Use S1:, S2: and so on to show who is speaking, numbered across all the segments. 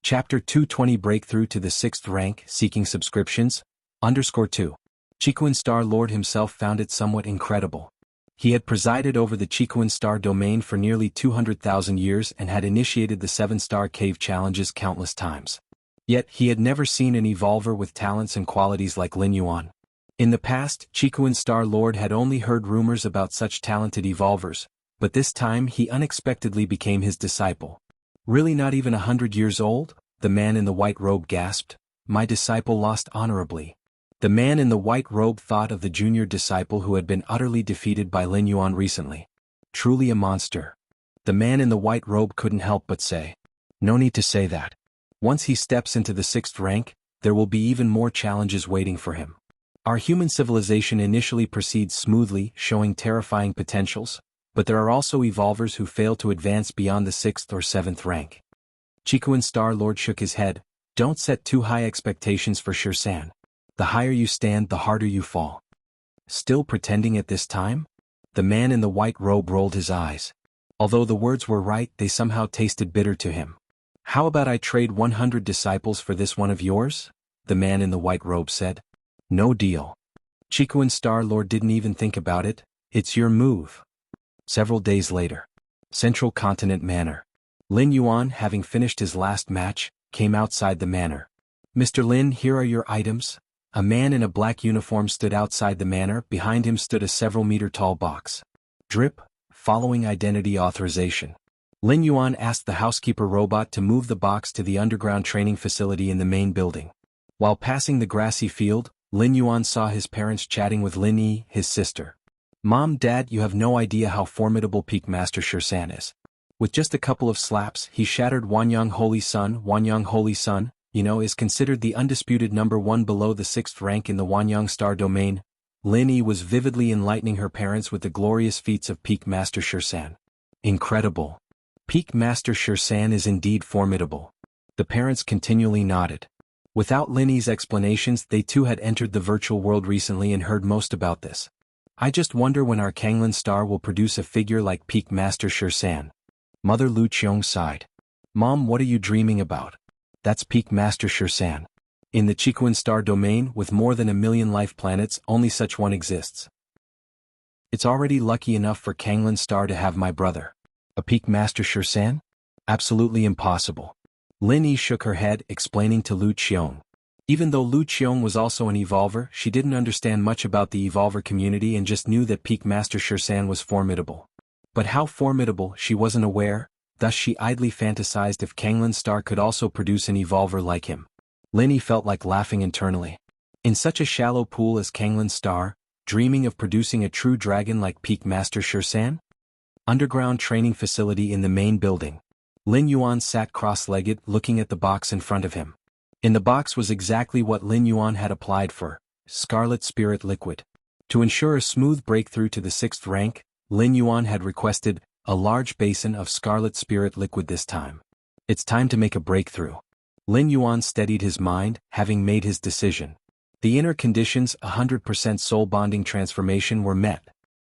S1: Chapter 220 Breakthrough to the 6th rank, Seeking Subscriptions, _2. Chiquan Star Lord himself found it somewhat incredible. He had presided over the Chiquan Star domain for nearly 200,000 years and had initiated the 7-star cave challenges countless times. Yet he had never seen an evolver with talents and qualities like Lin Yuan. In the past, Chiquan Star Lord had only heard rumors about such talented evolvers, but this time he unexpectedly became his disciple. Really not even 100 years old? The man in the white robe gasped. My disciple lost honorably. The man in the white robe thought of the junior disciple who had been utterly defeated by Lin Yuan recently. Truly a monster. The man in the white robe couldn't help but say. No need to say that. Once he steps into the 6th rank, there will be even more challenges waiting for him. Our human civilization initially proceeds smoothly, showing terrifying potentials, but there are also evolvers who fail to advance beyond the 6th or 7th rank. Chiquan Star Lord shook his head. Don't set too high expectations for Xianxia. The higher you stand, the harder you fall. Still pretending at this time? The man in the white robe rolled his eyes. Although the words were right, they somehow tasted bitter to him. How about I trade 100 disciples for this one of yours? The man in the white robe said. No deal. Chiquan Star Lord didn't even think about it. It's your move. Several days later. Central Continent Manor. Lin Yuan, having finished his last match, came outside the manor. Mr. Lin, here are your items. A man in a black uniform stood outside the manor. Behind him stood a several-meter-tall box. Drip, following identity authorization. Lin Yuan asked the housekeeper robot to move the box to the underground training facility in the main building. While passing the grassy field, Lin Yuan saw his parents chatting with Lin Yi, his sister. Mom, Dad, you have no idea how formidable Peak Master Xianxia is. With just a couple of slaps, he shattered Wanyang Holy Sun. Wanyang Holy Sun, is considered the undisputed number 1 below the 6th rank in the Wanyang Star domain. Lin Yi was vividly enlightening her parents with the glorious feats of Peak Master Xianxia. Incredible. Peak Master Xianxia is indeed formidable. The parents continually nodded. Without Lin Yi's explanations, they too had entered the virtual world recently and heard most about this. I just wonder when our Kanglan Star will produce a figure like Peak Master Xianxia. Mother Lu Qiong sighed. Mom, what are you dreaming about? That's Peak Master Xianxia. In the Chiquan Star domain, with more than 1 million life planets, only such one exists. It's already lucky enough for Kanglan Star to have my brother. A Peak Master Xianxia? Absolutely impossible. Lin Yi shook her head, explaining to Lu Qiong. Even though Lu Qiong was also an evolver, she didn't understand much about the evolver community and just knew that Peak Master Xianxia was formidable. But how formidable, she wasn't aware, thus she idly fantasized if Kanglan Star could also produce an evolver like him. Lin Yi felt like laughing internally. In such a shallow pool as Kanglan Star, dreaming of producing a true dragon like Peak Master Xianxia? Underground training facility in the main building. Lin Yuan sat cross-legged, looking at the box in front of him. In the box was exactly what Lin Yuan had applied for, Scarlet Spirit Liquid. To ensure a smooth breakthrough to the 6th rank, Lin Yuan had requested a large basin of Scarlet Spirit Liquid this time. It's time to make a breakthrough. Lin Yuan steadied his mind, having made his decision. The inner conditions, 100% soul bonding transformation, were met.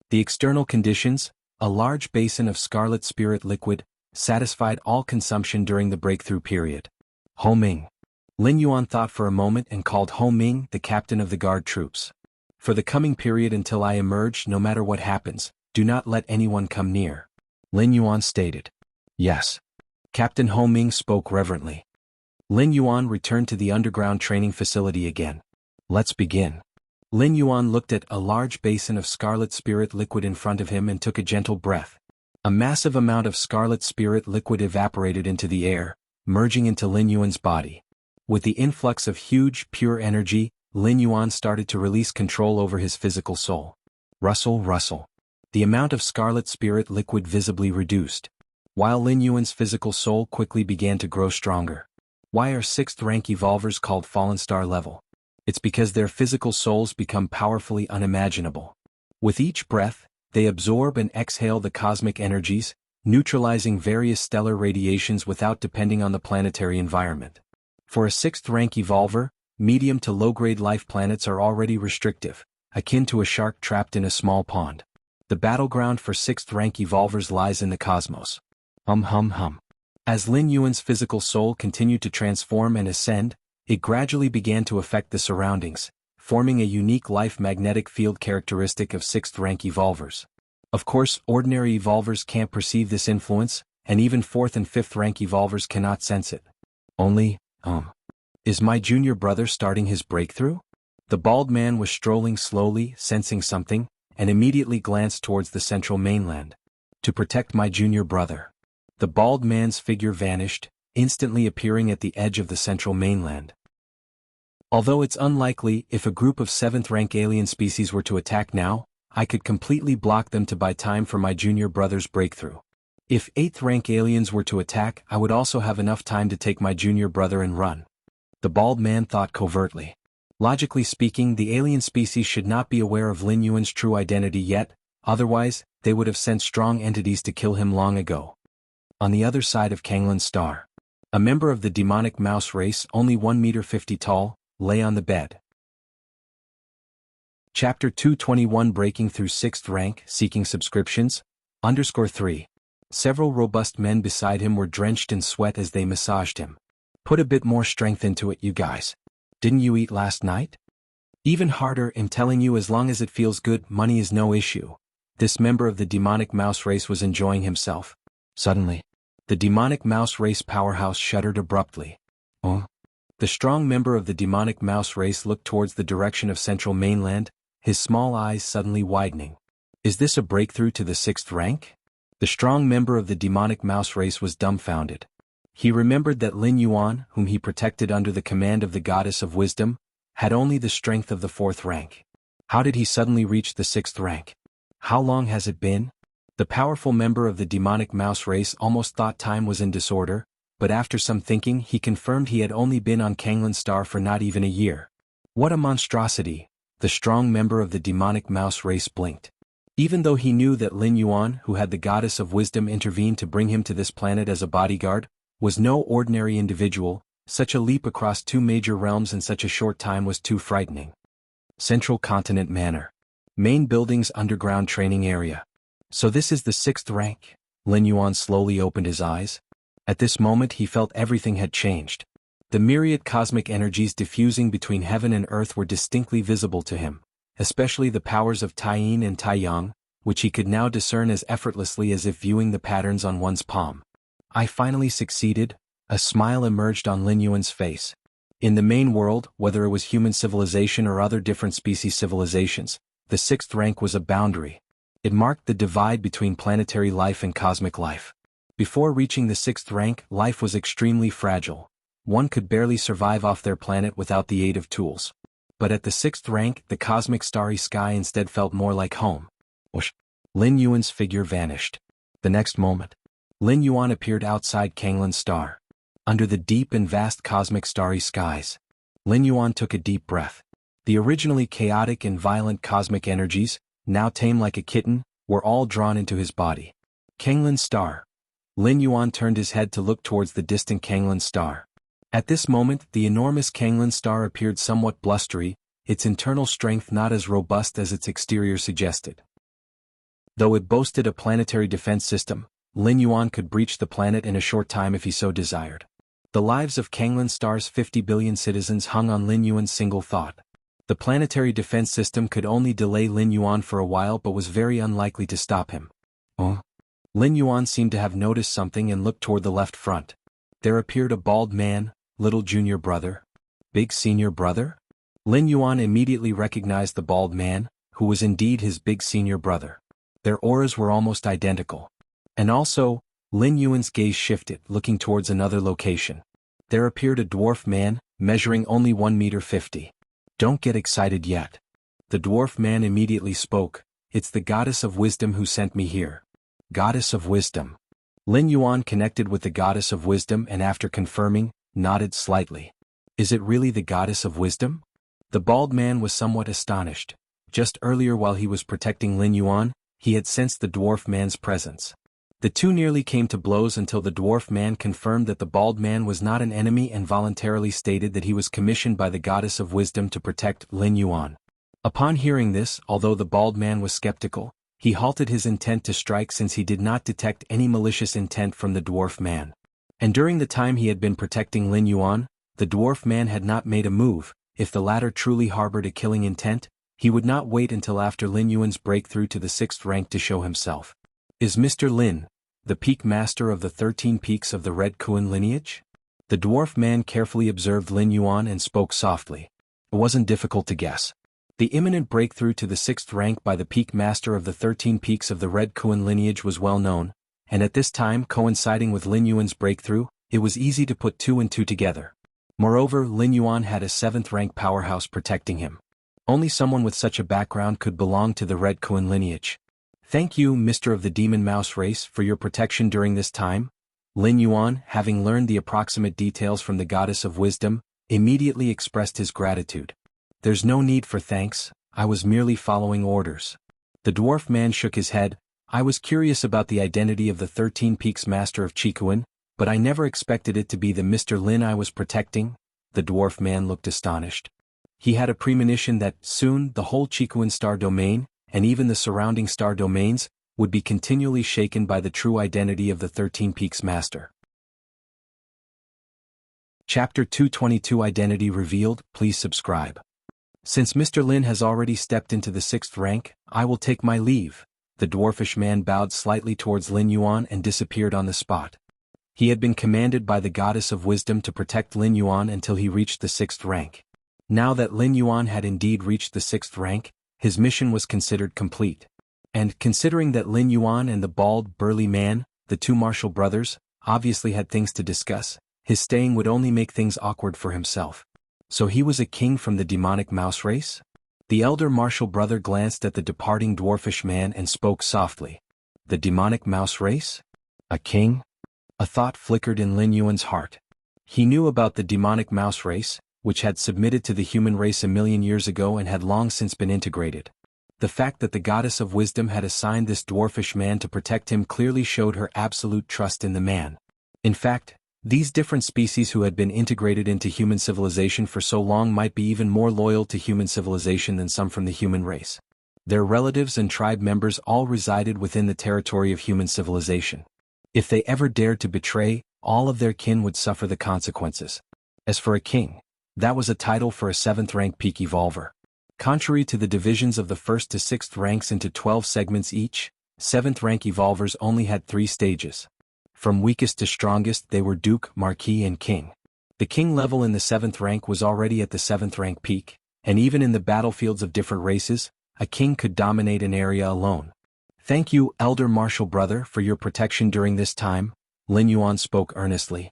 S1: The external conditions, a large basin of Scarlet Spirit Liquid, satisfied all consumption during the breakthrough period. Ho Ming. Lin Yuan thought for a moment and called Ho Ming, the captain of the guard troops. For the coming period until I emerge, no matter what happens, do not let anyone come near. Lin Yuan stated. Yes. Captain Ho Ming spoke reverently. Lin Yuan returned to the underground training facility again. Let's begin. Lin Yuan looked at a large basin of Scarlet Spirit Liquid in front of him and took a gentle breath. A massive amount of Scarlet Spirit Liquid evaporated into the air, merging into Lin Yuan's body. With the influx of huge, pure energy, Lin Yuan started to release control over his physical soul. Rustle, rustle. The amount of Scarlet Spirit Liquid visibly reduced, while Lin Yuan's physical soul quickly began to grow stronger. Why are 6th rank evolvers called Fallen Star level? It's because their physical souls become powerfully unimaginable. With each breath, they absorb and exhale the cosmic energies, neutralizing various stellar radiations without depending on the planetary environment. For a 6th rank evolver, medium to low-grade life planets are already restrictive, akin to a shark trapped in a small pond. The battleground for 6th rank evolvers lies in the cosmos. Hum. As Lin Yuan's physical soul continued to transform and ascend, it gradually began to affect the surroundings, forming a unique life magnetic field characteristic of 6th rank evolvers. Of course, ordinary evolvers can't perceive this influence, and even 4th and 5th rank evolvers cannot sense it. Only, is my junior brother starting his breakthrough? The bald man was strolling slowly, sensing something, and immediately glanced towards the central mainland. To protect my junior brother. The bald man's figure vanished, instantly appearing at the edge of the central mainland. Although it's unlikely, if a group of 7th rank alien species were to attack now, I could completely block them to buy time for my junior brother's breakthrough. If 8th rank aliens were to attack, I would also have enough time to take my junior brother and run. The bald man thought covertly. Logically speaking, the alien species should not be aware of Lin Yuan's true identity yet, otherwise, they would have sent strong entities to kill him long ago. On the other side of Kanglin's star, a member of the demonic mouse race, only 1 meter 50 tall, lay on the bed. Chapter 221 Breaking Through 6th Rank, Seeking Subscriptions, _3. Several robust men beside him were drenched in sweat as they massaged him. Put a bit more strength into it, you guys. Didn't you eat last night? Even harder, I'm telling you, as long as it feels good, money is no issue. This member of the demonic mouse race was enjoying himself. Suddenly, the demonic mouse race powerhouse shuddered abruptly. The strong member of the demonic mouse race looked towards the direction of central mainland, his small eyes suddenly widening. Is this a breakthrough to the 6th rank? The strong member of the demonic mouse race was dumbfounded. He remembered that Lin Yuan, whom he protected under the command of the goddess of wisdom, had only the strength of the 4th rank. How did he suddenly reach the 6th rank? How long has it been? The powerful member of the demonic mouse race almost thought time was in disorder, but after some thinking he confirmed he had only been on Kanglin's star for not even a year. What a monstrosity! The strong member of the demonic mouse race blinked. Even though he knew that Lin Yuan, who had the goddess of wisdom intervene to bring him to this planet as a bodyguard, was no ordinary individual, such a leap across 2 major realms in such a short time was too frightening. Central Continent Manor. Main building's underground training area. So this is the 6th rank? Lin Yuan slowly opened his eyes. At this moment he felt everything had changed. The myriad cosmic energies diffusing between heaven and earth were distinctly visible to him, especially the powers of Taiyin and Taiyang, which he could now discern as effortlessly as if viewing the patterns on one's palm. I finally succeeded. A smile emerged on Lin Yuan's face. In the main world, whether it was human civilization or other different species civilizations, the 6th rank was a boundary. It marked the divide between planetary life and cosmic life. Before reaching the 6th rank, life was extremely fragile. One could barely survive off their planet without the aid of tools. But at the 6th rank, the cosmic starry sky instead felt more like home. Whoosh! Lin Yuan's figure vanished. The next moment, Lin Yuan appeared outside Kanglin's star. Under the deep and vast cosmic starry skies, Lin Yuan took a deep breath. The originally chaotic and violent cosmic energies, now tame like a kitten, were all drawn into his body. Kanglin's star. Lin Yuan turned his head to look towards the distant Kanglin star. At this moment, the enormous Kanglin star appeared somewhat blustery, its internal strength not as robust as its exterior suggested. Though it boasted a planetary defense system, Lin Yuan could breach the planet in a short time if he so desired. The lives of Kanglin star's 50 billion citizens hung on Lin Yuan's single thought. The planetary defense system could only delay Lin Yuan for a while but was very unlikely to stop him. Lin Yuan seemed to have noticed something and looked toward the left front. There appeared a bald man. Little junior brother? Big senior brother? Lin Yuan immediately recognized the bald man, who was indeed his big senior brother. Their auras were almost identical. And also, Lin Yuan's gaze shifted, looking towards another location. There appeared a dwarf man, measuring only 1 meter 50. Don't get excited yet. The dwarf man immediately spoke. It's the goddess of wisdom who sent me here. Goddess of wisdom. Lin Yuan connected with the goddess of wisdom and after confirming, nodded slightly. Is it really the goddess of wisdom? The bald man was somewhat astonished. Just earlier while he was protecting Lin Yuan, he had sensed the dwarf man's presence. The two nearly came to blows until the dwarf man confirmed that the bald man was not an enemy and voluntarily stated that he was commissioned by the goddess of wisdom to protect Lin Yuan. Upon hearing this, although the bald man was skeptical, he halted his intent to strike since he did not detect any malicious intent from the dwarf man. And during the time he had been protecting Lin Yuan, the dwarf man had not made a move. If the latter truly harbored a killing intent, he would not wait until after Lin Yuan's breakthrough to the 6th rank to show himself. Is Mr. Lin the peak master of the 13 peaks of the Red Kuan lineage? The dwarf man carefully observed Lin Yuan and spoke softly. It wasn't difficult to guess. The imminent breakthrough to the 6th rank by the peak master of the 13 peaks of the Red Kuan lineage was well known, and at this time coinciding with Lin Yuan's breakthrough, it was easy to put 2 and 2 together. Moreover, Lin Yuan had a 7th rank powerhouse protecting him. Only someone with such a background could belong to the Red Kuan lineage. Thank you, Mr. of the Demon Mouse race, for your protection during this time. Lin Yuan, having learned the approximate details from the Goddess of Wisdom, immediately expressed his gratitude. There's no need for thanks, I was merely following orders. The dwarf man shook his head. I was curious about the identity of the 13 Peaks Master of Qikuan, but I never expected it to be the Mr. Lin I was protecting. The dwarf man looked astonished. He had a premonition that, soon, the whole Qikuan star domain, and even the surrounding star domains, would be continually shaken by the true identity of the 13 Peaks Master. Chapter 222 Identity Revealed. Please subscribe. Since Mr. Lin has already stepped into the 6th rank, I will take my leave. The dwarfish man bowed slightly towards Lin Yuan and disappeared on the spot. He had been commanded by the Goddess of Wisdom to protect Lin Yuan until he reached the 6th rank. Now that Lin Yuan had indeed reached the 6th rank, his mission was considered complete. And considering that Lin Yuan and the bald, burly man, the 2 martial brothers, obviously had things to discuss, his staying would only make things awkward for himself. So he was a king from the demonic mouse race? The elder martial brother glanced at the departing dwarfish man and spoke softly. The demonic mouse race? A king? A thought flickered in Lin Yuan's heart. He knew about the demonic mouse race, which had submitted to the human race a million years ago and had long since been integrated. The fact that the Goddess of Wisdom had assigned this dwarfish man to protect him clearly showed her absolute trust in the man. In fact, these different species who had been integrated into human civilization for so long might be even more loyal to human civilization than some from the human race. Their relatives and tribe members all resided within the territory of human civilization. If they ever dared to betray, all of their kin would suffer the consequences. As for a king, that was a title for a 7th rank peak evolver. Contrary to the divisions of the 1st to 6th ranks into 12 segments each, 7th rank evolvers only had 3 stages. From weakest to strongest they were Duke, Marquis and King. The King level in the 7th rank was already at the 7th rank peak, and even in the battlefields of different races, a king could dominate an area alone. Thank you, elder martial brother, for your protection during this time, Lin Yuan spoke earnestly.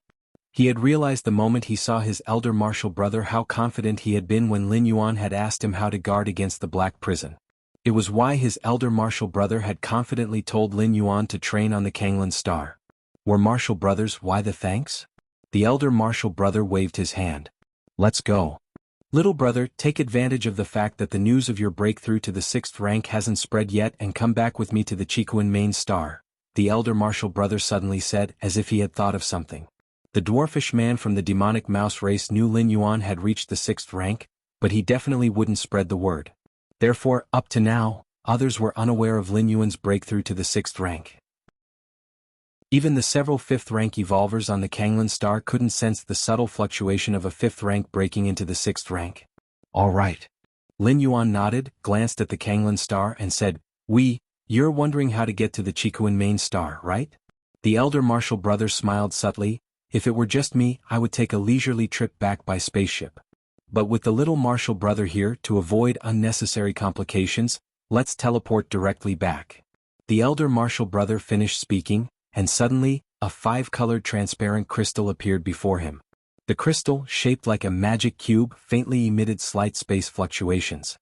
S1: He had realized the moment he saw his elder martial brother how confident he had been when Lin Yuan had asked him how to guard against the Black Prison. It was why his elder martial brother had confidently told Lin Yuan to train on the Kanglan Star. Were martial brothers, why the thanks? The elder martial brother waved his hand. Let's go. Little brother, take advantage of the fact that the news of your breakthrough to the 6th rank hasn't spread yet and come back with me to the Qikuan main star, the elder martial brother suddenly said, as if he had thought of something. The dwarfish man from the demonic mouse race knew Lin Yuan had reached the 6th rank, but he definitely wouldn't spread the word. Therefore, up to now, others were unaware of Lin Yuan's breakthrough to the 6th rank. Even the several 5th rank evolvers on the Kanglan Star couldn't sense the subtle fluctuation of a 5th rank breaking into the 6th rank. All right. Lin Yuan nodded, glanced at the Kanglan Star and said, You're wondering how to get to the Qikuan main star, right? The elder martial brother smiled subtly. If it were just me, I would take a leisurely trip back by spaceship. But with the little martial brother here, to avoid unnecessary complications, let's teleport directly back. The elder martial brother finished speaking, and suddenly, a 5-colored transparent crystal appeared before him. The crystal, shaped like a magic cube, faintly emitted slight space fluctuations.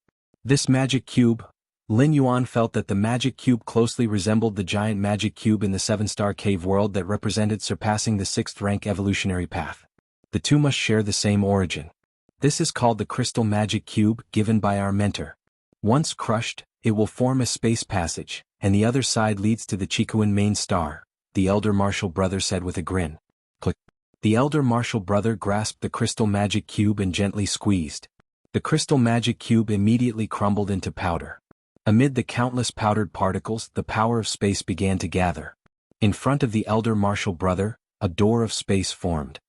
S1: This magic cube, Lin Yuan felt that the magic cube closely resembled the giant magic cube in the 7-star cave world that represented surpassing the 6th rank evolutionary path. The two must share the same origin. This is called the crystal magic cube, given by our mentor. Once crushed, it will form a space passage, and the other side leads to the Qikuan main star, the elder martial brother said with a grin. Click. The elder martial brother grasped the crystal magic cube and gently squeezed. The crystal magic cube immediately crumbled into powder. Amid the countless powdered particles, the power of space began to gather. In front of the elder martial brother, A door of space formed.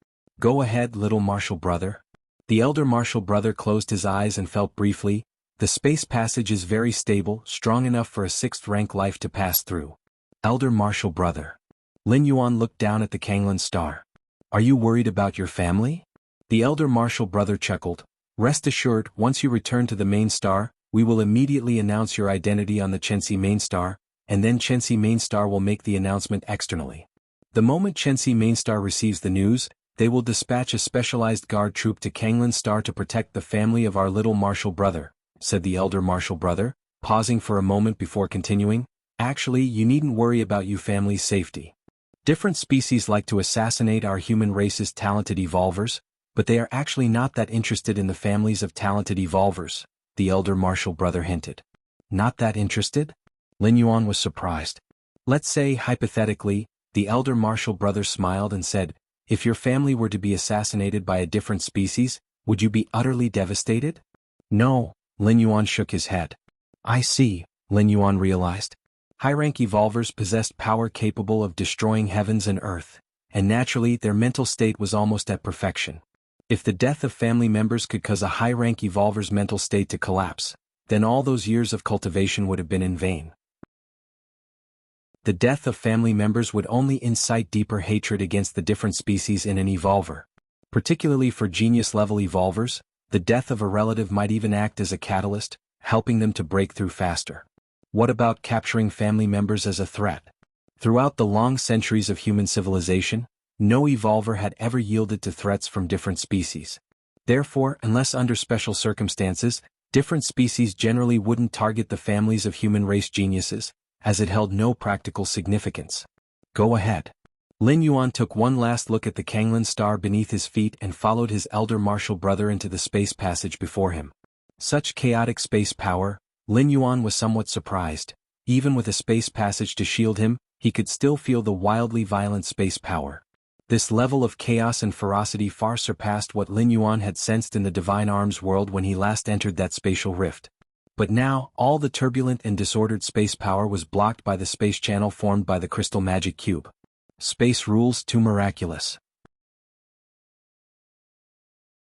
S1: Go ahead, little martial brother. The elder martial brother closed his eyes and felt briefly, the space passage is very stable, strong enough for a 6th rank life to pass through. Elder martial brother. Lin Yuan looked down at the Kanglan star. Are you worried about your family? The elder martial brother chuckled. Rest assured, once you return to the main star, we will immediately announce your identity on the Chenxi main star, and then Chenxi main star will make the announcement externally. The moment Chenxi main star receives the news, they will dispatch a specialized guard troop to Kanglan star to protect the family of our little martial brother, said the elder martial brother, pausing for a moment before continuing. Actually, you needn't worry about your family's safety. Different species like to assassinate our human race's talented evolvers, but they are actually not that interested in the families of talented evolvers, the elder martial brother hinted. Not that interested? Lin Yuan was surprised. Let's say, hypothetically, the elder martial brother smiled and said, if your family were to be assassinated by a different species, would you be utterly devastated? No, Lin Yuan shook his head. I see, Lin Yuan realized. High-rank evolvers possessed power capable of destroying heavens and earth, and naturally their mental state was almost at perfection. If the death of family members could cause a high-rank evolver's mental state to collapse, then all those years of cultivation would have been in vain. The death of family members would only incite deeper hatred against the different species in an evolver. Particularly for genius-level evolvers, the death of a relative might even act as a catalyst, helping them to break through faster. What about capturing family members as a threat? Throughout the long centuries of human civilization, no evolver had ever yielded to threats from different species. Therefore, unless under special circumstances, different species generally wouldn't target the families of human race geniuses, as it held no practical significance. Go ahead. Lin Yuan took one last look at the Kanglan star beneath his feet and followed his elder martial brother into the space passage before him. Such chaotic space power, Lin Yuan was somewhat surprised. Even with a space passage to shield him, he could still feel the wildly violent space power. This level of chaos and ferocity far surpassed what Lin Yuan had sensed in the Divine Arms world when he last entered that spatial rift. But now, all the turbulent and disordered space power was blocked by the space channel formed by the crystal magic cube. Space rules too miraculous.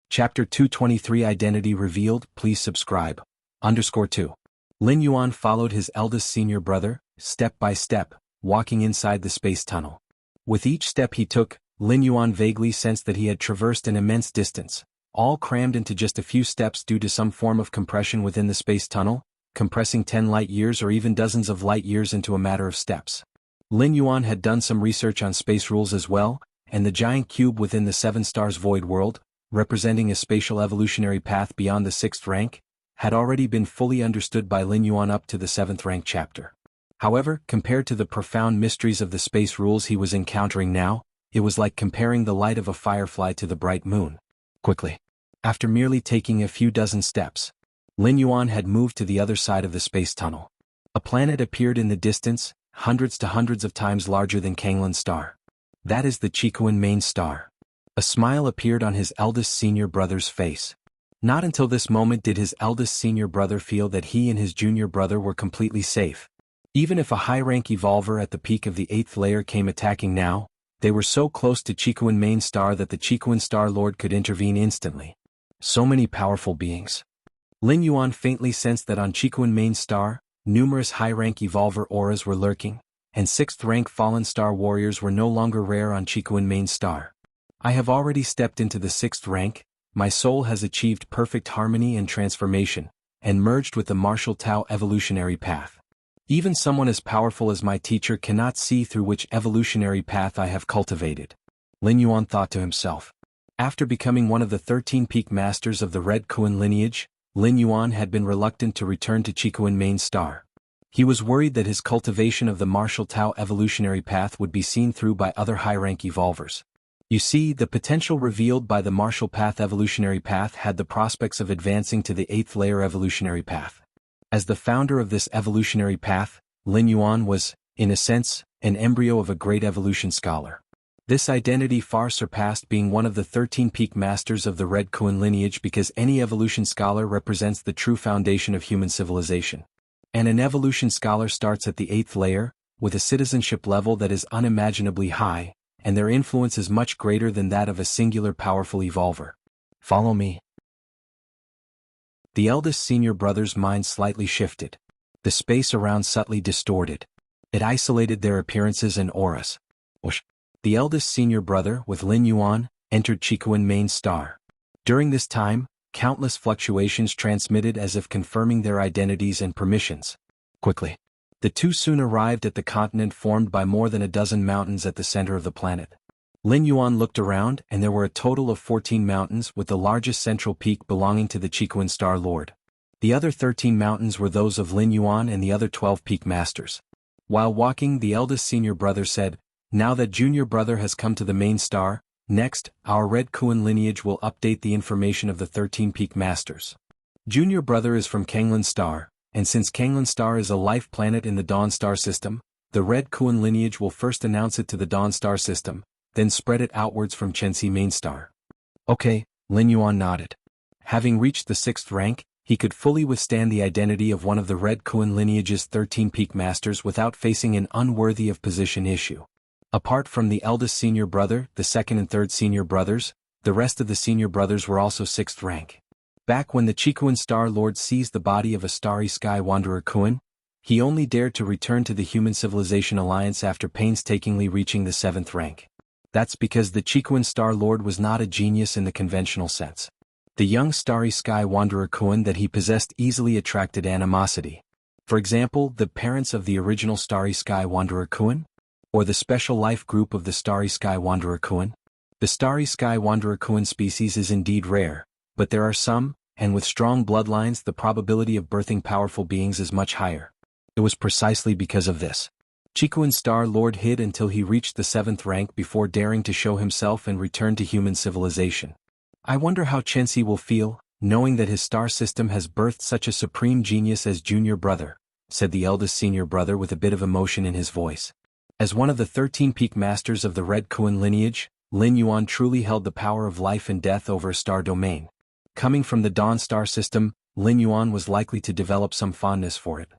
S1: Chapter 223 Identity Revealed. Please subscribe. _2. Lin Yuan followed his eldest senior brother, step by step, walking inside the space tunnel. With each step he took, Lin Yuan vaguely sensed that he had traversed an immense distance, all crammed into just a few steps due to some form of compression within the space tunnel, compressing 10 light-years or even dozens of light-years into a matter of steps. Lin Yuan had done some research on space rules as well, and the giant cube within the 7 stars void world, representing a spatial evolutionary path beyond the 6th rank, had already been fully understood by Lin Yuan up to the 7th rank chapter. However, compared to the profound mysteries of the space rules he was encountering now, it was like comparing the light of a firefly to the bright moon. Quickly. After merely taking a few dozen steps, Lin Yuan had moved to the other side of the space tunnel. A planet appeared in the distance, hundreds of times larger than Kanglan star. That is the Chikuan main star. A smile appeared on his eldest senior brother's face. Not until this moment did his eldest senior brother feel that he and his junior brother were completely safe. Even if a high-rank evolver at the peak of the 8th layer came attacking now, they were so close to Chikuan main star that the Chikuan Star Lord could intervene instantly. So many powerful beings. Lin Yuan faintly sensed that on Chikuan main star, numerous high-rank evolver auras were lurking, and 6th-rank fallen star warriors were no longer rare on Chikuan main star. I have already stepped into the 6th rank, my soul has achieved perfect harmony and transformation, and merged with the martial Tao evolutionary path. Even someone as powerful as my teacher cannot see through which evolutionary path I have cultivated. Lin Yuan thought to himself. After becoming one of the 13 peak masters of the Red Kuan lineage, Lin Yuan had been reluctant to return to Chikuan main star. He was worried that his cultivation of the martial Tao evolutionary path would be seen through by other high-rank evolvers. You see, the potential revealed by the martial path evolutionary path had the prospects of advancing to the 8th layer evolutionary path. As the founder of this evolutionary path, Lin Yuan was, in a sense, an embryo of a great evolution scholar. This identity far surpassed being one of the 13 peak masters of the Red Kuan lineage because any evolution scholar represents the true foundation of human civilization. And an evolution scholar starts at the 8th layer, with a citizenship level that is unimaginably high, and their influence is much greater than that of a singular powerful evolver. Follow me. The eldest senior brother's mind slightly shifted. The space around subtly distorted. It isolated their appearances and auras. Whoosh. The eldest senior brother, with Lin Yuan, entered Qikuan main star. During this time, countless fluctuations transmitted as if confirming their identities and permissions. Quickly, the two soon arrived at the continent formed by more than a dozen mountains at the center of the planet. Lin Yuan looked around, and there were a total of 14 mountains, with the largest central peak belonging to the Qikuan Star Lord. The other 13 mountains were those of Lin Yuan and the other 12 peak masters. While walking, the eldest senior brother said, "Now that junior brother has come to the main star, next, our Red Kuan lineage will update the information of the 13 peak masters. Junior brother is from Kanglan Star, and since Kanglan Star is a life planet in the Dawn Star system, the Red Kuan lineage will first announce it to the Dawn Star system, then spread it outwards from Chenxi main star." Okay, Lin Yuan nodded. Having reached the 6th rank, he could fully withstand the identity of one of the Red Kuan lineage's 13 peak masters without facing an unworthy of position issue. Apart from the eldest senior brother, the second and third senior brothers, the rest of the senior brothers were also 6th rank. Back when the Qikuan Star Lord seized the body of a starry sky wanderer Kuan, he only dared to return to the Human Civilization Alliance after painstakingly reaching the 7th rank. That's because the Qikuan Star Lord was not a genius in the conventional sense. The young starry sky wanderer Kuan that he possessed easily attracted animosity. For example, the parents of the original starry sky wanderer Kuan? Or the special life group of the starry sky wanderer Kuan? The starry sky wanderer Kuan species is indeed rare, but there are some, and with strong bloodlines the probability of birthing powerful beings is much higher. It was precisely because of this. Qikuan Star Lord hid until he reached the 7th rank before daring to show himself and return to human civilization. I wonder how Chenxi will feel, knowing that his star system has birthed such a supreme genius as junior brother, said the eldest senior brother with a bit of emotion in his voice. As one of the 13 peak masters of the Red Kuan lineage, Lin Yuan truly held the power of life and death over a star domain. Coming from the Dawn Star system, Lin Yuan was likely to develop some fondness for it.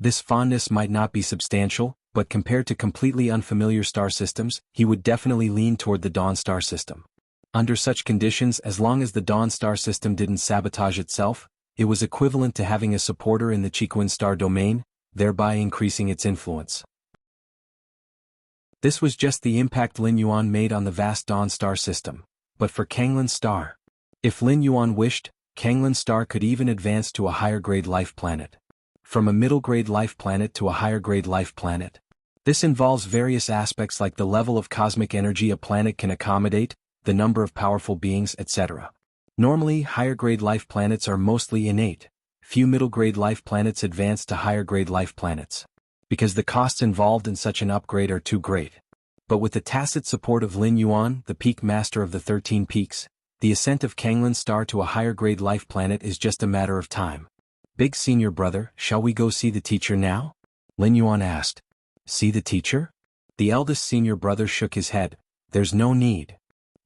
S1: This fondness might not be substantial, but compared to completely unfamiliar star systems, he would definitely lean toward the Dawn Star system. Under such conditions, as long as the Dawn Star system didn't sabotage itself, it was equivalent to having a supporter in the Qikuan Star domain, thereby increasing its influence. This was just the impact Lin Yuan made on the vast Dawn Star system. But for Kanglan Star, if Lin Yuan wished, Kanglan Star could even advance to a higher-grade life planet. From a middle-grade life planet to a higher-grade life planet. This involves various aspects like the level of cosmic energy a planet can accommodate, the number of powerful beings, etc. Normally, higher-grade life planets are mostly innate. Few middle-grade life planets advance to higher-grade life planets, because the costs involved in such an upgrade are too great. But with the tacit support of Lin Yuan, the peak master of the 13 peaks, the ascent of Kanglan Star to a higher-grade life planet is just a matter of time. Big senior brother, shall we go see the teacher now? Lin Yuan asked. See the teacher? The eldest senior brother shook his head. There's no need.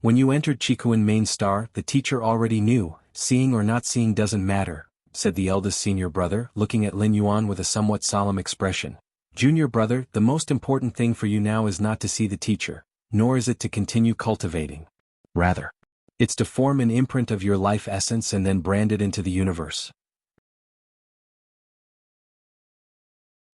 S1: When you entered Qikuan main star, the teacher already knew, seeing or not seeing doesn't matter, said the eldest senior brother, looking at Lin Yuan with a somewhat solemn expression. Junior brother, the most important thing for you now is not to see the teacher, nor is it to continue cultivating. Rather, it's to form an imprint of your life essence and then brand it into the universe.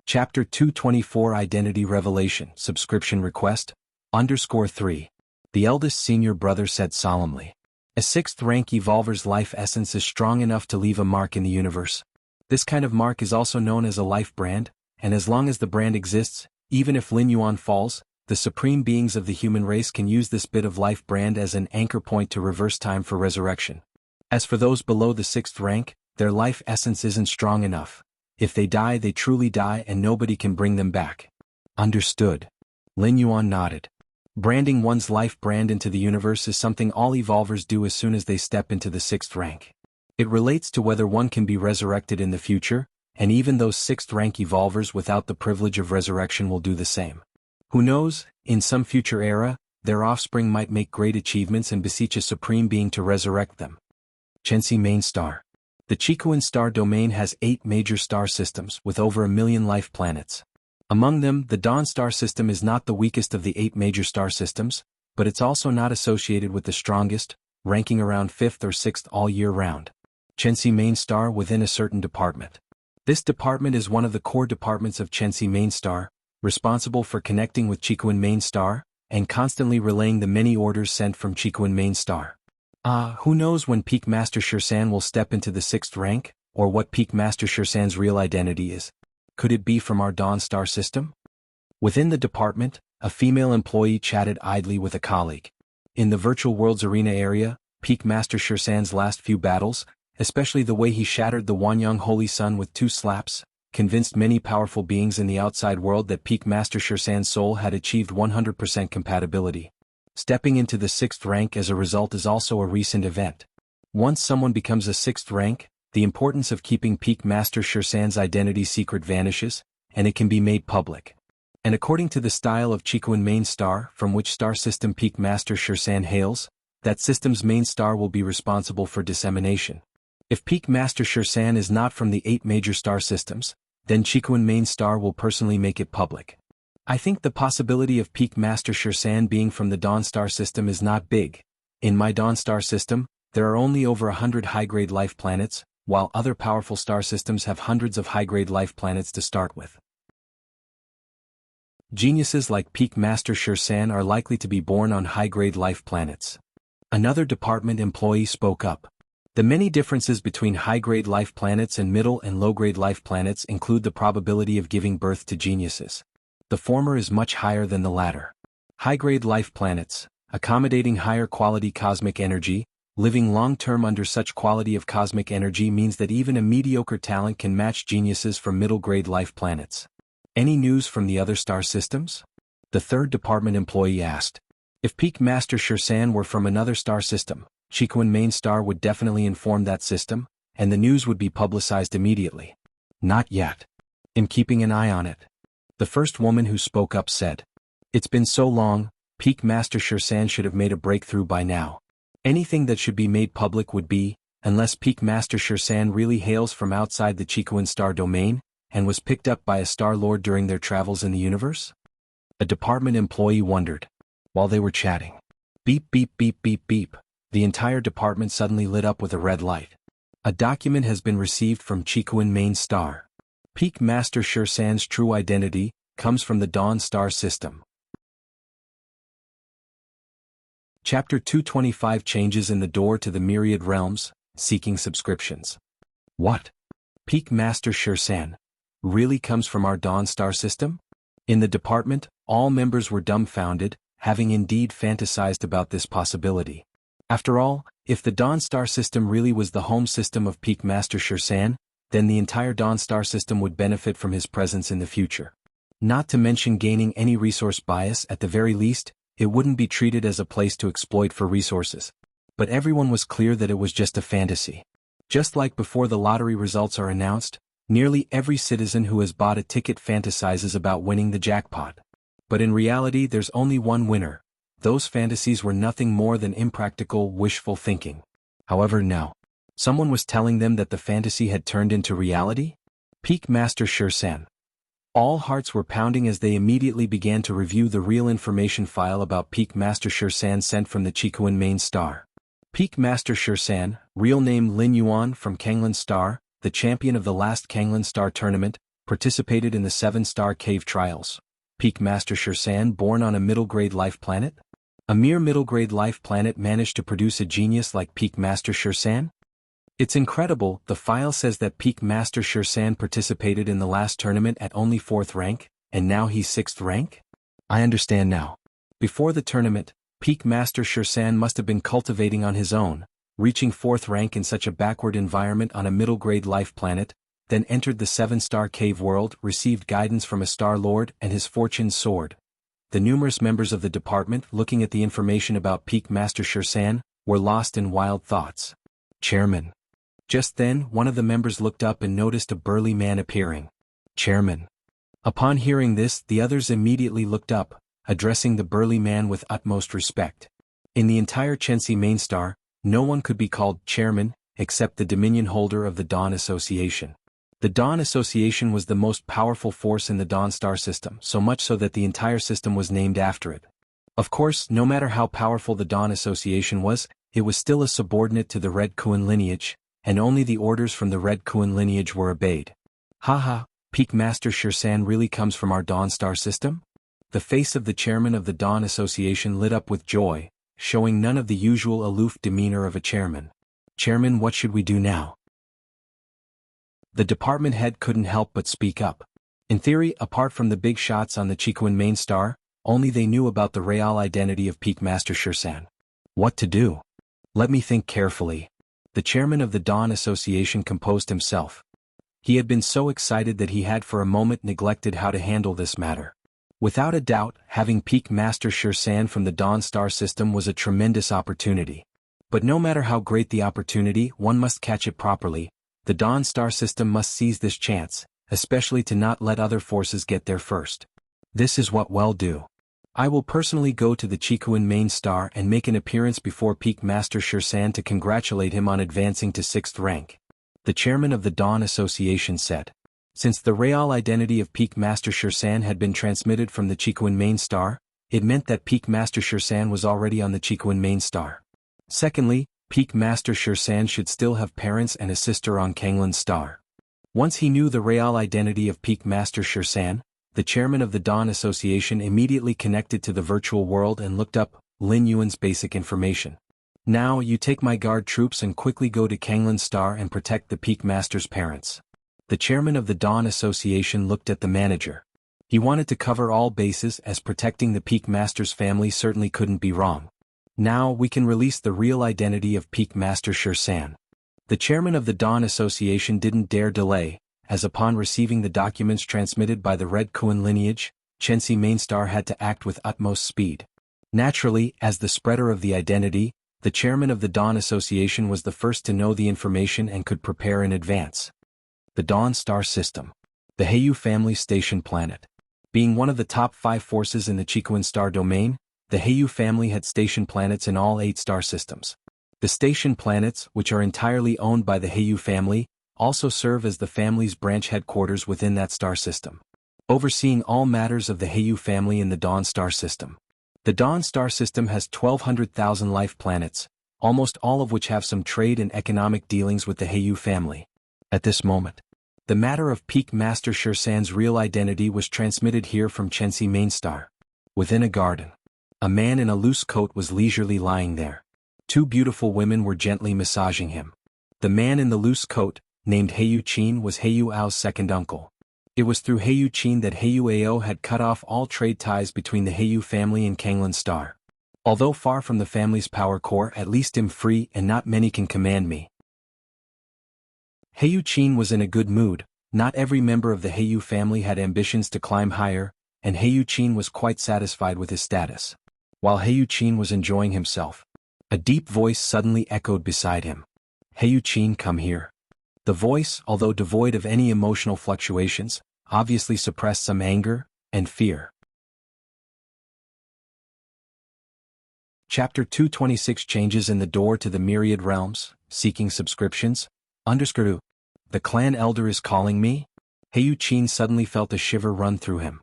S1: Chapter 224 Identity Revelation Subscription Request _3. The eldest senior brother said solemnly. A 6th rank evolver's life essence is strong enough to leave a mark in the universe. This kind of mark is also known as a life brand, and as long as the brand exists, even if Lin Yuan falls, the supreme beings of the human race can use this bit of life brand as an anchor point to reverse time for resurrection. As for those below the 6th rank, their life essence isn't strong enough. If they die, they truly die and nobody can bring them back. Understood. Lin Yuan nodded. Branding one's life brand into the universe is something all evolvers do as soon as they step into the 6th rank. It relates to whether one can be resurrected in the future, and even those 6th rank evolvers without the privilege of resurrection will do the same. Who knows, in some future era, their offspring might make great achievements and beseech a supreme being to resurrect them. Chenxi main star. The Qikuan star domain has 8 major star systems with over 1 million life planets. Among them, the Dawn star system is not the weakest of the 8 major star systems, but it's also not associated with the strongest, ranking around 5th or 6th all year round. Xianxia main star within a certain department. This department is one of the core departments of Xianxia main star, responsible for connecting with Qikuan main star, and constantly relaying the many orders sent from Qikuan main star. Who knows when Peak Master Shirsan will step into the 6th rank, or what Peak Master Shirsan's real identity is. Could it be from our Dawn star system? Within the department, a female employee chatted idly with a colleague. In the virtual world's arena area, Peak Master Shirsan's last few battles, especially the way he shattered the Wanyang Holy Sun with 2 slaps, convinced many powerful beings in the outside world that Peak Master Shirsan's soul had achieved 100% compatibility. Stepping into the 6th rank as a result is also a recent event. Once someone becomes a 6th rank, the importance of keeping Peak Master Shirsan's identity secret vanishes, and it can be made public. And according to the style of Qikuan main star from which star system Peak Master Shirsan hails, that system's main star will be responsible for dissemination. If Peak Master Shirsan is not from the 8 major star systems, then Qikuan main star will personally make it public. I think the possibility of Peak Master Shirsan being from the Dawn star system is not big. In my Dawn star system, there are only over 100 high-grade life planets, while other powerful star systems have hundreds of high-grade life planets to start with. Geniuses like Peak Master Shirsan are likely to be born on high-grade life planets. Another department employee spoke up. The many differences between high-grade life planets and middle and low-grade life planets include the probability of giving birth to geniuses. The former is much higher than the latter. High-grade life planets, accommodating higher quality cosmic energy, living long-term under such quality of cosmic energy means that even a mediocre talent can match geniuses from middle-grade life planets. Any news from the other star systems? The third department employee asked. If Peak Master Shirsan were from another star system, Qikuan main star would definitely inform that system, and the news would be publicized immediately. Not yet. I'm keeping an eye on it. The first woman who spoke up said. It's been so long, Peak Master Shirsan should have made a breakthrough by now. Anything that should be made public would be, unless Peak Master Shirsan really hails from outside the Qikuan star domain, and was picked up by a star lord during their travels in the universe? A department employee wondered. While they were chatting. Beep beep beep beep beep. The entire department suddenly lit up with a red light. A document has been received from Qikuan main star. Peak Master Shirsan's true identity comes from the Dawn star system. Chapter 225 Changes in the Door to the Myriad Realms, Seeking Subscriptions. What? Peak Master Shirsan really comes from our Dawn star system? In the department, all members were dumbfounded, having indeed fantasized about this possibility. After all, if the Dawn star system really was the home system of Peak Master Shirsan, then the entire Dawn star system would benefit from his presence in the future. Not to mention gaining any resource bias. At the very least, it wouldn't be treated as a place to exploit for resources. But everyone was clear that it was just a fantasy. Just like before the lottery results are announced, nearly every citizen who has bought a ticket fantasizes about winning the jackpot. But in reality there's only one winner. Those fantasies were nothing more than impractical, wishful thinking. However, now, someone was telling them that the fantasy had turned into reality? Peak Master Shirsan. All hearts were pounding as they immediately began to review the real information file about Peak Master Shirsan sent from the Qikuan main star. Peak Master Shirsan, real name Lin Yuan from Kanglan Star, the champion of the last Kanglan Star tournament, participated in the 7-star cave trials. Peak Master Shirsan born on a middle-grade life planet? A mere middle-grade life planet managed to produce a genius like Peak Master Shirsan? It's incredible. The file says that Peak Master Shirsan participated in the last tournament at only 4th rank, and now he's 6th rank? I understand now. Before the tournament, Peak Master Shirsan must have been cultivating on his own, reaching 4th rank in such a backward environment on a middle-grade life planet, then entered the 7-star cave world, received guidance from a Star Lord and his fortune soared. The numerous members of the department, looking at the information about Peak Master Shirsan, were lost in wild thoughts. Chairman. Just then, one of the members looked up and noticed a burly man appearing. Chairman. Upon hearing this, the others immediately looked up, addressing the burly man with utmost respect. In the entire Xianxia main star, no one could be called chairman, except the dominion holder of the Dawn Association. The Dawn Association was the most powerful force in the Dawn Star system, so much so that the entire system was named after it. Of course, no matter how powerful the Dawn Association was, it was still a subordinate to the Red Kuan lineage, and only the orders from the Red Kuan lineage were obeyed. Haha, Peak Master Shirsan really comes from our Dawn Star system? The face of the chairman of the Dawn Association lit up with joy, showing none of the usual aloof demeanor of a chairman. Chairman, what should we do now? The department head couldn't help but speak up. In theory, apart from the big shots on the Chikuan main star, only they knew about the real identity of Peak Master Shirsan. What to do? Let me think carefully. The chairman of the Dawn Association composed himself. He had been so excited that he had for a moment neglected how to handle this matter. Without a doubt, having Peak Master Shirsan from the Dawn Star system was a tremendous opportunity. But no matter how great the opportunity, one must catch it properly. The Dawn Star system must seize this chance, especially to not let other forces get there first. This is what we'll do. I will personally go to the Chikuan main star and make an appearance before Peak Master Shirsan to congratulate him on advancing to 6th rank. The chairman of the Dawn Association said. Since the real identity of Peak Master Shirsan had been transmitted from the Chikuan main star, it meant that Peak Master Shirsan was already on the Chikuan main star. Secondly, Peak Master Shirsan should still have parents and a sister on Kanglan star. Once he knew the real identity of Peak Master Shirsan, the chairman of the Dawn Association immediately connected to the virtual world and looked up Lin Yuan's basic information. Now you take my guard troops and quickly go to Kanglan star and protect the Peak Master's parents. The chairman of the Dawn Association looked at the manager. He wanted to cover all bases as protecting the Peak Master's family certainly couldn't be wrong. Now we can release the real identity of Peak Master Shirsan. The chairman of the Dawn Association didn't dare delay, as upon receiving the documents transmitted by the Red Kuan lineage, Xianxia Mainstar had to act with utmost speed. Naturally, as the spreader of the identity, the chairman of the Dawn Association was the first to know the information and could prepare in advance. The Dawn Star System. The Heiyu family station planet. Being one of the top 5 forces in the Chikuan star domain, the Heiyu family had station planets in all 8 star systems. The station planets, which are entirely owned by the Heiyu family, also serve as the family's branch headquarters within that star system, overseeing all matters of the Heiyu family in the Dawn Star System. The Dawn Star System has 1,200,000 life planets, almost all of which have some trade and economic dealings with the Heiyu family. At this moment, the matter of Peak Master Shirsan's real identity was transmitted here from Xianxia Mainstar. Within a garden, a man in a loose coat was leisurely lying there. 2 beautiful women were gently massaging him. The man in the loose coat, named Heiyu Qin, was Heiyu Ao's second uncle. It was through Heiyu Qin that Heiyu Ao had cut off all trade ties between the Heiyu family and Kanglan Star. Although far from the family's power core, at least I'm free and not many can command me. Heiyu Qin was in a good mood. Not every member of the Heiyu family had ambitions to climb higher, and Heiyu Qin was quite satisfied with his status. While Heiyu Qin was enjoying himself, a deep voice suddenly echoed beside him. Heiyu Qin, come here. The voice, although devoid of any emotional fluctuations, obviously suppressed some anger and fear. Chapter 226 Changes in the Door to the Myriad Realms, Seeking Subscriptions, _. The clan elder is calling me? Heiyu Qin suddenly felt a shiver run through him.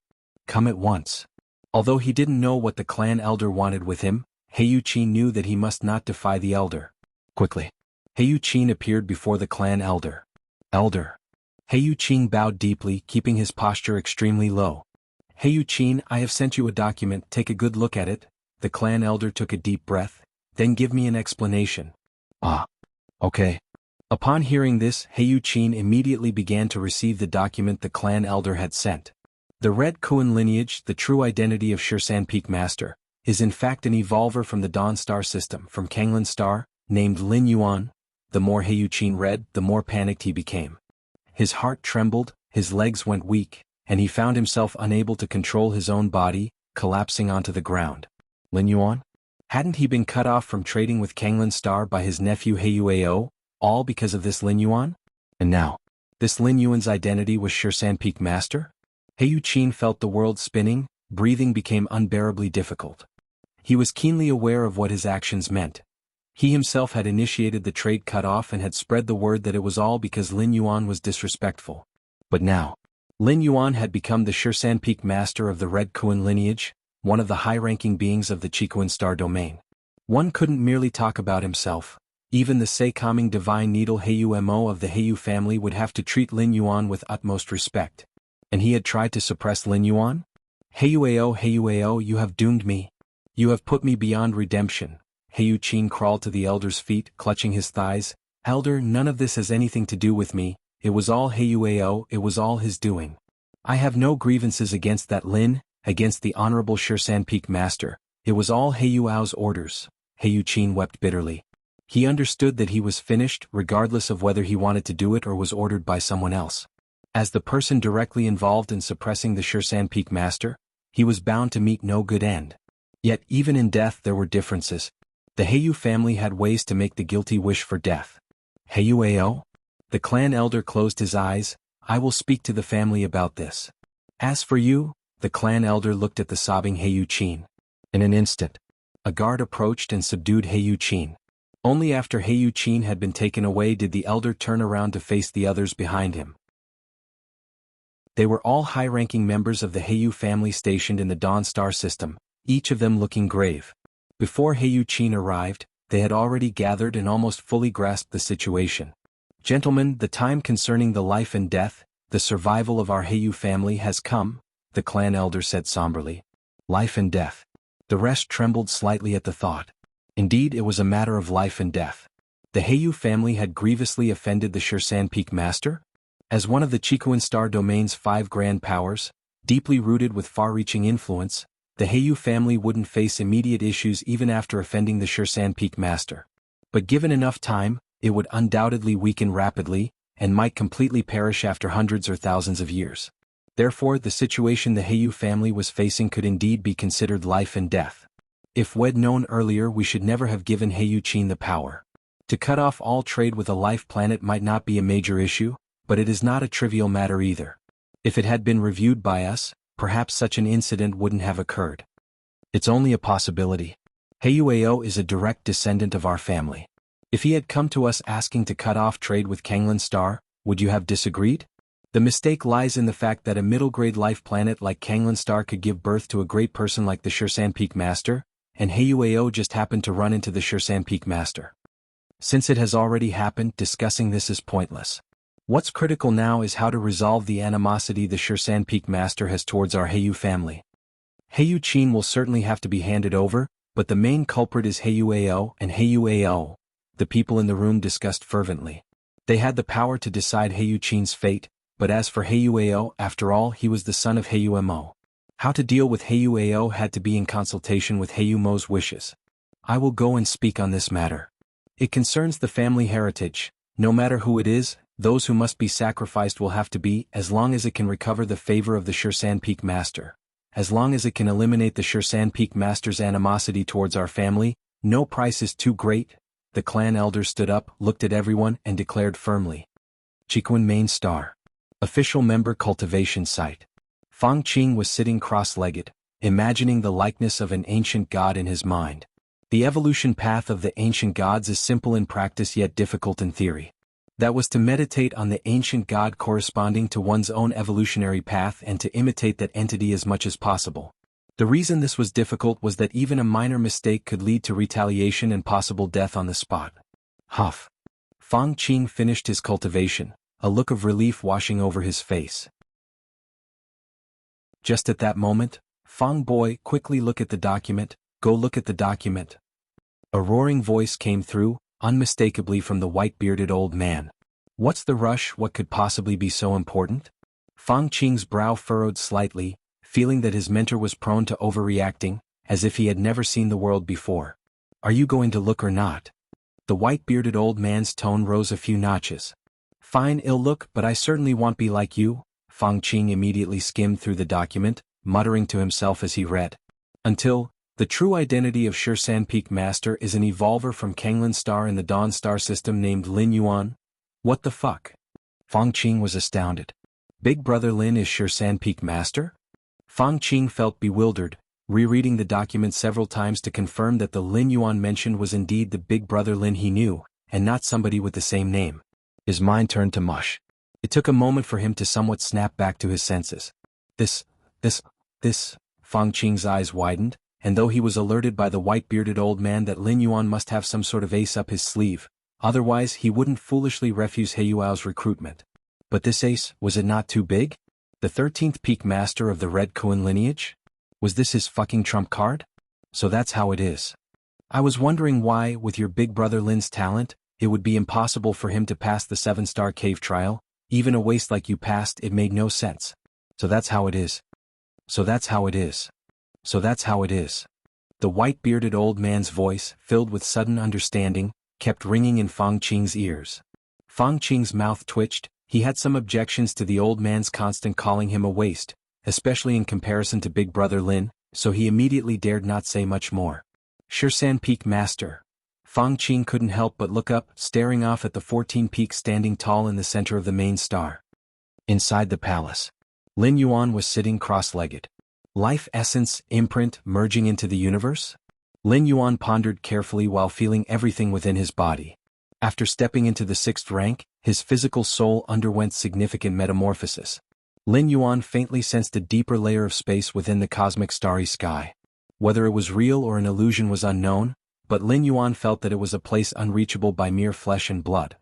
S1: Come at once. Although he didn't know what the clan elder wanted with him, Heiyu Qin knew that he must not defy the elder. Quickly, Heiyu Qin appeared before the clan elder. Elder. Heiyu Qin bowed deeply, keeping his posture extremely low. Heiyu Qin, I have sent you a document, take a good look at it. The clan elder took a deep breath, then give me an explanation. Ah. Okay. Upon hearing this, Heiyu Qin immediately began to receive the document the clan elder had sent. The Red Kuan lineage, the true identity of Shirsan Peak Master, is in fact an evolver from the Dawn Star system, from Kanglan Star, named Lin Yuan. The more Heiyu Qin read, the more panicked he became. His heart trembled, his legs went weak, and he found himself unable to control his own body, collapsing onto the ground. Lin Yuan? Hadn't he been cut off from trading with Kanglan Star by his nephew Heiyu Ao, all because of this Lin Yuan? And now, this Lin Yuan's identity was Shirsan Peak Master? Heiyu Qin felt the world spinning, breathing became unbearably difficult. He was keenly aware of what his actions meant. He himself had initiated the trade cutoff and had spread the word that it was all because Lin Yuan was disrespectful. But now, Lin Yuan had become the Shirsan Peak master of the Red Kuan lineage, one of the high-ranking beings of the Qikuan star domain. One couldn't merely talk about himself. Even the Sei-Coming divine needle Heiyu Mo of the Heiyu family would have to treat Lin Yuan with utmost respect. And he had tried to suppress Lin Yuan? Heiyu, you have doomed me. You have put me beyond redemption. Heiyu Qin crawled to the elder's feet, clutching his thighs. Elder, none of this has anything to do with me. It was all Heiyu, it was all his doing. I have no grievances against that Lin, against the honorable Shirsan Peak master. It was all Heiyu's orders. Heiyu Qin wept bitterly. He understood that he was finished, regardless of whether he wanted to do it or was ordered by someone else. As the person directly involved in suppressing the Shirsan Peak master, he was bound to meet no good end. Yet even in death there were differences. The Heiyu family had ways to make the guilty wish for death. Heiyu? The clan elder closed his eyes. I will speak to the family about this. As for you, the clan elder looked at the sobbing Heiyu Qin. In an instant, a guard approached and subdued Heiyu Qin. Only after Heiyu Qin had been taken away did the elder turn around to face the others behind him. They were all high-ranking members of the Heiyu family stationed in the Dawn Star system, each of them looking grave. Before Heiyu Qin arrived, they had already gathered and almost fully grasped the situation. Gentlemen, the time concerning the life and death, the survival of our Heiyu family has come, the clan elder said somberly. Life and death. The rest trembled slightly at the thought. Indeed, it was a matter of life and death. The Heiyu family had grievously offended the Shirsan Peak master? As one of the Qikuan star domain's 5 grand powers, deeply rooted with far-reaching influence, the Heiyu family wouldn't face immediate issues even after offending the Shirsan Peak master. But given enough time, it would undoubtedly weaken rapidly, and might completely perish after hundreds or thousands of years. Therefore, the situation the Heiyu family was facing could indeed be considered life and death. If we'd known earlier, we should never have given Heiyu Qin the power. To cut off all trade with a life planet might not be a major issue, but it is not a trivial matter either. If it had been reviewed by us, perhaps such an incident wouldn't have occurred. It's only a possibility. Heiyu is a direct descendant of our family. If he had come to us asking to cut off trade with Kanglan Star, would you have disagreed? The mistake lies in the fact that a middle-grade life planet like Kanglan Star could give birth to a great person like the Shirsan Peak master, and Heiyu just happened to run into the Shirsan Peak master. Since it has already happened, discussing this is pointless. What's critical now is how to resolve the animosity the Shirsan Peak master has towards our Heiyu family. Heiyu Qin will certainly have to be handed over, but the main culprit is Heiyu and Heiyu. The people in the room discussed fervently. They had the power to decide Heiyu Qin's fate, but as for Heiyu, after all, he was the son of Heiyu Mo. How to deal with Heiyu had to be in consultation with Heiyu Mo's wishes. I will go and speak on this matter. It concerns the family heritage. No matter who it is, those who must be sacrificed will have to be, as long as it can recover the favor of the Shirsan Peak master. As long as it can eliminate the Shirsan Peak master's animosity towards our family, no price is too great. The clan elder stood up, looked at everyone, and declared firmly. Qikuan main star. Official member Cultivation site. Fang Qing was sitting cross-legged, imagining the likeness of an ancient god in his mind. The evolution path of the ancient gods is simple in practice yet difficult in theory. That was to meditate on the ancient god corresponding to one's own evolutionary path and to imitate that entity as much as possible. The reason this was difficult was that even a minor mistake could lead to retaliation and possible death on the spot. Huff. Fang Qing finished his cultivation, a look of relief washing over his face. Just at that moment, Fang boy, quickly look at the document, go look at the document. A roaring voice came through, unmistakably from the white-bearded old man. What's the rush? What could possibly be so important? Fang Qing's brow furrowed slightly, feeling that his mentor was prone to overreacting, as if he had never seen the world before. Are you going to look or not? The white-bearded old man's tone rose a few notches. Fine, I'll look, but I certainly won't be like you. Fang Qing immediately skimmed through the document, muttering to himself as he read. Until, the true identity of Shirsan Peak Master is an evolver from Kanglan Star in the Dawn Star system named Lin Yuan. What the fuck? Fang Qing was astounded. Big brother Lin is Shirsan Peak Master? Fang Qing felt bewildered, rereading the document several times to confirm that the Lin Yuan mentioned was indeed the big brother Lin he knew, and not somebody with the same name. His mind turned to mush. It took a moment for him to somewhat snap back to his senses. This, Fang Qing's eyes widened, and though he was alerted by the white-bearded old man that Lin Yuan must have some sort of ace up his sleeve, otherwise he wouldn't foolishly refuse He Yuao's recruitment. But this ace, was it not too big? The 13th peak master of the Red Kuan lineage? Was this his fucking trump card? So that's how it is. I was wondering why, with your big brother Lin's talent, it would be impossible for him to pass the 7-star cave trial. Even a waste like you passed, it made no sense. So that's how it is. So that's how it is. So that's how it is. The white-bearded old man's voice, filled with sudden understanding, kept ringing in Fang Qing's ears. Fang Qing's mouth twitched. He had some objections to the old man's constant calling him a waste, especially in comparison to big brother Lin, so he immediately dared not say much more. Shirsan Peak Master. Fang Qing couldn't help but look up, staring off at the 14 peaks standing tall in the center of the main star. Inside the palace, Lin Yuan was sitting cross-legged. Life essence, imprint, merging into the universe? Lin Yuan pondered carefully while feeling everything within his body. After stepping into the 6th rank, his physical soul underwent significant metamorphosis. Lin Yuan faintly sensed a deeper layer of space within the cosmic starry sky. Whether it was real or an illusion was unknown, but Lin Yuan felt that it was a place unreachable by mere flesh and blood.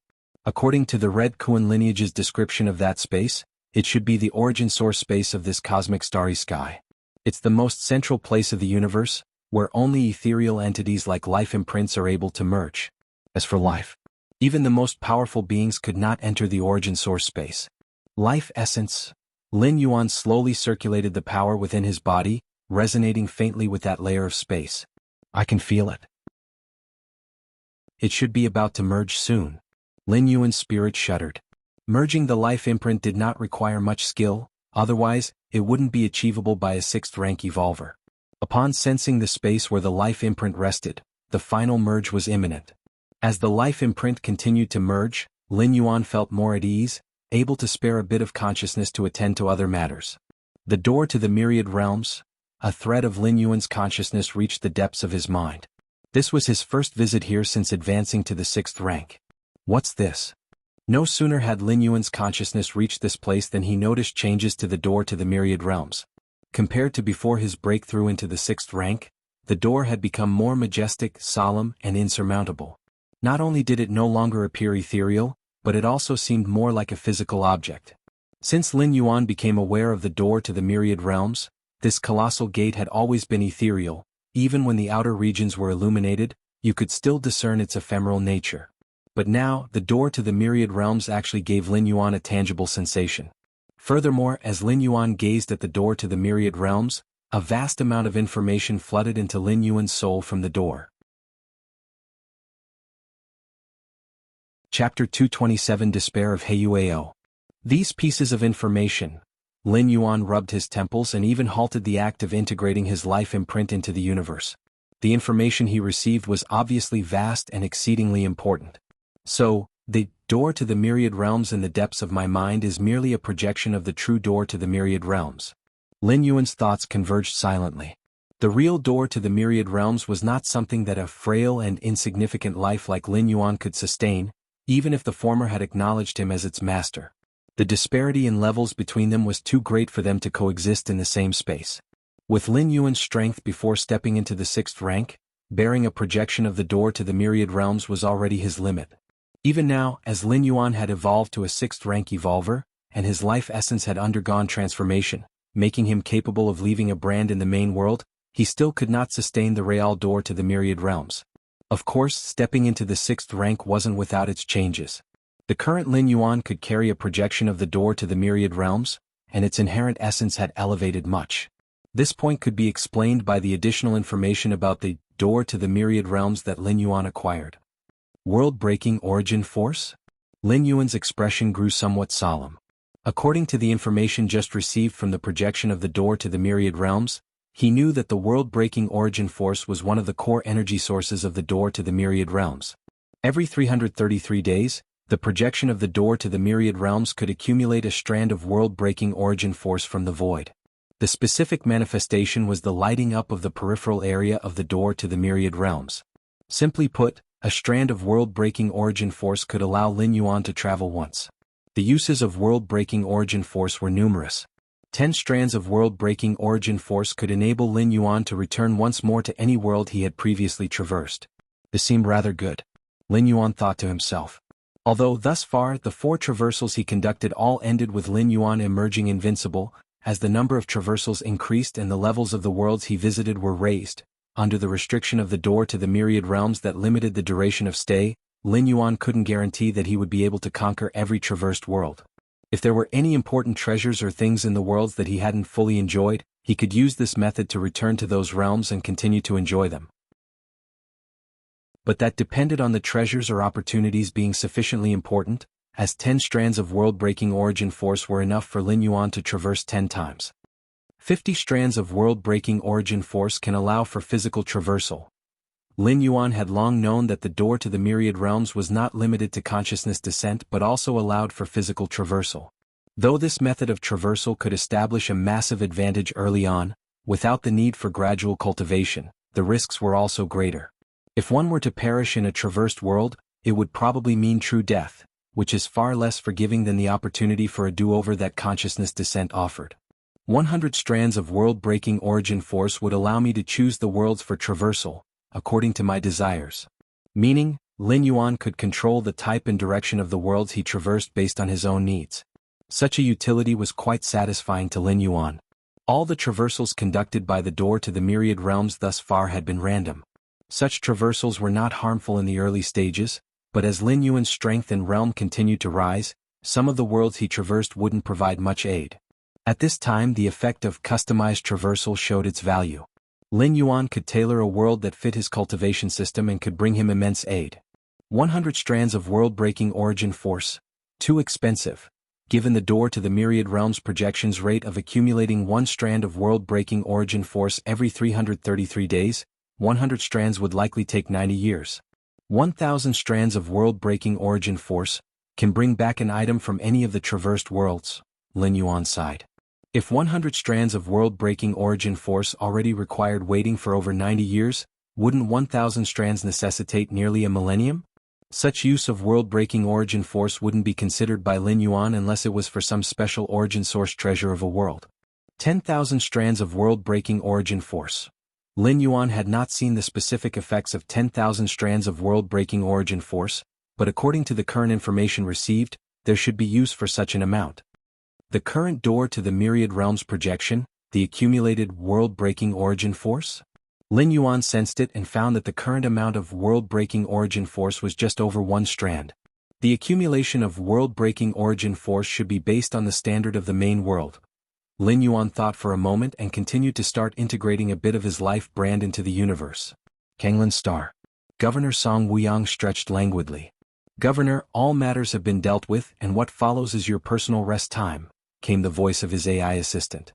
S1: According to the Red Kuan lineage's description of that space, it should be the origin source space of this cosmic starry sky. It's the most central place of the universe, where only ethereal entities like life imprints are able to merge. As for life, even the most powerful beings could not enter the origin source space. Life essence. Lin Yuan slowly circulated the power within his body, resonating faintly with that layer of space. I can feel it. It should be about to merge soon. Lin Yuan's spirit shuddered. Merging the life imprint did not require much skill, otherwise, it wouldn't be achievable by a 6th rank evolver. Upon sensing the space where the life imprint rested, the final merge was imminent. As the life imprint continued to merge, Lin Yuan felt more at ease, able to spare a bit of consciousness to attend to other matters. The door to the myriad realms. A thread of Lin Yuan's consciousness reached the depths of his mind. This was his first visit here since advancing to the 6th rank. What's this? No sooner had Lin Yuan's consciousness reached this place than he noticed changes to the door to the myriad realms. Compared to before his breakthrough into the 6th rank, the door had become more majestic, solemn, and insurmountable. Not only did it no longer appear ethereal, but it also seemed more like a physical object. Since Lin Yuan became aware of the door to the myriad realms, this colossal gate had always been ethereal. Even when the outer regions were illuminated, you could still discern its ephemeral nature. But now, the door to the myriad realms actually gave Lin Yuan a tangible sensation. Furthermore, as Lin Yuan gazed at the door to the myriad realms, a vast amount of information flooded into Lin Yuan's soul from the door. Chapter 227 Despair of He Yuao. These pieces of information. Lin Yuan rubbed his temples and even halted the act of integrating his life imprint into the universe. The information he received was obviously vast and exceedingly important. So, the door to the myriad realms in the depths of my mind is merely a projection of the true door to the myriad realms. Lin Yuan's thoughts converged silently. The real door to the myriad realms was not something that a frail and insignificant life like Lin Yuan could sustain, even if the former had acknowledged him as its master. The disparity in levels between them was too great for them to coexist in the same space. With Lin Yuan's strength before stepping into the 6th rank, bearing a projection of the door to the myriad realms was already his limit. Even now, as Lin Yuan had evolved to a 6th rank evolver, and his life essence had undergone transformation, making him capable of leaving a brand in the main world, he still could not sustain the real door to the myriad realms. Of course, stepping into the 6th rank wasn't without its changes. The current Lin Yuan could carry a projection of the door to the myriad realms, and its inherent essence had elevated much. This point could be explained by the additional information about the door to the myriad realms that Lin Yuan acquired. World-breaking origin force? Lin Yuan's expression grew somewhat solemn. According to the information just received from the projection of the door to the myriad realms, he knew that the world-breaking origin force was one of the core energy sources of the door to the myriad realms. Every 333 days, the projection of the door to the myriad realms could accumulate a strand of world-breaking origin force from the void. The specific manifestation was the lighting up of the peripheral area of the door to the myriad realms. Simply put, a strand of world-breaking origin force could allow Lin Yuan to travel once. The uses of world-breaking origin force were numerous. 10 strands of world-breaking origin force could enable Lin Yuan to return once more to any world he had previously traversed. This seemed rather good, Lin Yuan thought to himself. Although thus far the 4 traversals he conducted all ended with Lin Yuan emerging invincible, as the number of traversals increased and the levels of the worlds he visited were raised, under the restriction of the door to the myriad realms that limited the duration of stay, Lin Yuan couldn't guarantee that he would be able to conquer every traversed world. If there were any important treasures or things in the worlds that he hadn't fully enjoyed, he could use this method to return to those realms and continue to enjoy them. But that depended on the treasures or opportunities being sufficiently important, as 10 strands of world-breaking origin force were enough for Lin Yuan to traverse 10 times. 50 strands of world-breaking origin force can allow for physical traversal. Lin Yuan had long known that the door to the myriad realms was not limited to consciousness descent but also allowed for physical traversal. Though this method of traversal could establish a massive advantage early on, without the need for gradual cultivation, the risks were also greater. If one were to perish in a traversed world, it would probably mean true death, which is far less forgiving than the opportunity for a do-over that consciousness descent offered. 100 strands of world-breaking origin force would allow me to choose the worlds for traversal, according to my desires. Meaning, Lin Yuan could control the type and direction of the worlds he traversed based on his own needs. Such a utility was quite satisfying to Lin Yuan. All the traversals conducted by the door to the myriad realms thus far had been random. Such traversals were not harmful in the early stages, but as Lin Yuan's strength and realm continued to rise, some of the worlds he traversed wouldn't provide much aid. At this time the effect of customized traversal showed its value. Lin Yuan could tailor a world that fit his cultivation system and could bring him immense aid. 100 strands of world-breaking origin force. Too expensive. Given the door to the myriad realms projections rate of accumulating 1 strand of world-breaking origin force every 333 days, 100 strands would likely take 90 years. 1,000 strands of world-breaking origin force can bring back an item from any of the traversed worlds, Lin Yuan sighed. If 100 strands of world-breaking origin force already required waiting for over 90 years, wouldn't 1,000 strands necessitate nearly a millennium? Such use of world-breaking origin force wouldn't be considered by Lin Yuan unless it was for some special origin source treasure of a world. 10,000 strands of world-breaking origin force. Lin Yuan had not seen the specific effects of 10,000 strands of world-breaking origin force, but according to the current information received, there should be use for such an amount. The current door to the myriad realms projection, the accumulated world-breaking origin force? Lin Yuan sensed it and found that the current amount of world-breaking origin force was just over 1 strand. The accumulation of world-breaking origin force should be based on the standard of the main world. Lin Yuan thought for a moment and continued to start integrating a bit of his life brand into the universe. Kanglan Star. Governor Song Wuyang stretched languidly. Governor, all matters have been dealt with and what follows is your personal rest time, came the voice of his AI assistant.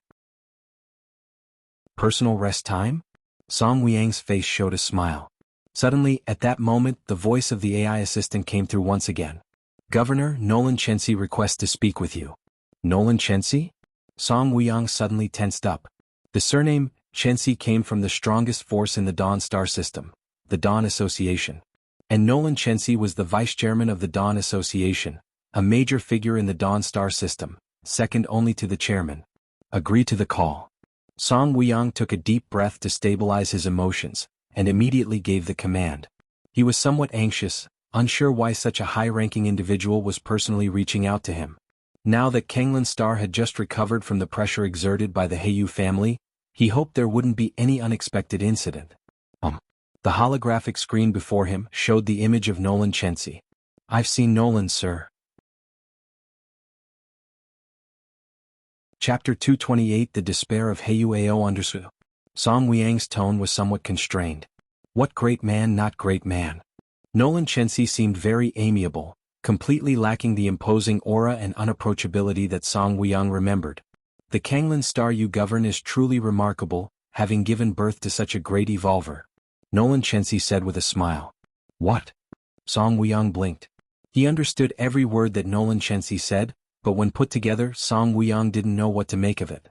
S1: Personal rest time? Song Wuyang's face showed a smile. Suddenly, at that moment, the voice of the AI assistant came through once again. Governor, Nolan Chensi requests to speak with you. Nolan Chensi? Song Wuyang suddenly tensed up. The surname, Chensi, came from the strongest force in the Dawn Star system, the Dawn Association. And Nolan Chensi was the vice-chairman of the Dawn Association, a major figure in the Dawn Star system, second only to the chairman. Agree to the call. Song Wuyang took a deep breath to stabilize his emotions, and immediately gave the command. He was somewhat anxious, unsure why such a high-ranking individual was personally reaching out to him. Now that Kanglan Star had just recovered from the pressure exerted by the Heiyu family, he hoped there wouldn't be any unexpected incident. The holographic screen before him showed the image of Nolan Chensi. I've seen Nolan, sir. Chapter 228 The Despair of Heiyu Ao Undersu. Song Wuyang's tone was somewhat constrained. What great man, not great man. Nolan Chensi seemed very amiable, completely lacking the imposing aura and unapproachability that Song Wuyang remembered. The Kanglan Star you govern is truly remarkable, having given birth to such a great evolver. Nolan Chensi said with a smile. What? Song Wuyang blinked. He understood every word that Nolan Chensi said, but when put together, Song Wuyang didn't know what to make of it.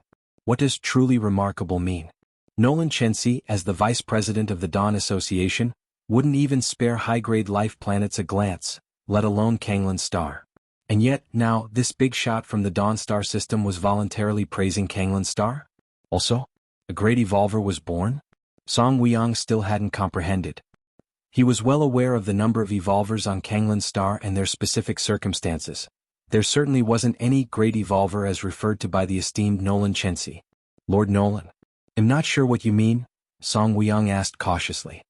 S1: What does truly remarkable mean? Nolan Xianxia, as the vice president of the Dawn Association, wouldn't even spare high-grade life planets a glance, let alone Kanglin's star. And yet, now, this big shot from the Dawn star system was voluntarily praising Kanglin's star? Also, a great evolver was born? Song Weiyang still hadn't comprehended. He was well aware of the number of evolvers on Kanglin's star and their specific circumstances. There certainly wasn't any great evolver as referred to by the esteemed Nolan Xianxia. Lord Nolan. I'm not sure what you mean, Song Weiyang asked cautiously.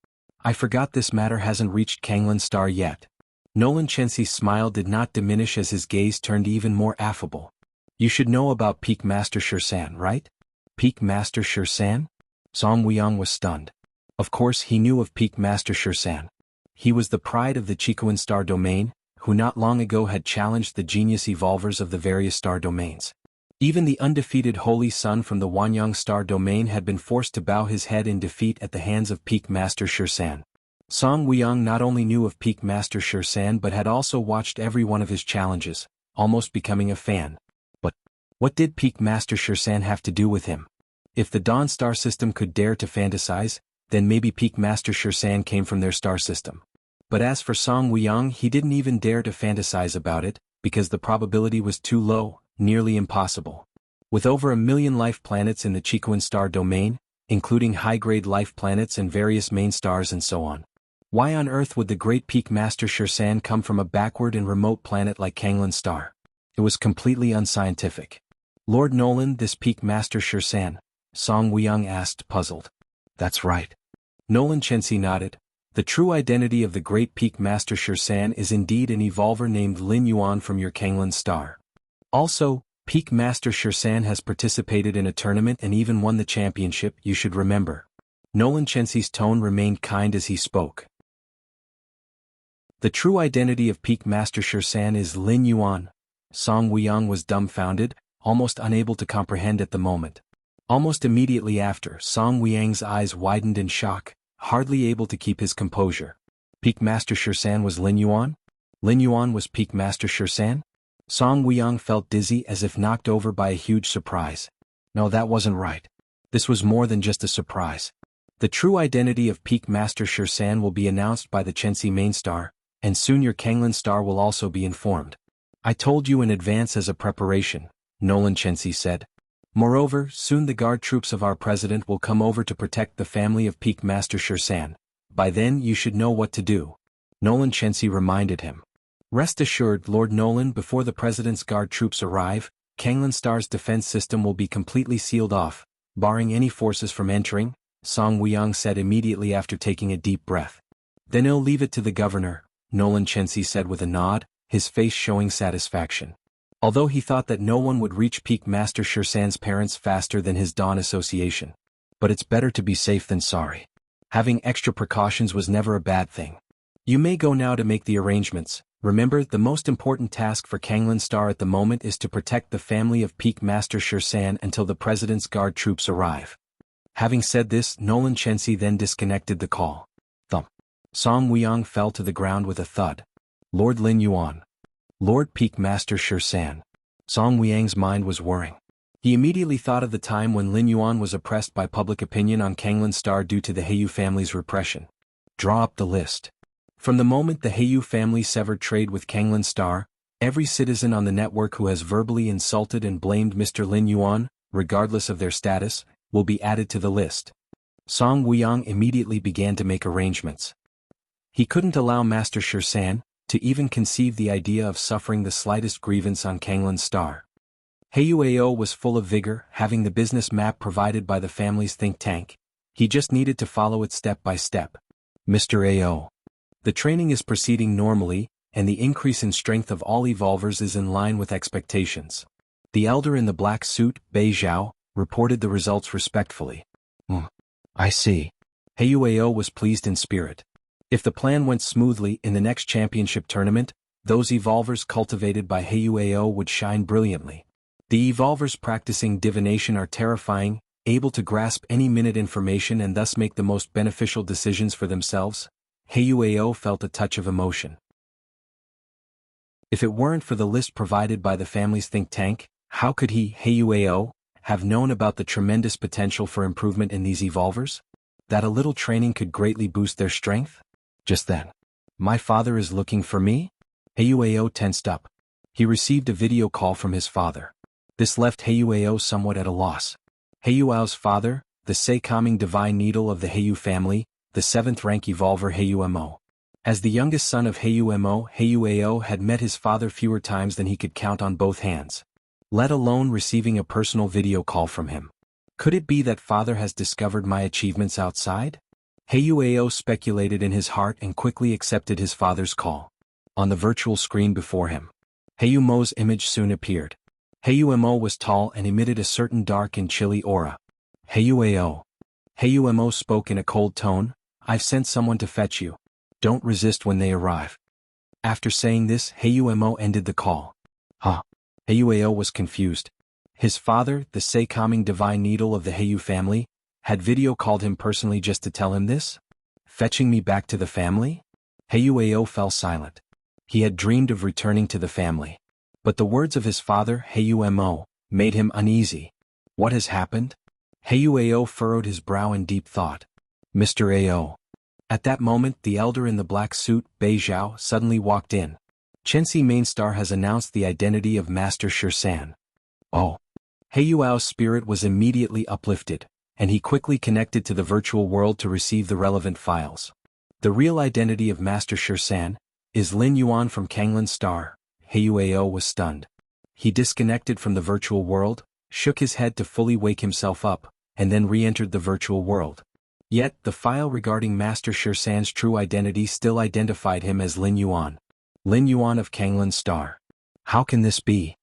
S1: I forgot this matter hasn't reached Kanglin's star yet. Nolan Xianxia's smile did not diminish as his gaze turned even more affable. You should know about Peak Master Shirsan, right? Peak Master Shirsan? Song Weiyang was stunned. Of course he knew of Peak Master Shirsan. He was the pride of the Chikuan star domain, who not long ago had challenged the genius evolvers of the various star domains. Even the undefeated Holy Sun from the Wanyang star domain had been forced to bow his head in defeat at the hands of Peak Master Shirsan. Song Weiyang not only knew of Peak Master Shirsan but had also watched every one of his challenges, almost becoming a fan. But what did Peak Master Shirsan have to do with him? If the Dawn star system could dare to fantasize, then maybe Peak Master Shirsan came from their star system. But as for Song Weiyang, he didn't even dare to fantasize about it, because the probability was too low, nearly impossible. With over 1 million life planets in the Chikuan star domain, including high-grade life planets and various main stars and so on, why on earth would the great Peak Master Shirsan come from a backward and remote planet like Kanglin's star? It was completely unscientific. Lord Nolan, this Peak Master Shirsan? Song Weiyang asked, puzzled. That's right. Nolan Xianxia nodded. The true identity of the great Peak Master Shirsan is indeed an evolver named Lin Yuan from your Kanglin's star. Also, Peak Master Shirsan has participated in a tournament and even won the championship, you should remember. Nolan Xianxia's tone remained kind as he spoke. The true identity of Peak Master Shirsan is Lin Yuan. Song Weiyang was dumbfounded, almost unable to comprehend at the moment. Almost immediately after, Song Weiyang's eyes widened in shock, hardly able to keep his composure. Peak Master Shirsan was Lin Yuan? Lin Yuan was Peak Master Shirsan? Song Weiyang felt dizzy as if knocked over by a huge surprise. No, that wasn't right. This was more than just a surprise. The true identity of Peak Master Shirsan will be announced by the Xianxia main star, and soon your Kanglin star will also be informed. I told you in advance as a preparation, Nolan Xianxia said. Moreover, soon the guard troops of our president will come over to protect the family of Peak Master Shirsan. By then you should know what to do. Nolan Xianxia reminded him. Rest assured, Lord Nolan, before the president's guard troops arrive, Kanglin Star's defense system will be completely sealed off, barring any forces from entering, Song Weiyang said immediately after taking a deep breath. Then I'll leave it to the governor, Nolan Xianxia said with a nod, his face showing satisfaction. Although he thought that no one would reach Peak Master Shirsan's parents faster than his Dawn Association. But it's better to be safe than sorry. Having extra precautions was never a bad thing. You may go now to make the arrangements. Remember, the most important task for Kanglin Star at the moment is to protect the family of Peak Master Shirsan until the President's guard troops arrive. Having said this, Nolan Xianxia then disconnected the call. Thump. Song Weiyang fell to the ground with a thud. Lord Lin Yuan. Lord Peak Master Shirsan. Song Weiyang's mind was whirring. He immediately thought of the time when Lin Yuan was oppressed by public opinion on Kanglin Star due to the Heiyu family's repression. Draw up the list. From the moment the Heiyu family severed trade with Kanglin Star, every citizen on the network who has verbally insulted and blamed Mr. Lin Yuan, regardless of their status, will be added to the list. Song Weiyang immediately began to make arrangements. He couldn't allow Master Shirsan to even conceive the idea of suffering the slightest grievance on Kanglin Star. Heiyu Ao was full of vigor, having the business map provided by the family's think tank. He just needed to follow it step by step. Mr. Ao. The training is proceeding normally, and the increase in strength of all evolvers is in line with expectations. The elder in the black suit, Bei Zhao, reported the results respectfully. I see. Heiyu Ao was pleased in spirit. If the plan went smoothly in the next championship tournament, those evolvers cultivated by Heiyu Ao would shine brilliantly. The evolvers practicing divination are terrifying, able to grasp any minute information and thus make the most beneficial decisions for themselves. Heiyu Ao felt a touch of emotion. If it weren't for the list provided by the family's think tank, how could he, Heiyu Ao, have known about the tremendous potential for improvement in these evolvers? That a little training could greatly boost their strength? Just then, "My father is looking for me?" Heyueo tensed up. He received a video call from his father. This left Heyueo somewhat at a loss. Heyuao's father, the Seicoming divine needle of the Heyu family, the 7th rank evolver Heyuemo. As the youngest son of Heyuemo, Heyueo had met his father fewer times than he could count on both hands, let alone receiving a personal video call from him. Could it be that father has discovered my achievements outside? Heyueo speculated in his heart and quickly accepted his father's call. On the virtual screen before him, Heyuemo's image soon appeared. Heyuemo was tall and emitted a certain dark and chilly aura. "Heyueo." Heyuemo spoke in a cold tone, "I've sent someone to fetch you. Don't resist when they arrive." After saying this, Heyuemo ended the call. Huh? Heyueo was confused. His father, the Seicoming divine needle of the Heyu family, had video called him personally just to tell him this? Fetching me back to the family? Heyueo fell silent. He had dreamed of returning to the family. But the words of his father, Heyuemo, made him uneasy. What has happened? Heyueo furrowed his brow in deep thought. Mr. Ao. At that moment, the elder in the black suit, Bei Zhao, suddenly walked in. Chenxi Mainstar has announced the identity of Master Shisan. Oh. Heyuao's spirit was immediately uplifted, and he quickly connected to the virtual world to receive the relevant files. The real identity of Master Shisan is Lin Yuan from Kanglan Star. Heyueo was stunned. He disconnected from the virtual world, shook his head to fully wake himself up, and then re-entered the virtual world. Yet, the file regarding Master Shisan's true identity still identified him as Lin Yuan. Lin Yuan of Kanglan Star. How can this be?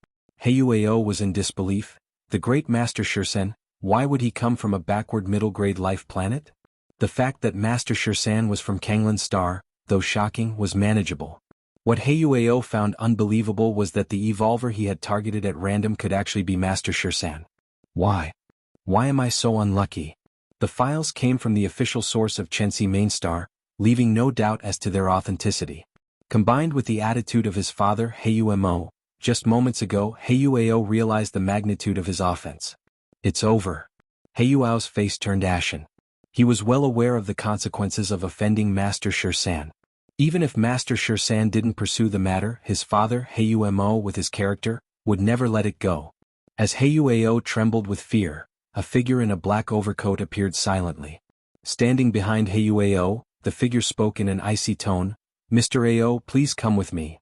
S1: Heyueo was in disbelief. The great Master Shisan, why would he come from a backward middle-grade life planet? The fact that Master Shisan was from Kanglan Star, though shocking, was manageable. What Heyueo found unbelievable was that the evolver he had targeted at random could actually be Master Shisan. Why? Why am I so unlucky? The files came from the official source of Chenxi Mainstar, leaving no doubt as to their authenticity. Combined with the attitude of his father, Heyuemo, just moments ago, Heyueo realized the magnitude of his offense. It's over. Heyuao's face turned ashen. He was well aware of the consequences of offending Master Shisan. Even if Master Shisan didn't pursue the matter, his father, Heyuemo, with his character, would never let it go. As Heyueo trembled with fear, a figure in a black overcoat appeared silently. Standing behind Heyueo, the figure spoke in an icy tone, "Mr. Ao, please come with me."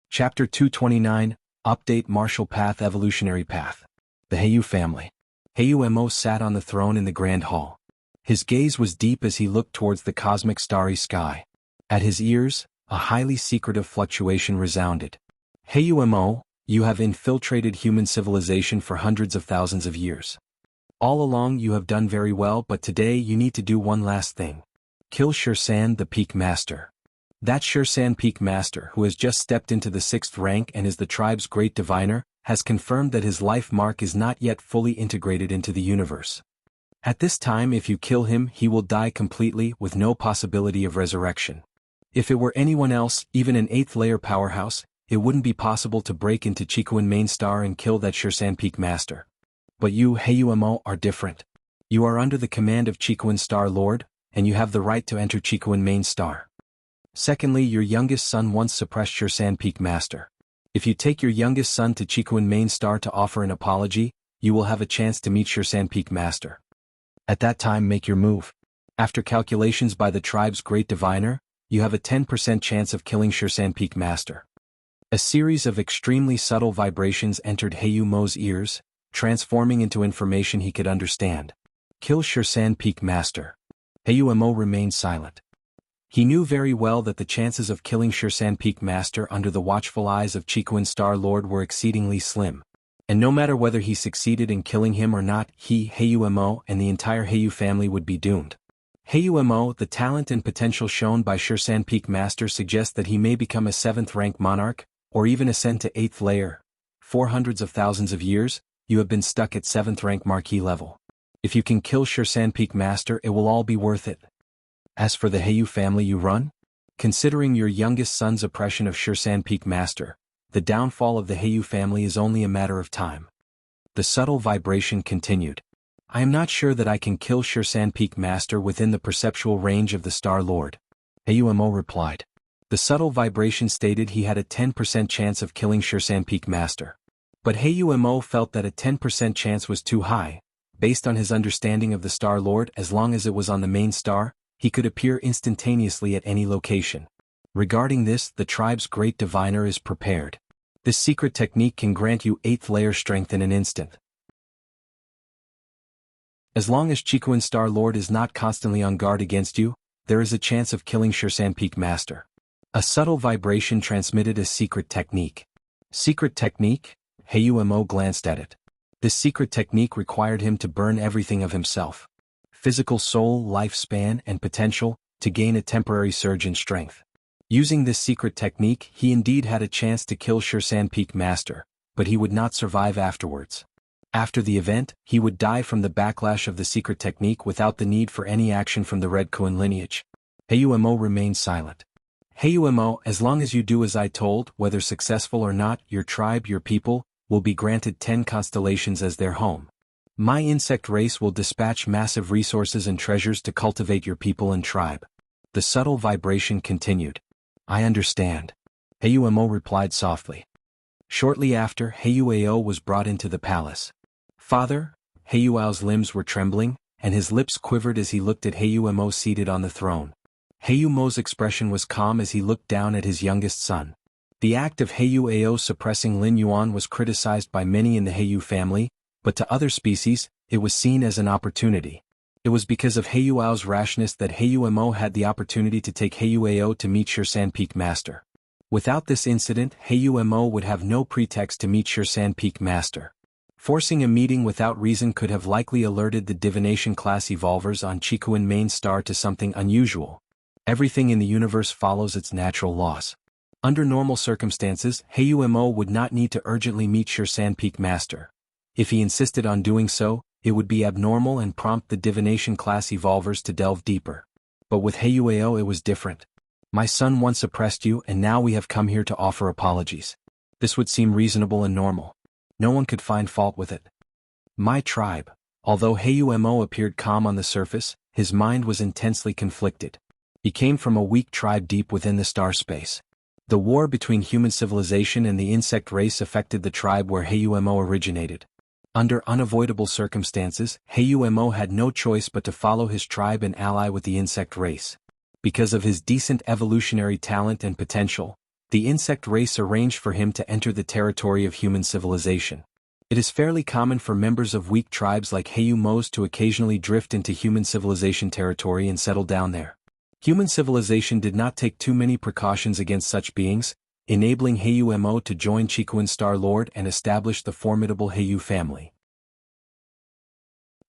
S1: Chapter 229, Update Martial Path Evolutionary Path. The Heyu family. Heyuemo sat on the throne in the Grand Hall. His gaze was deep as he looked towards the cosmic starry sky. At his ears, a highly secretive fluctuation resounded. Heyuemo, you have infiltrated human civilization for hundreds of thousands of years. All along you have done very well, but today you need to do one last thing. Kill Shisan the Peak Master. That Shisan Peak Master, who has just stepped into the 6th rank and is the tribe's great diviner, has confirmed that his life mark is not yet fully integrated into the universe. At this time, if you kill him, he will die completely with no possibility of resurrection. If it were anyone else, even an 8th layer powerhouse, it wouldn't be possible to break into Chikuan Mainstar and kill that Shisan Peak Master. But you, Heyuemo, are different. You are under the command of Chikuan Star Lord, and you have the right to enter Chikuan Mainstar. Secondly, your youngest son once suppressed Shisan Peak Master. If you take your youngest son to Chikuan Mainstar to offer an apology, you will have a chance to meet Shisan Peak Master. At that time, make your move. After calculations by the tribe's great diviner, you have a 10% chance of killing Shisan Peak Master. A series of extremely subtle vibrations entered Heyuemo's ears, transforming into information he could understand. Kill Shisan Peak Master. Heyuemo remained silent. He knew very well that the chances of killing Shisan Peak Master under the watchful eyes of Chikuan Star Lord were exceedingly slim. And no matter whether he succeeded in killing him or not, he, Heyuemo, and the entire Heyu family would be doomed. Heyuemo, the talent and potential shown by Shisan Peak Master suggests that he may become a 7th rank monarch, or even ascend to 8th layer. For hundreds of thousands of years, you have been stuck at 7th rank marquee level. If you can kill Shisan Peak Master, it will all be worth it. As for the Heyu family you run, considering your youngest son's oppression of Shisan Peak Master, the downfall of the Heiyu family is only a matter of time. The subtle vibration continued. I am not sure that I can kill Shirsan Peak Master within the perceptual range of the Star Lord. Heiyu replied. The subtle vibration stated he had a 10% chance of killing Shirsan Peak Master. But Heiyu felt that a 10% chance was too high. Based on his understanding of the Star Lord, as long as it was on the main star, he could appear instantaneously at any location. Regarding this, the tribe's great diviner is prepared. This secret technique can grant you 8th layer strength in an instant. As long as Chikuin Star Lord is not constantly on guard against you, there is a chance of killing Shirsan Peak Master. A subtle vibration transmitted a secret technique. Secret technique? Heiyu glanced at it. This secret technique required him to burn everything of himself. Physical soul, lifespan, and potential, to gain a temporary surge in strength. Using this secret technique, he indeed had a chance to kill Shirsan Peak Master, but he would not survive afterwards. After the event, he would die from the backlash of the secret technique without the need for any action from the Red Kuan lineage. Heiyu remained silent. Heiyu, as long as you do as I told, whether successful or not, your tribe, your people, will be granted 10 constellations as their home. My insect race will dispatch massive resources and treasures to cultivate your people and tribe. The subtle vibration continued. I understand. Heiyu replied softly. Shortly after, Heiyu was brought into the palace. Father? Heiyu's limbs were trembling, and his lips quivered as he looked at Heiyu seated on the throne. Heiyu's expression was calm as he looked down at his youngest son. The act of Heiyu suppressing Lin Yuan was criticized by many in the Heiyu family, but to other species, it was seen as an opportunity. It was because of Heiyu's rashness that Heiyu had the opportunity to take Heiyu to meet Shirsan Peak Master. Without this incident, Heiyu would have no pretext to meet Shirsan Peak Master. Forcing a meeting without reason could have likely alerted the divination class evolvers on Chikuin main star to something unusual. Everything in the universe follows its natural laws. Under normal circumstances, Heiyu would not need to urgently meet Shirsan Peak Master. If he insisted on doing so, it would be abnormal and prompt the divination class evolvers to delve deeper. But with Heiyu it was different. My son once oppressed you and now we have come here to offer apologies. This would seem reasonable and normal. No one could find fault with it. My tribe. Although Heiyu appeared calm on the surface, his mind was intensely conflicted. He came from a weak tribe deep within the star space. The war between human civilization and the insect race affected the tribe where Heiyu originated. Under unavoidable circumstances, Heiyu had no choice but to follow his tribe and ally with the insect race. Because of his decent evolutionary talent and potential, the insect race arranged for him to enter the territory of human civilization. It is fairly common for members of weak tribes like Heiyu to occasionally drift into human civilization territory and settle down there. Human civilization did not take too many precautions against such beings, enabling Heiyu to join Chikuin Star Lord and establish the formidable Heiyu family.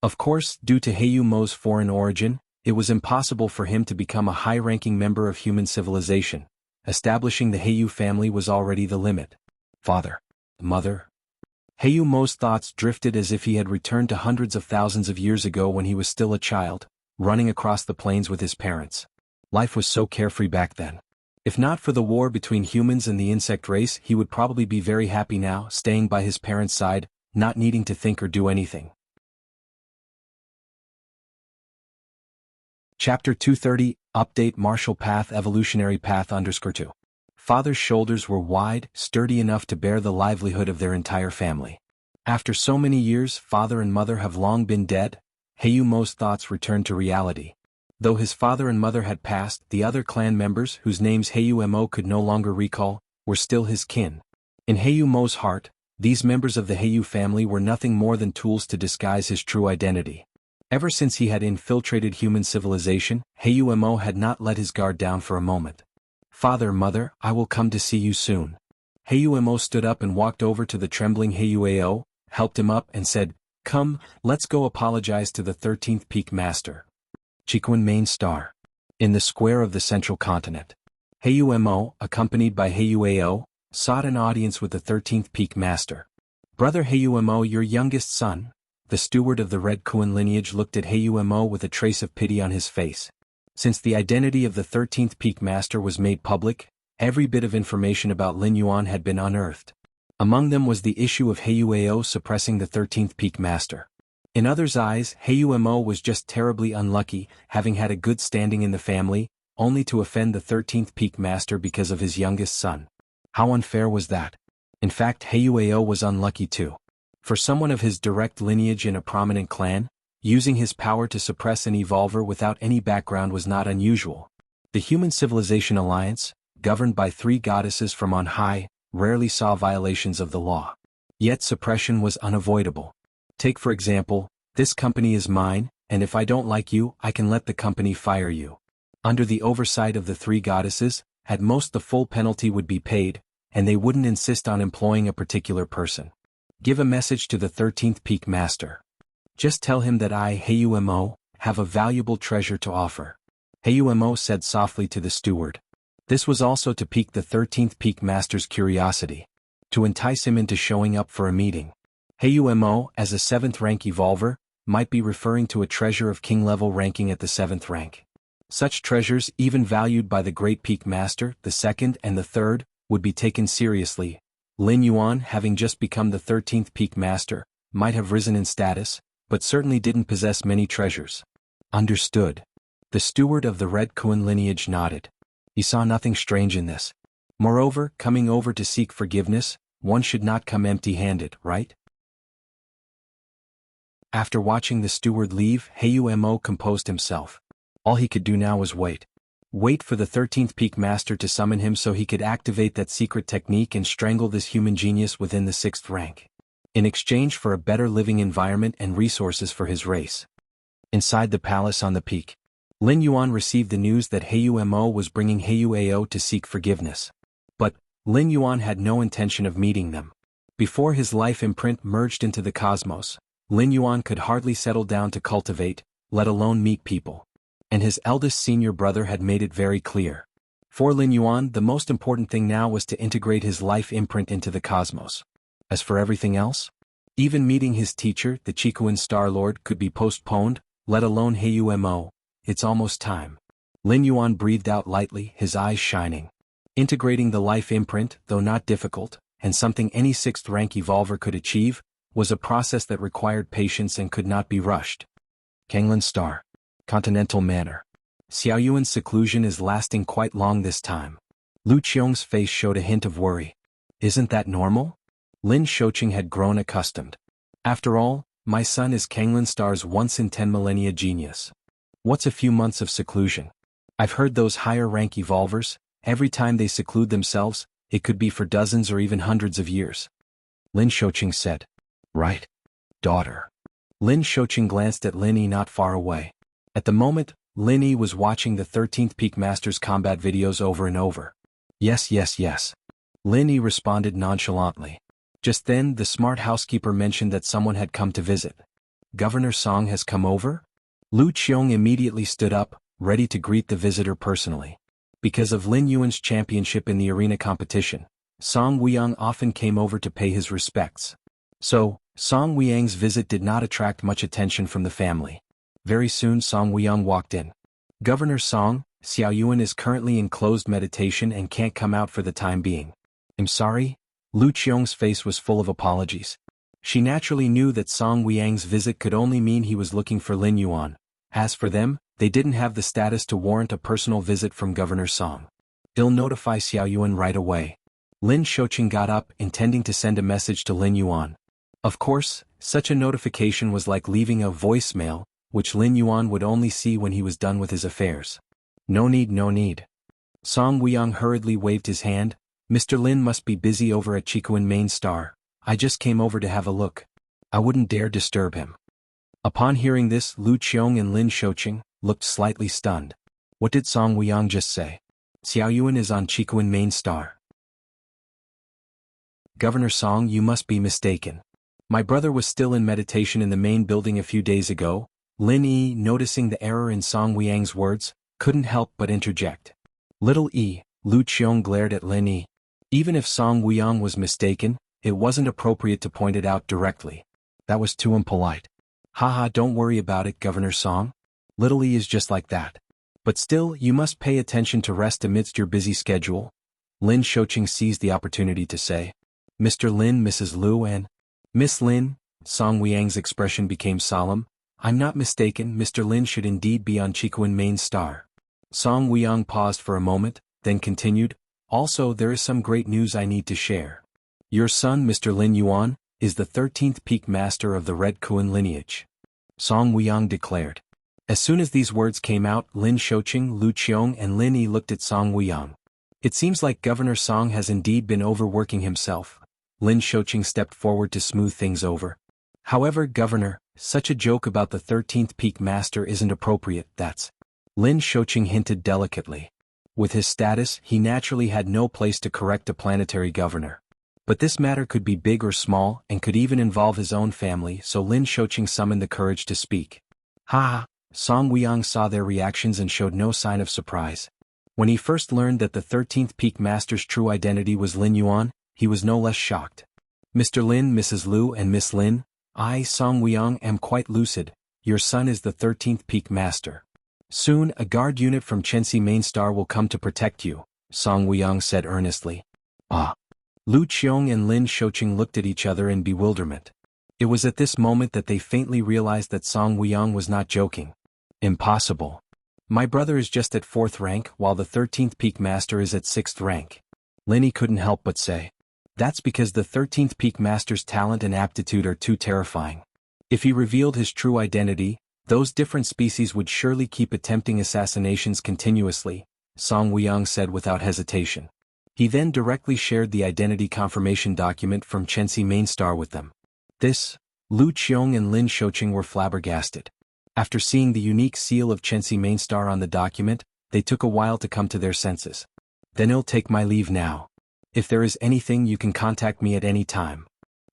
S1: Of course, due to Heiyu's foreign origin, it was impossible for him to become a high-ranking member of human civilization. Establishing the Heiyu family was already the limit. Father. Mother. Heiyu's thoughts drifted as if he had returned to hundreds of thousands of years ago when he was still a child, running across the plains with his parents. Life was so carefree back then. If not for the war between humans and the insect race, he would probably be very happy now, staying by his parents' side, not needing to think or do anything. Chapter 230, Update Martial Path Evolutionary Path _2. Father's shoulders were wide, sturdy enough to bear the livelihood of their entire family. After so many years, father and mother have long been dead. Heiyu's thoughts returned to reality. Though his father and mother had passed, the other clan members, whose names Heiyu could no longer recall, were still his kin. In Heiyu's heart, these members of the Heiyu family were nothing more than tools to disguise his true identity. Ever since he had infiltrated human civilization, Heiyu had not let his guard down for a moment. Father, mother, I will come to see you soon. Heiyu stood up and walked over to the trembling Heiyu, helped him up and said, Come, let's go apologize to the 13th Peak Master. Chikuin main star. In the square of the central continent. Heiyu, accompanied by Heiyu, sought an audience with the 13th Peak Master. Brother Heiyu, your youngest son, the steward of the Red Kuan lineage, looked at Heiyu with a trace of pity on his face. Since the identity of the 13th Peak Master was made public, Every bit of information about Lin Yuan had been unearthed. Among them was the issue of Heiyuao suppressing the 13th Peak Master. In others' eyes, Heiyuamo was just terribly unlucky, having had a good standing in the family, only to offend the 13th Peak Master because of his youngest son. How unfair was that? In fact, Heiyuao was unlucky too. For someone of his direct lineage in a prominent clan, using his power to suppress an evolver without any background was not unusual. The Human Civilization Alliance, governed by 3 goddesses from on high, rarely saw violations of the law. Yet suppression was unavoidable. Take for example, this company is mine, and if I don't like you, I can let the company fire you. Under the oversight of the 3 goddesses, at most the full penalty would be paid, and they wouldn't insist on employing a particular person. Give a message to the 13th Peak Master. Just tell him that I, Heiyuamo, have a valuable treasure to offer. Heiyuamo said softly to the steward. This was also to pique the 13th Peak Master's curiosity, to entice him into showing up for a meeting. Heiyuamo, as a 7th rank evolver, might be referring to a treasure of king-level ranking at the 7th rank. Such treasures, even valued by the Great Peak Master, the 2nd and the 3rd, would be taken seriously. Lin Yuan, having just become the 13th Peak Master, might have risen in status, but certainly didn't possess many treasures. Understood. The steward of the Red Kuan lineage nodded. He saw nothing strange in this. Moreover, coming over to seek forgiveness, one should not come empty-handed, right? After watching the steward leave, Heiyuamo composed himself. All he could do now was wait. Wait for the 13th Peak Master to summon him so he could activate that secret technique and strangle this human genius within the 6th rank. In exchange for a better living environment and resources for his race. Inside the palace on the peak, Lin Yuan received the news that Heiyuamo was bringing Heiyuao to seek forgiveness. But Lin Yuan had no intention of meeting them. Before his life imprint merged into the cosmos, Lin Yuan could hardly settle down to cultivate, let alone meet people. And his eldest senior brother had made it very clear. For Lin Yuan, the most important thing now was to integrate his life imprint into the cosmos. As for everything else, even meeting his teacher, the Chikuan Star Lord, could be postponed, let alone Heiyuamo. It's almost time. Lin Yuan breathed out lightly, his eyes shining. Integrating the life imprint, though not difficult, and something any 6th rank evolver could achieve, was a process that required patience and could not be rushed. Kanglan Star. Continental Manor. Xiaoyuan's seclusion is lasting quite long this time. Lu Qiong's face showed a hint of worry. Isn't that normal? Lin Shoqing had grown accustomed. After all, my son is Kanglan Star's once-in-10 millennia genius. What's a few months of seclusion? I've heard those higher-rank evolvers, every time they seclude themselves, it could be for dozens or even hundreds of years. Lin Shoqing said. Right, daughter. Lin Shoqing glanced at Lin Yi not far away. At the moment, Lin Yi was watching the 13th Peak Master's combat videos over and over. Yes, yes, yes. Lin Yi responded nonchalantly. Just then, the smart housekeeper mentioned that someone had come to visit. Governor Song has come over? Lu Qiong immediately stood up, ready to greet the visitor personally. Because of Lin Yuan's championship in the arena competition, Song Weiyang often came over to pay his respects. So, Song Weiyang's visit did not attract much attention from the family. Very soon Song Weiyang walked in. Governor Song, Xiaoyuan is currently in closed meditation and can't come out for the time being. I'm sorry? Lu Qiong's face was full of apologies. She naturally knew that Song Weiyang's visit could only mean he was looking for Lin Yuan. As for them, they didn't have the status to warrant a personal visit from Governor Song. I'll notify Xiaoyuan right away. Lin Shoqing got up, intending to send a message to Lin Yuan. Of course, such a notification was like leaving a voicemail, which Lin Yuan would only see when he was done with his affairs. No need, no need. Song Weiyang hurriedly waved his hand. Mr. Lin must be busy over at Chikuan Main Star. I just came over to have a look. I wouldn't dare disturb him. Upon hearing this, Lu Qiong and Lin Shoqing looked slightly stunned. What did Song Weiyang just say? Xiaoyuan is on Chikuan Main Star. Governor Song, you must be mistaken. My brother was still in meditation in the main building a few days ago. Lin Yi, noticing the error in Song Weiyang's words, couldn't help but interject. Little E, Lu Qiong glared at Lin Yi. Even if Song Weiyang was mistaken, it wasn't appropriate to point it out directly. That was too impolite. Haha, don't worry about it, Governor Song. Little E is just like that. But still, you must pay attention to rest amidst your busy schedule. Lin Shouqing seized the opportunity to say. Mr. Lin, Mrs. Liu and Miss Lin. Song Weiyang's expression became solemn. I'm not mistaken, Mr. Lin should indeed be on Qikuan main star. Song Weiyang paused for a moment, then continued, also there is some great news I need to share. Your son, Mr. Lin Yuan, is the 13th peak master of the Red Kuan lineage. Song Weiyang declared. As soon as these words came out, Lin Shouqing, Lu Qiong and Lin Yi looked at Song Weiyang. It seems like Governor Song has indeed been overworking himself. Lin Shouqing stepped forward to smooth things over. However, Governor, such a joke about the 13th peak master isn't appropriate, that's. Lin Shouqing hinted delicately. With his status, he naturally had no place to correct a planetary governor. But this matter could be big or small and could even involve his own family, so Lin Shouqing summoned the courage to speak. Ha! Song Weiyang saw their reactions and showed no sign of surprise. When he first learned that the 13th peak master's true identity was Lin Yuan, he was no less shocked. Mr. Lin, Mrs. Liu and Miss Lin, I, Song Weiyang, am quite lucid. Your son is the 13th peak master. Soon, a guard unit from Xianxia main star will come to protect you, Song Weiyang said earnestly. Ah! Lu Qiong and Lin Shouqing looked at each other in bewilderment. It was at this moment that they faintly realized that Song Weiyang was not joking. Impossible. My brother is just at 4th rank while the 13th peak master is at 6th rank. Lin Yi couldn't help but say. That's because the 13th peak master's talent and aptitude are too terrifying. If he revealed his true identity, those different species would surely keep attempting assassinations continuously, Song Weiyang said without hesitation. He then directly shared the identity confirmation document from Xianxia main star with them. Lu Qiong and Lin Shouqing were flabbergasted. After seeing the unique seal of Xianxia main star on the document, they took a while to come to their senses. Then I'll take my leave now. If there is anything you can contact me at any time.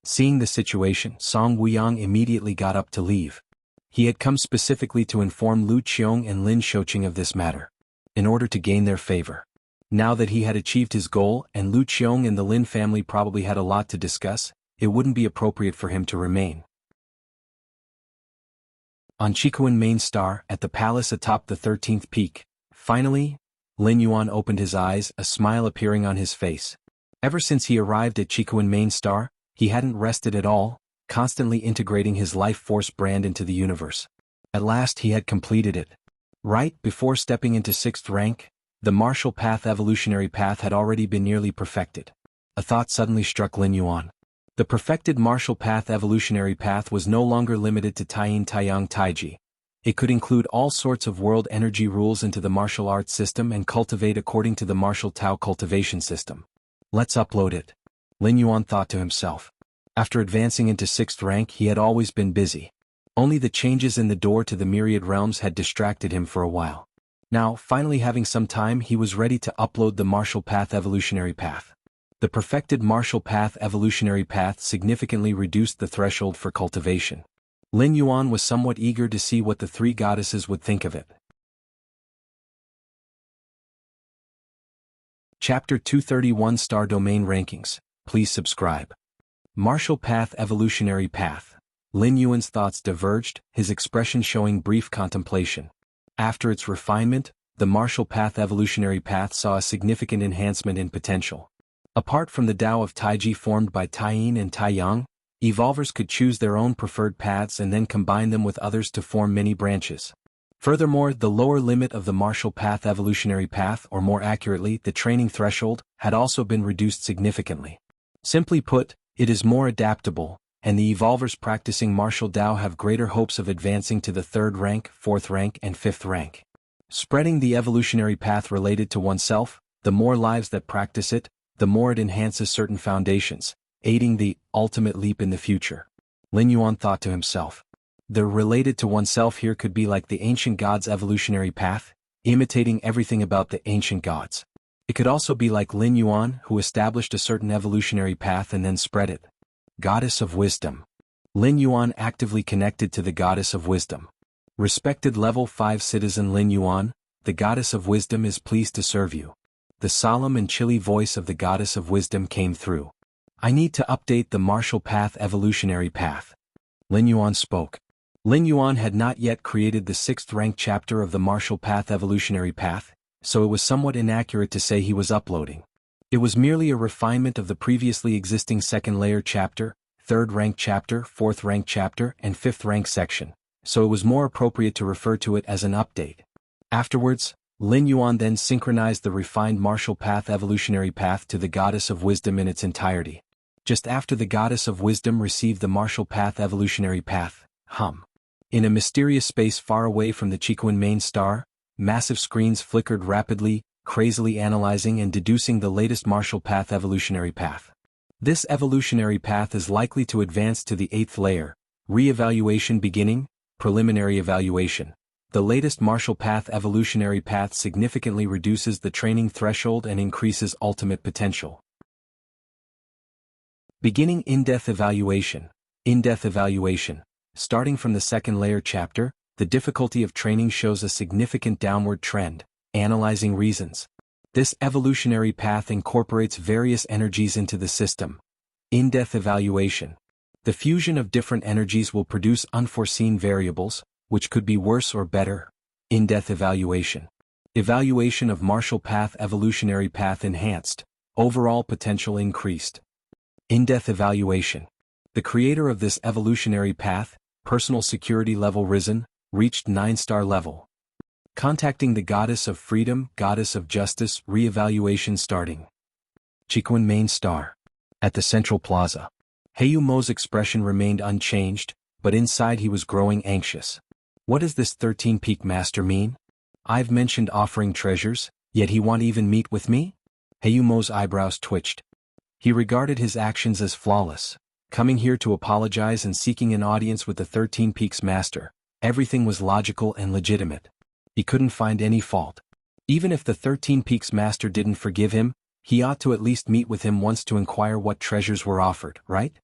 S1: Seeing the situation, Song Weiyang immediately got up to leave. He had come specifically to inform Lu Qiong and Lin Shouqing of this matter, in order to gain their favor. Now that he had achieved his goal and Lu Qiong and the Lin family probably had a lot to discuss, it wouldn't be appropriate for him to remain. On Qikuan main star, at the palace atop the 13th peak, finally, Lin Yuan opened his eyes, a smile appearing on his face. Ever since he arrived at Qikuan main star, he hadn't rested at all, constantly integrating his life force brand into the universe. At last he had completed it. Right before stepping into 6th rank, the martial path evolutionary path had already been nearly perfected. A thought suddenly struck Lin Yuan. The perfected martial path evolutionary path was no longer limited to Taiyin Taiyang Taiji. It could include all sorts of world energy rules into the martial arts system and cultivate according to the martial Tao cultivation system. Let's upload it. Lin Yuan thought to himself. After advancing into 6th rank he had always been busy. Only the changes in the door to the myriad realms had distracted him for a while. Now, finally having some time, he was ready to upload the martial path evolutionary path. The perfected martial path evolutionary path significantly reduced the threshold for cultivation. Lin Yuan was somewhat eager to see what the three goddesses would think of it. Chapter 231 Star Domain Rankings. Please subscribe. Martial Path Evolutionary Path. Lin Yuan's thoughts diverged, his expression showing brief contemplation. After its refinement, the martial path evolutionary path saw a significant enhancement in potential. Apart from the Tao of Taiji formed by Taiyin and Taiyang, evolvers could choose their own preferred paths and then combine them with others to form many branches. Furthermore, the lower limit of the martial path evolutionary path, or more accurately, the training threshold, had also been reduced significantly. Simply put, it is more adaptable, and the evolvers practicing martial Tao have greater hopes of advancing to the 3rd rank, 4th rank and 5th rank. Spreading the evolutionary path related to oneself, the more lives that practice it, the more it enhances certain foundations, aiding the ultimate leap in the future. Lin Yuan thought to himself. The related to oneself here could be like the ancient gods' evolutionary path, imitating everything about the ancient gods. It could also be like Lin Yuan, who established a certain evolutionary path and then spread it. Goddess of Wisdom. Lin Yuan actively connected to the Goddess of Wisdom. Respected Level 5 citizen Lin Yuan, the Goddess of Wisdom is pleased to serve you. The solemn and chilly voice of the Goddess of Wisdom came through. I need to update the martial path evolutionary path. Lin Yuan spoke. Lin Yuan had not yet created the 6th rank chapter of the martial path evolutionary path, so it was somewhat inaccurate to say he was uploading. It was merely a refinement of the previously existing second layer chapter, third rank chapter, fourth rank chapter, and fifth rank section, so it was more appropriate to refer to it as an update. Afterwards, Lin Yuan then synchronized the refined martial path evolutionary path to the Goddess of Wisdom in its entirety. Just after the Goddess of Wisdom received the martial path evolutionary path, in a mysterious space far away from the Chiquan main star, massive screens flickered rapidly, crazily analyzing and deducing the latest martial path evolutionary path. This evolutionary path is likely to advance to the 8th layer, re-evaluation beginning, preliminary evaluation. The latest martial path evolutionary path significantly reduces the training threshold and increases ultimate potential. Beginning in-depth evaluation. In-depth evaluation. Starting from the second layer chapter, the difficulty of training shows a significant downward trend, analyzing reasons. This evolutionary path incorporates various energies into the system. In-depth evaluation. The fusion of different energies will produce unforeseen variables, which could be worse or better. In-depth evaluation. Evaluation of martial path evolutionary path enhanced. Overall potential increased. In-depth evaluation. The creator of this evolutionary path, personal security level risen, reached 9-star level. Contacting the Goddess of Freedom, Goddess of Justice, re-evaluation starting. Chiquan main star. At the central plaza. Heyu Mo's expression remained unchanged, but inside he was growing anxious. What does this 13-peak master mean? I've mentioned offering treasures, yet he won't even meet with me? Heyu Mo's eyebrows twitched. He regarded his actions as flawless. Coming here to apologize and seeking an audience with the 13 Peaks Master, everything was logical and legitimate. He couldn't find any fault. Even if the 13 Peaks Master didn't forgive him, he ought to at least meet with him once to inquire what treasures were offered, right?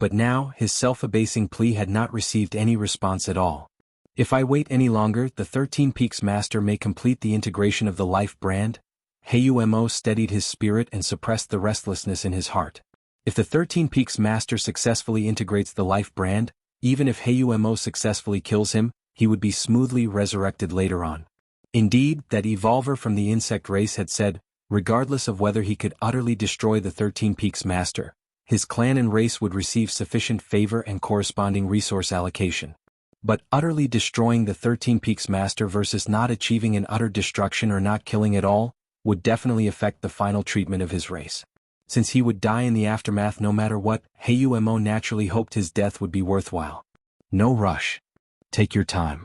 S1: But now, his self-abasing plea had not received any response at all. If I wait any longer, the 13 Peaks Master may complete the integration of the life brand. Heyu Mo steadied his spirit and suppressed the restlessness in his heart. If the 13 Peaks Master successfully integrates the life brand, even if Heyu Mo successfully kills him, he would be smoothly resurrected later on. Indeed, that evolver from the insect race had said, regardless of whether he could utterly destroy the 13 Peaks Master, his clan and race would receive sufficient favor and corresponding resource allocation. But utterly destroying the 13 Peaks Master versus not achieving an utter destruction or not killing at all, would definitely affect the final treatment of his race. Since he would die in the aftermath no matter what, Heyu Mo naturally hoped his death would be worthwhile. No rush. Take your time.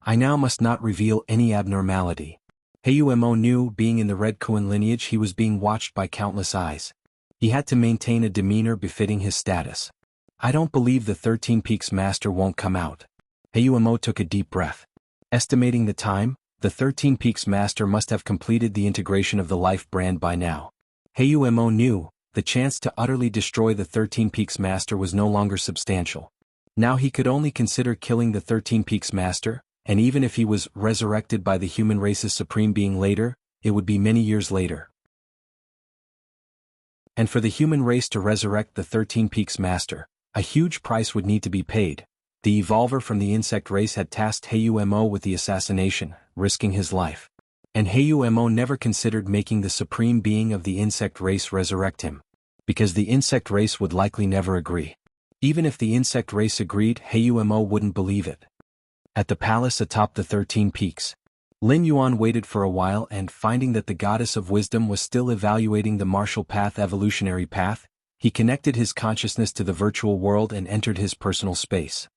S1: I now must not reveal any abnormality. Heyu Mo knew, being in the Red Kuan lineage, he was being watched by countless eyes. He had to maintain a demeanor befitting his status. I don't believe the 13 Peaks Master won't come out. Heyu Mo took a deep breath. Estimating the time, the 13 Peaks Master must have completed the integration of the life brand by now. Heyu Mo knew, the chance to utterly destroy the 13 Peaks Master was no longer substantial. Now he could only consider killing the 13 Peaks Master, and even if he was resurrected by the human race's supreme being later, it would be many years later. And for the human race to resurrect the 13 Peaks Master, a huge price would need to be paid. The evolver from the insect race had tasked Heyu Mo with the assassination, risking his life. And Heyu Mo never considered making the supreme being of the insect race resurrect him. Because the insect race would likely never agree. Even if the insect race agreed, Heyu Mo wouldn't believe it. At the palace atop the 13 peaks, Lin Yuan waited for a while and, finding that the Goddess of Wisdom was still evaluating the martial path evolutionary path, he connected his consciousness to the virtual world and entered his personal space.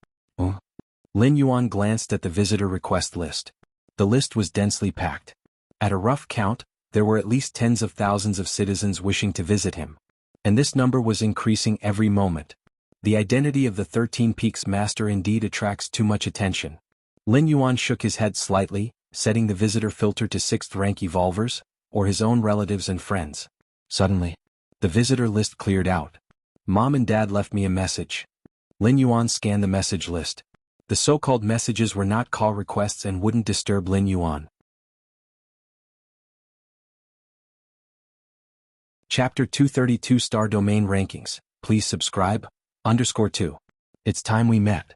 S1: Lin Yuan glanced at the visitor request list. The list was densely packed. At a rough count, there were at least tens of thousands of citizens wishing to visit him. And this number was increasing every moment. The identity of the 13 Peaks Master indeed attracts too much attention. Lin Yuan shook his head slightly, setting the visitor filter to 6th rank evolvers, or his own relatives and friends. Suddenly, the visitor list cleared out. Mom and Dad left me a message. Lin Yuan scanned the message list. The so-called messages were not call requests and wouldn't disturb Lin Yuan. Chapter 232 Star Domain Rankings. Please subscribe. _2. It's time we met.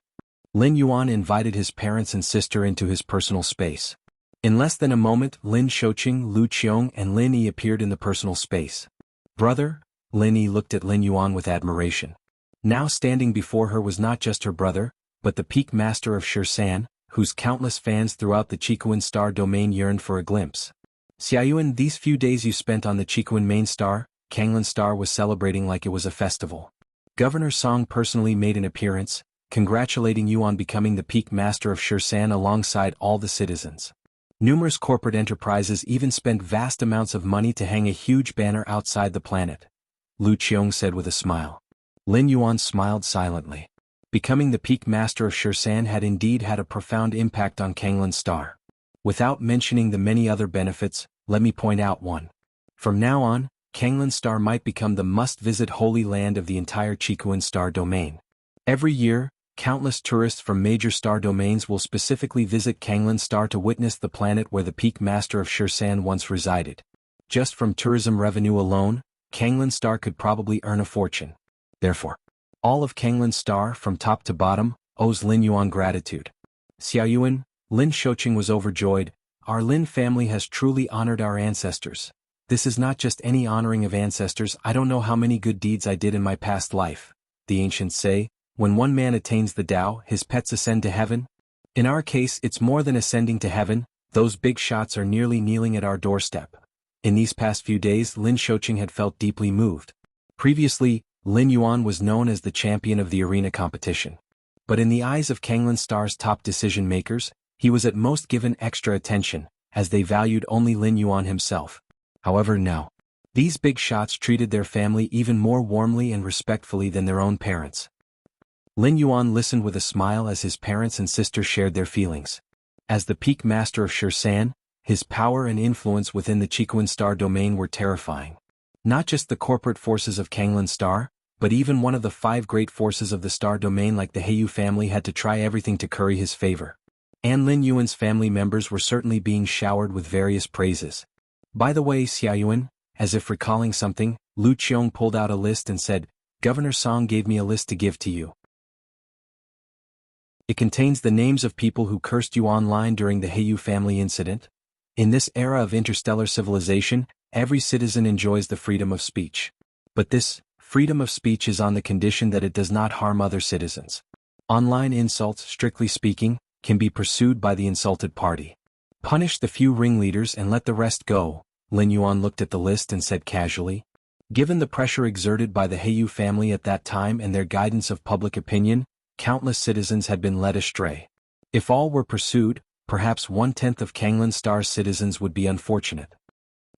S1: Lin Yuan invited his parents and sister into his personal space. In less than a moment, Lin Shouqing, Lu Qiong, and Lin Yi appeared in the personal space. Brother? Lin Yi looked at Lin Yuan with admiration. Now standing before her was not just her brother, but the peak master of Xianxia, whose countless fans throughout the Qikuan star domain yearned for a glimpse. Xiaoyuan, these few days you spent on the Qikuan main star, Kanglan star was celebrating like it was a festival. Governor Song personally made an appearance, congratulating you on becoming the peak master of Xianxia alongside all the citizens. Numerous corporate enterprises even spent vast amounts of money to hang a huge banner outside the planet. Lu Qiong said with a smile. Lin Yuan smiled silently. Becoming the peak master of Xianxia had indeed had a profound impact on Kanglan star. Without mentioning the many other benefits, let me point out one. From now on, Kanglan star might become the must-visit holy land of the entire Qikuan star domain. Every year, countless tourists from major star domains will specifically visit Kanglan star to witness the planet where the peak master of Xianxia once resided. Just from tourism revenue alone, Kanglan star could probably earn a fortune. Therefore, all of Kanglan star from top to bottom owes Lin Yuan gratitude. Xiaoyuan, Lin Shouqing was overjoyed. Our Lin family has truly honored our ancestors. This is not just any honoring of ancestors. I don't know how many good deeds I did in my past life. The ancients say, when one man attains the Tao, his pets ascend to heaven. In our case, it's more than ascending to heaven. Those big shots are nearly kneeling at our doorstep. In these past few days, Lin Shouqing had felt deeply moved. Previously, Lin Yuan was known as the champion of the arena competition. But in the eyes of Kanglan star's top decision makers, he was at most given extra attention, as they valued only Lin Yuan himself. However now, these big shots treated their family even more warmly and respectfully than their own parents. Lin Yuan listened with a smile as his parents and sister shared their feelings. As the peak master of Xianxia, his power and influence within the Qikuan star domain were terrifying. Not just the corporate forces of Kanglan star, but even one of the 5 great forces of the star domain like the Heiyu family had to try everything to curry his favor. And Lin Yuan's family members were certainly being showered with various praises. By the way, Xiaoyuan, as if recalling something, Lu Qiong pulled out a list and said, Governor Song gave me a list to give to you. It contains the names of people who cursed you online during the Heiyu family incident. In this era of interstellar civilization, every citizen enjoys the freedom of speech. But this freedom of speech is on the condition that it does not harm other citizens. Online insults, strictly speaking, can be pursued by the insulted party. Punish the few ringleaders and let the rest go. Lin Yuan looked at the list and said casually. Given the pressure exerted by the Heiyu family at that time and their guidance of public opinion, countless citizens had been led astray. If all were pursued, perhaps 1/10 of Kanglan star's citizens would be unfortunate.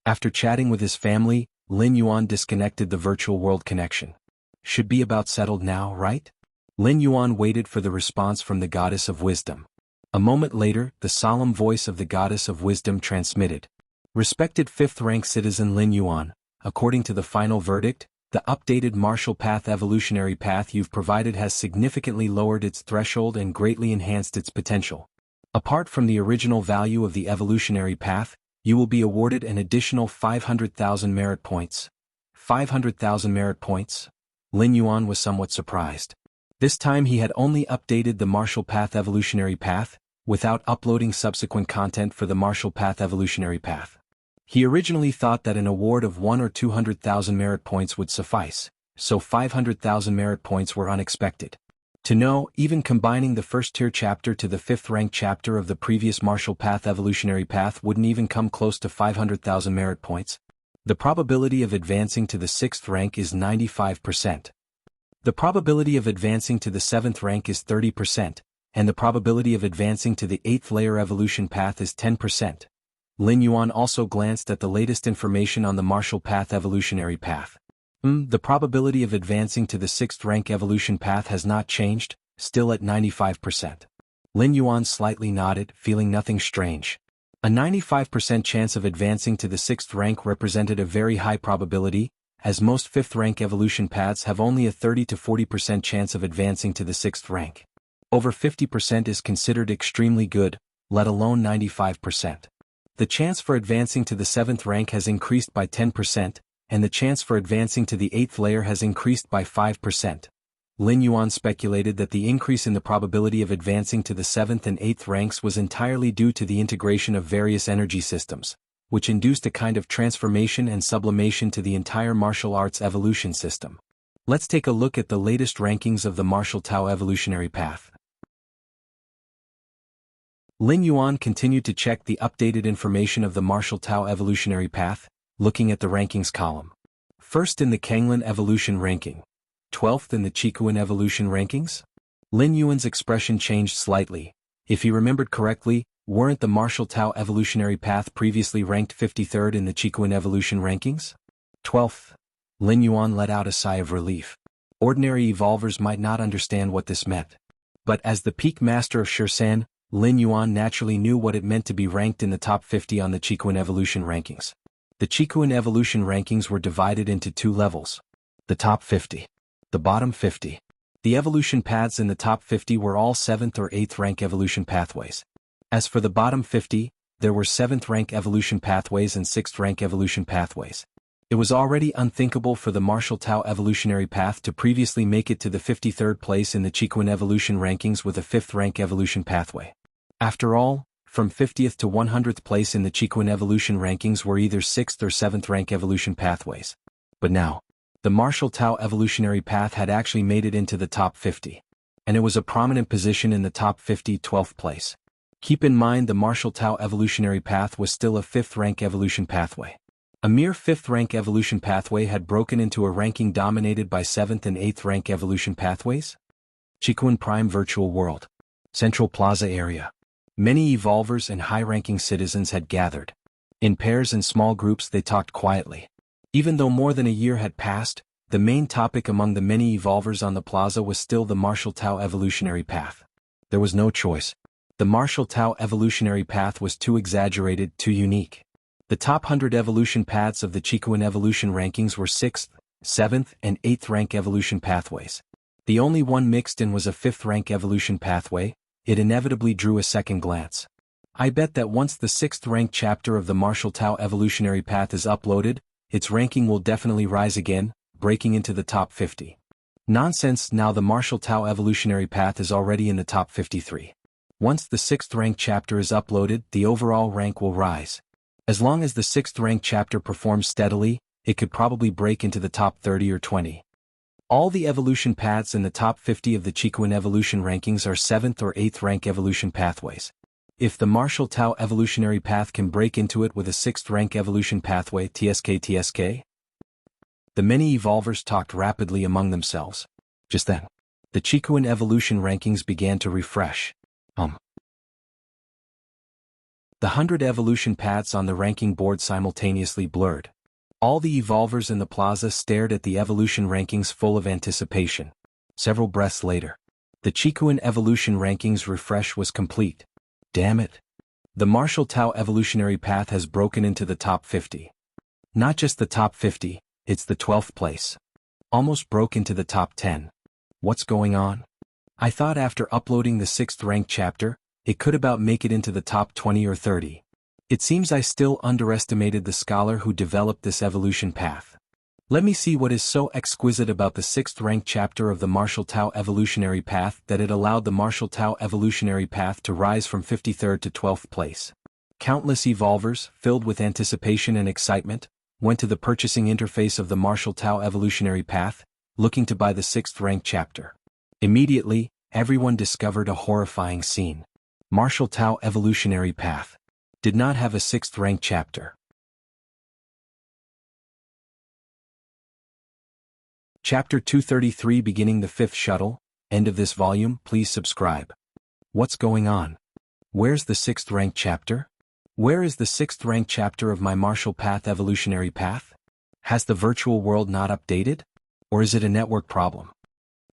S1: After chatting with his family, Lin Yuan disconnected the virtual world connection. Should be about settled now, right? Lin Yuan waited for the response from the goddess of wisdom. A moment later, the solemn voice of the goddess of wisdom transmitted. Respected 5th rank citizen Lin Yuan, according to the final verdict, the updated martial path evolutionary path you've provided has significantly lowered its threshold and greatly enhanced its potential. Apart from the original value of the evolutionary path, you will be awarded an additional 500,000 merit points. 500,000 merit points? Lin Yuan was somewhat surprised. This time he had only updated the martial path evolutionary path, without uploading subsequent content for the martial path evolutionary path. He originally thought that an award of 1 or 200,000 merit points would suffice, so 500,000 merit points were unexpected. To know, even combining the first-tier chapter to the 5th-ranked chapter of the previous martial path evolutionary path wouldn't even come close to 500,000 merit points. The probability of advancing to the 6th rank is 95%. The probability of advancing to the 7th rank is 30%, and the probability of advancing to the 8th layer evolution path is 10%. Lin Yuan also glanced at the latest information on the martial path evolutionary path. The probability of advancing to the 6th rank evolution path has not changed, still at 95%. Lin Yuan slightly nodded, feeling nothing strange. A 95% chance of advancing to the 6th rank represented a very high probability, as most 5th rank evolution paths have only a 30 to 40% chance of advancing to the 6th rank. Over 50% is considered extremely good, let alone 95%. The chance for advancing to the 7th rank has increased by 10%, and the chance for advancing to the 8th layer has increased by 5%. Lin Yuan speculated that the increase in the probability of advancing to the 7th and 8th ranks was entirely due to the integration of various energy systems, which induced a kind of transformation and sublimation to the entire martial arts evolution system. Let's take a look at the latest rankings of the martial Tao evolutionary path. Lin Yuan continued to check the updated information of the martial Tao evolutionary path, looking at the rankings column. First in the Kanglin evolution ranking, 12th in the Qikuan evolution rankings. Lin Yuan's expression changed slightly. If he remembered correctly, weren't the martial Tao evolutionary path previously ranked 53rd in the Qikuan evolution rankings? 12th. Lin Yuan let out a sigh of relief. Ordinary evolvers might not understand what this meant. But as the peak master of Shisan, Lin Yuan naturally knew what it meant to be ranked in the top 50 on the Qikuan evolution rankings. The Qikuan evolution rankings were divided into two levels. The top 50. The bottom 50. The evolution paths in the top 50 were all 7th or 8th rank evolution pathways. As for the bottom 50, there were 7th rank evolution pathways and 6th rank evolution pathways. It was already unthinkable for the martial Tao evolutionary path to previously make it to the 53rd place in the Qikuan evolution rankings with a 5th rank evolution pathway. After all, from 50th to 100th place in the Qikuan evolution rankings were either 6th or 7th rank evolution pathways. But now, the martial Tao evolutionary path had actually made it into the top 50. And it was a prominent position in the top 50, 12th place. Keep in mind the martial Tao evolutionary path was still a 5th rank evolution pathway. A mere 5th rank evolution pathway had broken into a ranking dominated by 7th and 8th rank evolution pathways. Qikuan Prime Virtual World. Central Plaza area. Many evolvers and high-ranking citizens had gathered. In pairs and small groups they talked quietly. Even though more than a year had passed, the main topic among the many evolvers on the plaza was still the martial Tao evolutionary path. There was no choice. The martial Tao evolutionary path was too exaggerated, too unique. The top 100 evolution paths of the Qikuan evolution rankings were 6th, 7th, and 8th rank evolution pathways. The only one mixed in was a 5th rank evolution pathway. It inevitably drew a second glance. I bet that once the 6th rank chapter of the martial Tao evolutionary path is uploaded, its ranking will definitely rise again, breaking into the top 50. Nonsense, now the martial Tao evolutionary path is already in the top 53. Once the 6th rank chapter is uploaded, the overall rank will rise. As long as the 6th rank chapter performs steadily, it could probably break into the top 30 or 20. All the evolution paths in the top 50 of the Qikuan evolution rankings are 7th or 8th rank evolution pathways. If the martial Tao evolutionary path can break into it with a 6th rank evolution pathway TSK. The many evolvers talked rapidly among themselves. Just then, the Qikuan evolution rankings began to refresh. The 100 evolution paths on the ranking board simultaneously blurred. All the evolvers in the plaza stared at the evolution rankings full of anticipation. Several breaths later, the Qikuan evolution rankings refresh was complete. Damn it! The martial Tao evolutionary path has broken into the top 50. Not just the top 50, it's the 12th place. Almost broke into the top 10. What's going on? I thought after uploading the 6th rank chapter, it could about make it into the top 20 or 30. It seems I still underestimated the scholar who developed this evolution path. Let me see what is so exquisite about the 6th rank chapter of the martial Tao evolutionary path that it allowed the martial Tao evolutionary path to rise from 53rd to 12th place. Countless evolvers, filled with anticipation and excitement, went to the purchasing interface of the martial Tao evolutionary path, looking to buy the 6th rank chapter. Immediately, everyone discovered a horrifying scene. Martial Tao evolutionary path did not have a 6th rank chapter. Chapter 233 beginning the 5th shuttle, end of this volume, please subscribe. What's going on? Where's the 6th rank chapter? Where is the 6th rank chapter of my martial path evolutionary path? Has the virtual world not updated? Or is it a network problem?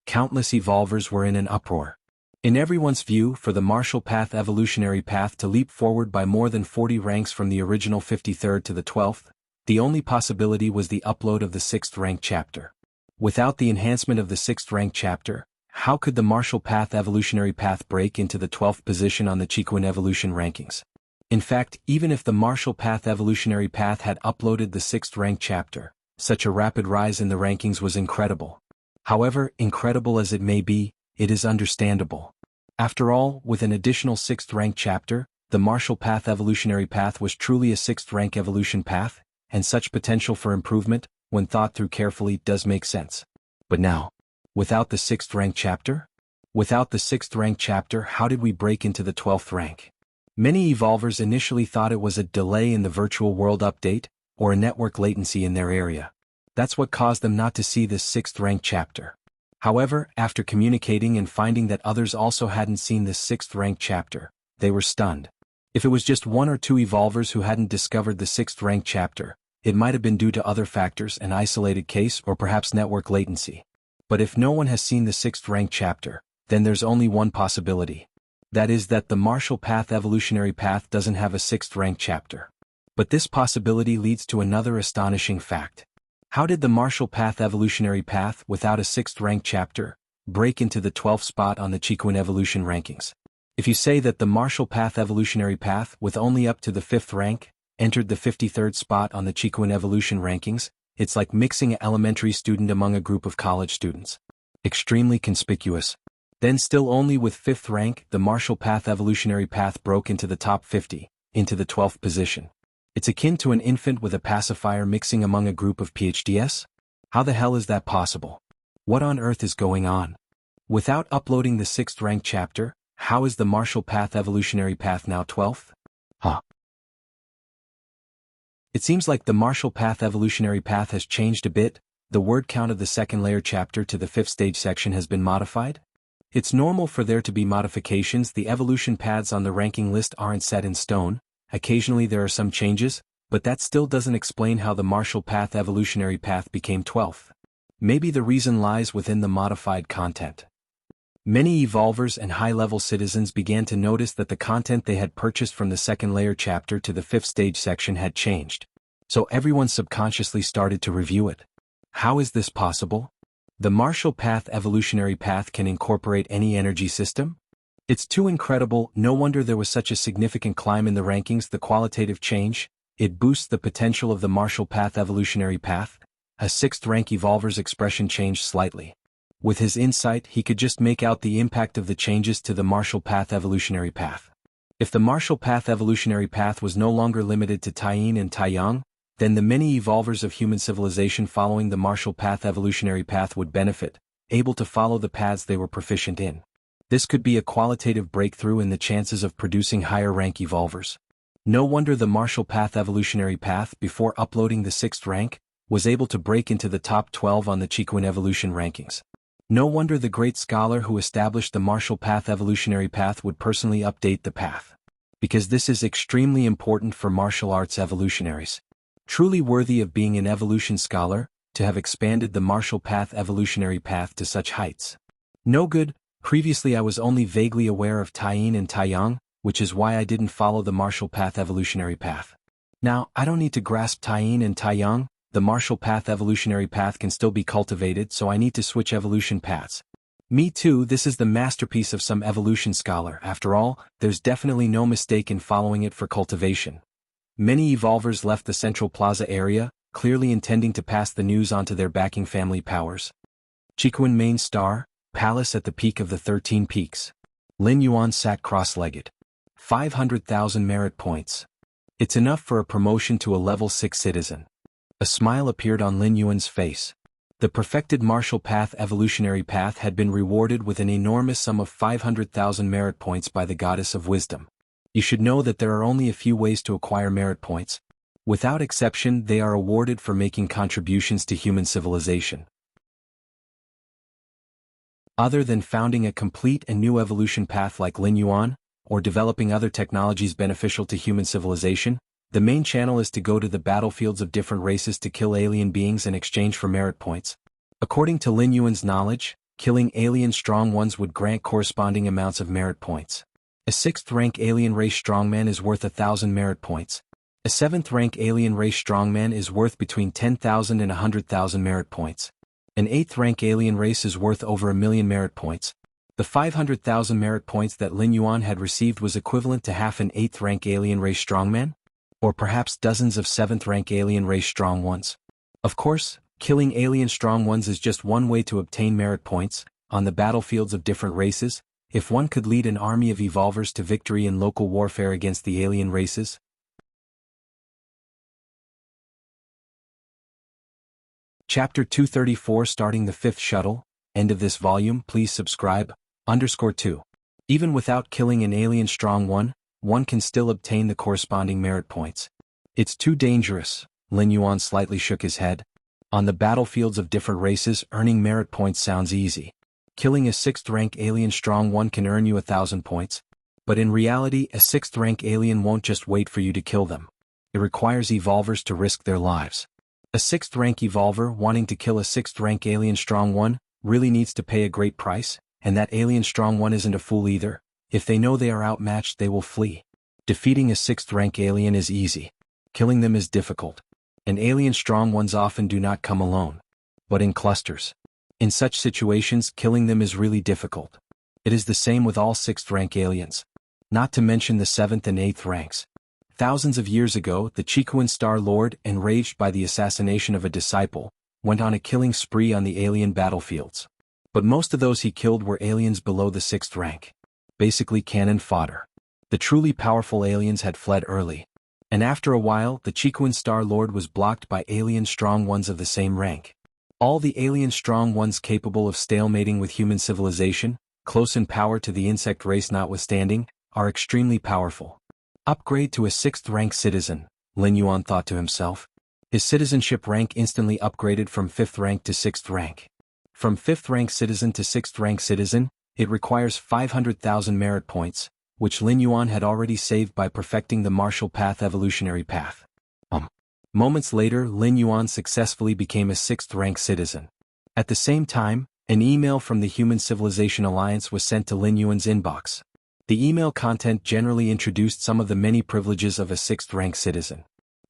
S1: Countless evolvers were in an uproar. In everyone's view, for the martial path evolutionary path to leap forward by more than 40 ranks from the original 53rd to the 12th, the only possibility was the upload of the 6th rank chapter. Without the enhancement of the 6th rank chapter, how could the martial path evolutionary path break into the 12th position on the Qikuan evolution rankings? In fact, even if the martial path evolutionary path had uploaded the 6th rank chapter, such a rapid rise in the rankings was incredible. However, incredible as it may be, it is understandable. After all, with an additional 6th rank chapter, the martial path evolutionary path was truly a 6th rank evolution path, and such potential for improvement, when thought through carefully, does make sense. But now, without the 6th rank chapter? Without the 6th rank chapter, how did we break into the 12th rank? Many evolvers initially thought it was a delay in the virtual world update, or a network latency in their area. That's what caused them not to see this 6th rank chapter. However, after communicating and finding that others also hadn't seen this 6th rank chapter, they were stunned. If it was just 1 or 2 evolvers who hadn't discovered the 6th rank chapter, it might have been due to other factors, an isolated case, or perhaps network latency. But if no one has seen the 6th rank chapter, then there's only one possibility. That is that the martial path evolutionary path doesn't have a 6th rank chapter. But this possibility leads to another astonishing fact. How did the martial path evolutionary path, without a 6th rank chapter, break into the 12th spot on the Chiquin evolution rankings? If you say that the martial path evolutionary path, with only up to the 5th rank, entered the 53rd spot on the Chiquin evolution rankings, it's like mixing an elementary student among a group of college students. Extremely conspicuous. Then still only with 5th rank, the martial path evolutionary path broke into the top 50, into the 12th position. It's akin to an infant with a pacifier mixing among a group of PhDs? How the hell is that possible? What on earth is going on? Without uploading the 6th rank chapter, how is the martial path evolutionary path now 12th? It seems like the martial path evolutionary path has changed a bit. The word count of the 2nd layer chapter to the 5th stage section has been modified. It's normal for there to be modifications. The evolution paths on the ranking list aren't set in stone. Occasionally there are some changes, but that still doesn't explain how the martial path evolutionary path became 12th. Maybe the reason lies within the modified content. Many evolvers and high-level citizens began to notice that the content they had purchased from the 2nd layer chapter to the 5th stage section had changed. So everyone subconsciously started to review it. How is this possible? The martial path evolutionary path can incorporate any energy system? It's too incredible. No wonder there was such a significant climb in the rankings. The qualitative change, it boosts the potential of the martial path evolutionary path. A 6th rank evolver's expression changed slightly. With his insight, he could just make out the impact of the changes to the martial path evolutionary path. If the martial path evolutionary path was no longer limited to Taiyin and Taiyang, then the many evolvers of human civilization following the martial path evolutionary path would benefit, able to follow the paths they were proficient in. This could be a qualitative breakthrough in the chances of producing higher rank evolvers. No wonder the martial path evolutionary path, before uploading the 6th rank, was able to break into the top 12 on the Chiquin evolution rankings. No wonder the great scholar who established the martial path evolutionary path would personally update the path. Because this is extremely important for martial arts evolutionaries. Truly worthy of being an evolution scholar, to have expanded the martial path evolutionary path to such heights. No good. Previously I was only vaguely aware of Taiyin and Taiyang, which is why I didn't follow the martial path evolutionary path. Now, I don't need to grasp Taiyin and Taiyang. The martial path evolutionary path can still be cultivated, so I need to switch evolution paths. Me too. This is the masterpiece of some evolution scholar. After all, there's definitely no mistake in following it for cultivation. Many evolvers left the Central Plaza area, clearly intending to pass the news on to their backing family powers. Chiquin Main Star, Palace at the peak of the 13 peaks. Lin Yuan sat cross-legged. 500,000 merit points. It's enough for a promotion to a level 6 citizen. A smile appeared on Lin Yuan's face. The perfected martial path evolutionary path had been rewarded with an enormous sum of 500,000 merit points by the goddess of wisdom. You should know that there are only a few ways to acquire merit points. Without exception, they are awarded for making contributions to human civilization. Other than founding a complete and new evolution path like Lin Yuan, or developing other technologies beneficial to human civilization, the main channel is to go to the battlefields of different races to kill alien beings in exchange for merit points. According to Lin Yuan's knowledge, killing alien strong ones would grant corresponding amounts of merit points. A 6th rank alien race strongman is worth 1,000 merit points. A 7th rank alien race strongman is worth between 10,000 and 100,000 merit points. An 8th rank alien race is worth over 1,000,000 merit points. The 500,000 merit points that Lin Yuan had received was equivalent to half an 8th rank alien race strongman? Or perhaps dozens of 7th rank alien race strong ones. Of course, killing alien strong ones is just one way to obtain merit points. On the battlefields of different races, If one could lead an army of evolvers to victory in local warfare against the alien races? Chapter 234 Starting the 5th Shuttle, end of this volume, please subscribe, _2. Even without killing an alien strong one can still obtain the corresponding merit points. It's too dangerous, Lin Yuan slightly shook his head. On the battlefields of different races, earning merit points sounds easy. Killing a 6th rank alien strong one can earn you 1,000 points. But in reality, a 6th rank alien won't just wait for you to kill them. It requires evolvers to risk their lives. A 6th rank evolver wanting to kill a 6th rank alien strong one really needs to pay a great price, and that alien strong one isn't a fool either. If they know they are outmatched, they will flee. Defeating a 6th rank alien is easy. Killing them is difficult. And alien strong ones often do not come alone, but in clusters. In such situations, killing them is really difficult. It is the same with all 6th rank aliens. Not to mention the 7th and 8th ranks. Thousands of years ago, the Chiquan Star Lord, enraged by the assassination of a disciple, went on a killing spree on the alien battlefields. But most of those he killed were aliens below the 6th rank. Basically cannon fodder. The truly powerful aliens had fled early. And after a while, the Chiquan Star Lord was blocked by alien strong ones of the same rank. All the alien strong ones capable of stalemating with human civilization, close in power to the insect race notwithstanding, are extremely powerful. Upgrade to a 6th rank citizen, Lin Yuan thought to himself. His citizenship rank instantly upgraded from 5th rank to 6th rank. From 5th rank citizen to 6th rank citizen, it requires 500,000 merit points, which Lin Yuan had already saved by perfecting the martial path evolutionary path. Moments later, Lin Yuan successfully became a 6th rank citizen. At the same time, an email from the Human Civilization Alliance was sent to Lin Yuan's inbox. The email content generally introduced some of the many privileges of a 6th rank citizen.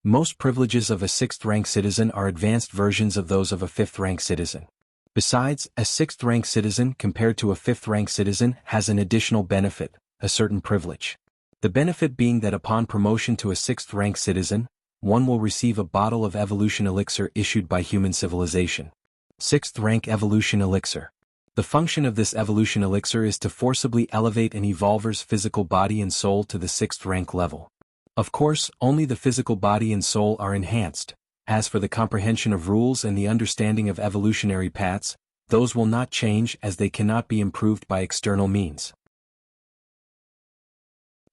S1: Most privileges of a 6th rank citizen are advanced versions of those of a 5th rank citizen. Besides, a 6th rank citizen compared to a 5th rank citizen has an additional benefit, a certain privilege. The benefit being that upon promotion to a 6th rank citizen, one will receive a bottle of evolution elixir issued by Human Civilization. 6th rank evolution elixir. The function of this evolution elixir is to forcibly elevate an evolver's physical body and soul to the 6th rank level. Of course, only the physical body and soul are enhanced. As for the comprehension of rules and the understanding of evolutionary paths, those will not change as they cannot be improved by external means.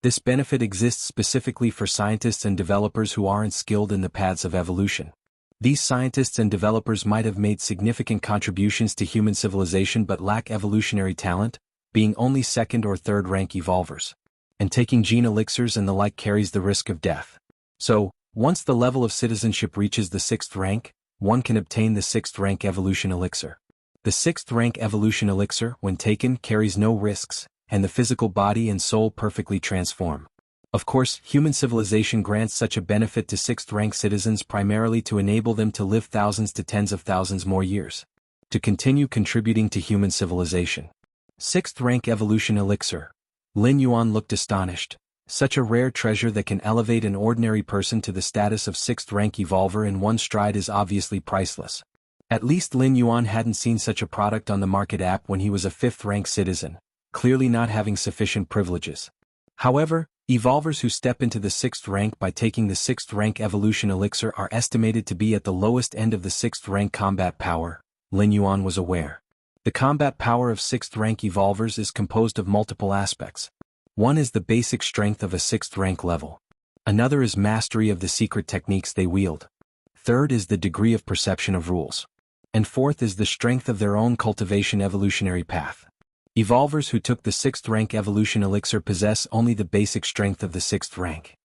S1: This benefit exists specifically for scientists and developers who aren't skilled in the paths of evolution. These scientists and developers might have made significant contributions to human civilization but lack evolutionary talent, being only 2nd or 3rd rank evolvers. And taking gene elixirs and the like carries the risk of death. So, once the level of citizenship reaches the 6th rank, one can obtain the 6th rank evolution elixir. The 6th rank evolution elixir, when taken, carries no risks, and the physical body and soul perfectly transform. Of course, human civilization grants such a benefit to 6th rank citizens primarily to enable them to live thousands to tens of thousands more years. To continue contributing to human civilization. 6th rank evolution elixir. Lin Yuan looked astonished. Such a rare treasure that can elevate an ordinary person to the status of 6th rank evolver in one stride is obviously priceless. At least Lin Yuan hadn't seen such a product on the market app when he was a 5th rank citizen, clearly not having sufficient privileges. However, evolvers who step into the 6th rank by taking the 6th rank evolution elixir are estimated to be at the lowest end of the 6th rank combat power, Lin Yuan was aware. The combat power of 6th rank evolvers is composed of multiple aspects. One is the basic strength of a 6th rank level. Another is mastery of the secret techniques they wield. Third is the degree of perception of rules. And fourth is the strength of their own cultivation evolutionary path. Evolvers who took the 6th rank evolution elixir possess only the basic strength of the 6th rank.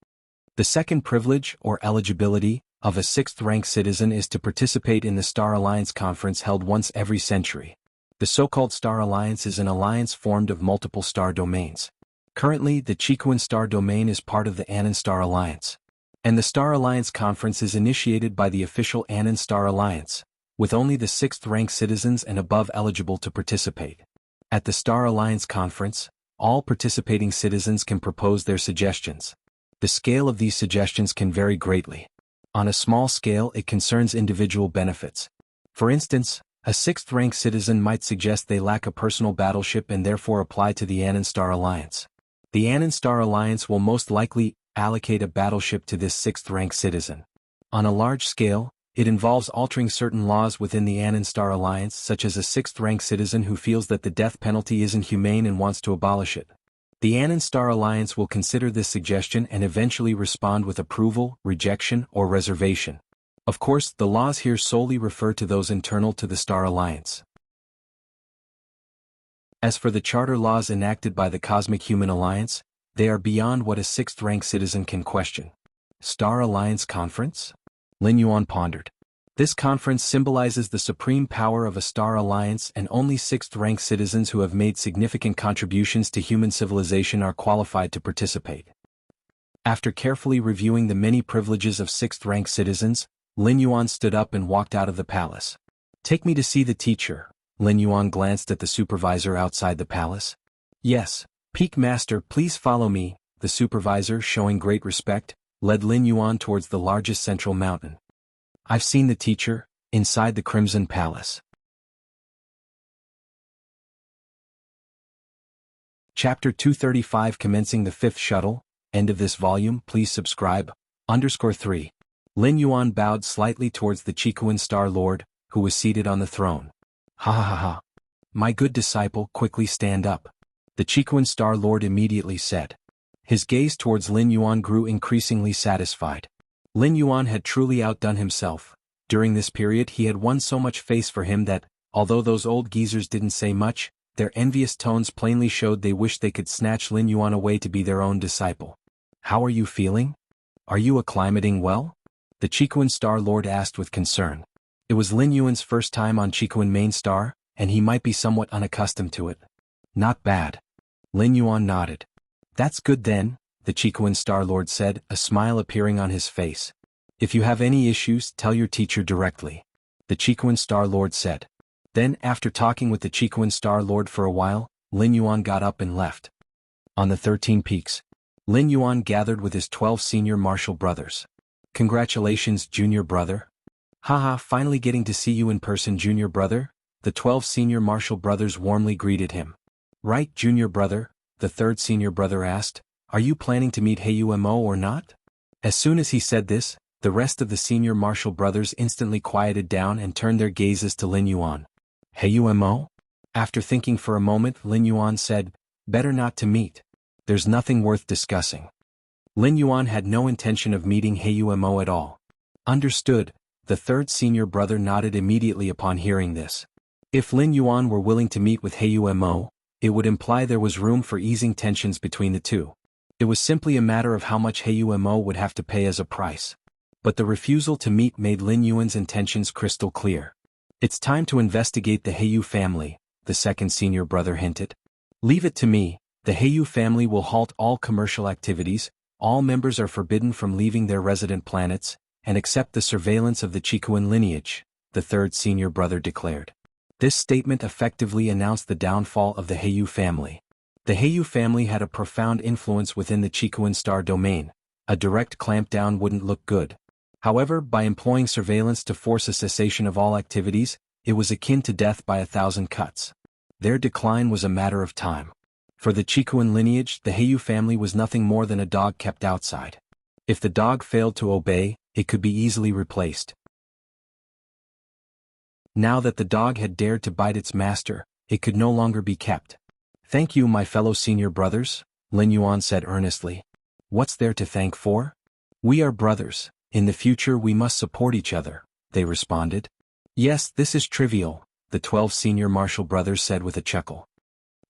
S1: The second privilege, or eligibility, of a 6th rank citizen is to participate in the Star Alliance conference held once every century. The so-called Star Alliance is an alliance formed of multiple star domains. Currently, the Chiquan Star Domain is part of the Anan Star Alliance. And the Star Alliance conference is initiated by the official Anan Star Alliance, with only the 6th rank citizens and above eligible to participate. At the Star Alliance conference, all participating citizens can propose their suggestions. The scale of these suggestions can vary greatly. On a small scale, it concerns individual benefits. For instance, A 6th-rank citizen might suggest they lack a personal battleship and therefore apply to the Star Alliance. The Star Alliance will most likely allocate a battleship to this 6th-rank citizen. On a large scale, it involves altering certain laws within the Star Alliance, such as a 6th-rank citizen who feels that the death penalty isn't humane and wants to abolish it. The Star Alliance will consider this suggestion and eventually respond with approval, rejection, or reservation. Of course, the laws here solely refer to those internal to the Star Alliance. As for the charter laws enacted by the Cosmic Human Alliance, they are beyond what a 6th-rank citizen can question. Star Alliance Conference? Lin Yuan pondered. This conference symbolizes the supreme power of a Star Alliance, and only 6th-rank citizens who have made significant contributions to human civilization are qualified to participate. After carefully reviewing the many privileges of 6th-rank citizens, Lin Yuan stood up and walked out of the palace. Take me to see the teacher. Lin Yuan glanced at the supervisor outside the palace. Yes, Peak Master, please follow me. The supervisor, showing great respect, led Lin Yuan towards the largest central mountain. I've seen the teacher, inside the Crimson Palace. Chapter 235 commencing the 5th shuttle, end of this volume, please subscribe. _3. Lin Yuan bowed slightly towards the Chikuan Star Lord, who was seated on the throne. Ha ha ha ha. My good disciple, quickly stand up. The Chikuan Star Lord immediately said. His gaze towards Lin Yuan grew increasingly satisfied. Lin Yuan had truly outdone himself. During this period he had won so much face for him that, although those old geezers didn't say much, their envious tones plainly showed they wished they could snatch Lin Yuan away to be their own disciple. How are you feeling? Are you acclimating well? The Chikuan Star Lord asked with concern. It was Lin Yuan's first time on Chikuan Main Star, and he might be somewhat unaccustomed to it. Not bad. Lin Yuan nodded. That's good then, the Chikuan Star Lord said, a smile appearing on his face. If you have any issues, tell your teacher directly. The Chikuan Star Lord said. Then, after talking with the Chikuan Star Lord for a while, Lin Yuan got up and left. On the 13 peaks, Lin Yuan gathered with his 12 senior martial brothers. Congratulations, junior brother. Haha, finally getting to see you in person, junior brother. The 12 senior martial brothers warmly greeted him. Right, junior brother, the 3rd senior brother asked. Are you planning to meet Mo or not? As soon as he said this, the rest of the senior martial brothers instantly quieted down and turned their gazes to Lin Yuan. Mo? After thinking for a moment, Lin Yuan said, better not to meet. There's nothing worth discussing. Lin Yuan had no intention of meeting Mo at all. Understood, the 3rd senior brother nodded immediately upon hearing this. If Lin Yuan were willing to meet with Mo, it would imply there was room for easing tensions between the two. It was simply a matter of how much Mo would have to pay as a price. But the refusal to meet made Lin Yuan's intentions crystal clear. It's time to investigate the Heyu family, the 2nd senior brother hinted. Leave it to me, the Heyu family will halt all commercial activities, all members are forbidden from leaving their resident planets, and accept the surveillance of the Chikuan lineage, the 3rd senior brother declared. This statement effectively announced the downfall of the Heyu family. The Heyu family had a profound influence within the Chikuan star domain. A direct clampdown wouldn't look good. However, by employing surveillance to force a cessation of all activities, it was akin to death by 1,000 cuts. Their decline was a matter of time. For the Chikuan lineage, the Heyu family was nothing more than a dog kept outside. If the dog failed to obey, it could be easily replaced. Now that the dog had dared to bite its master, it could no longer be kept. Thank you, my fellow senior brothers, Lin Yuan said earnestly. What's there to thank for? We are brothers. In the future we must support each other, they responded. Yes, this is trivial, the 12 senior martial brothers said with a chuckle.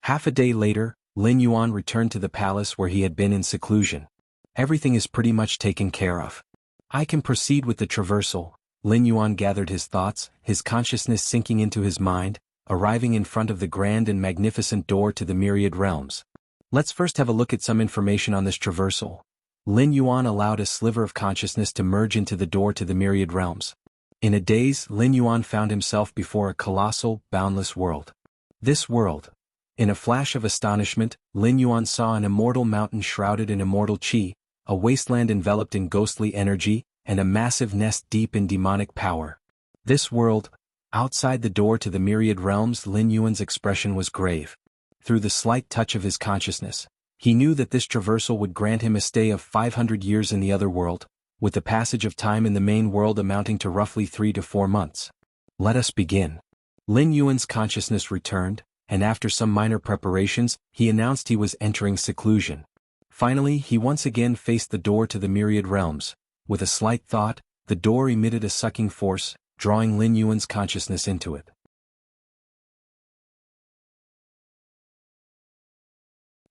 S1: Half a day later, Lin Yuan returned to the palace where he had been in seclusion. Everything is pretty much taken care of. I can proceed with the traversal. Lin Yuan gathered his thoughts, his consciousness sinking into his mind, arriving in front of the grand and magnificent door to the myriad realms. Let's first have a look at some information on this traversal. Lin Yuan allowed a sliver of consciousness to merge into the door to the myriad realms. In a daze, Lin Yuan found himself before a colossal, boundless world. This world. In a flash of astonishment, Lin Yuan saw an immortal mountain shrouded in immortal qi, a wasteland enveloped in ghostly energy, and a massive nest deep in demonic power. This world, Outside the door to the myriad realms, Lin Yuan's expression was grave. Through the slight touch of his consciousness, he knew that this traversal would grant him a stay of 500 years in the other world, with the passage of time in the main world amounting to roughly 3 to 4 months. Let us begin. Lin Yuan's consciousness returned, and after some minor preparations, he announced he was entering seclusion. Finally, he once again faced the door to the myriad realms. With a slight thought, the door emitted a sucking force, drawing Lin Yuan's consciousness into it.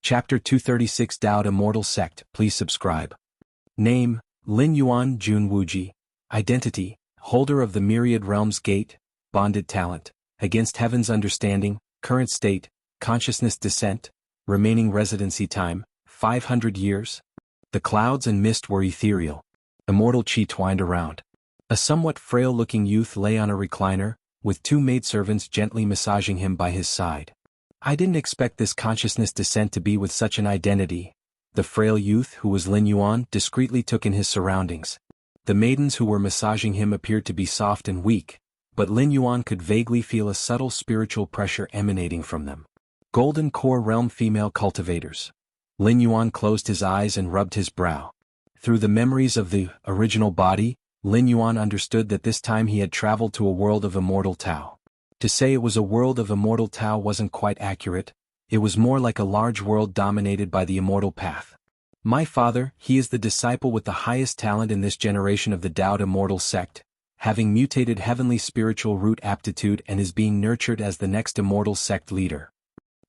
S1: Chapter 236 Dao Immortal Sect. Please subscribe. Name: Lin Yuan Jun Wuji. Identity: holder of the Myriad Realms Gate. Bonded talent: against heaven's understanding. Current state: consciousness descent. Remaining residency time: 500 years. The clouds and mist were ethereal. Immortal chi twined around. A somewhat frail-looking youth lay on a recliner, with 2 maidservants gently massaging him by his side. I didn't expect this consciousness descent to be with such an identity. The frail youth, who was Lin Yuan, discreetly took in his surroundings. The maidens who were massaging him appeared to be soft and weak, but Lin Yuan could vaguely feel a subtle spiritual pressure emanating from them. Golden Core Realm female cultivators. Lin Yuan closed his eyes and rubbed his brow. Through the memories of the original body, Lin Yuan understood that this time he had traveled to a world of immortal Tao. To say it was a world of immortal Tao wasn't quite accurate. It was more like a large world dominated by the immortal path. My father, he is the disciple with the highest talent in this generation of the Dao Immortal Sect, having mutated heavenly spiritual root aptitude and is being nurtured as the next immortal sect leader.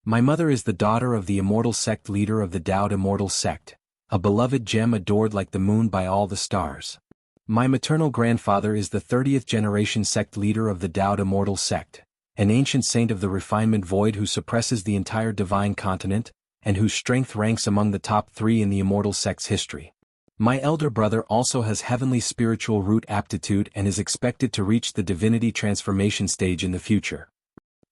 S1: My mother is the daughter of the immortal sect leader of the Dao Immortal Sect, a beloved gem adored like the moon by all the stars. My maternal grandfather is the 30th generation sect leader of the Dao Immortal Sect, an ancient saint of the refinement void who suppresses the entire divine continent, and whose strength ranks among the top 3 in the immortal sect's history. My elder brother also has heavenly spiritual root aptitude and is expected to reach the divinity transformation stage in the future.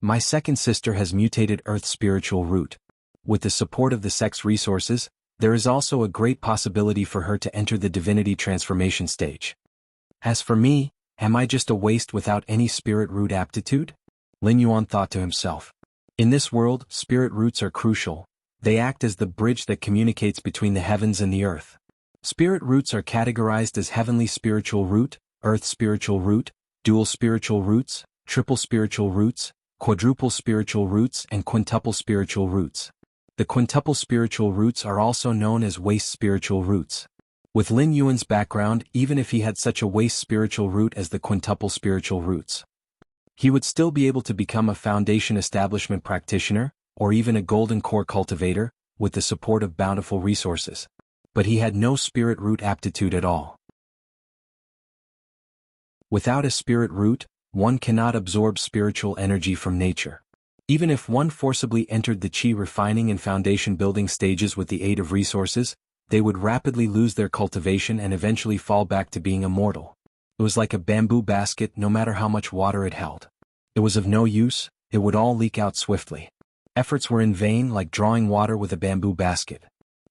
S1: My second sister has mutated earth spiritual root. With the support of the sect's resources, there is also a great possibility for her to enter the divinity transformation stage. As for me, am I just a waste without any spirit root aptitude? Lin Yuan thought to himself. In this world, spirit roots are crucial. They act as the bridge that communicates between the heavens and the earth. Spirit roots are categorized as heavenly spiritual root, earth spiritual root, dual spiritual roots, triple spiritual roots, quadruple spiritual roots, and quintuple spiritual roots. The quintuple spiritual roots are also known as waste spiritual roots. With Lin Yuan's background, even if he had such a waste spiritual root as the quintuple spiritual roots, he would still be able to become a foundation establishment practitioner, or even a golden core cultivator, with the support of bountiful resources. But he had no spirit root aptitude at all. Without a spirit root, one cannot absorb spiritual energy from nature. Even if one forcibly entered the chi refining and foundation building stages with the aid of resources, they would rapidly lose their cultivation and eventually fall back to being immortal. It was like a bamboo basket, no matter how much water it held. It was of no use, it would all leak out swiftly. Efforts were in vain, like drawing water with a bamboo basket.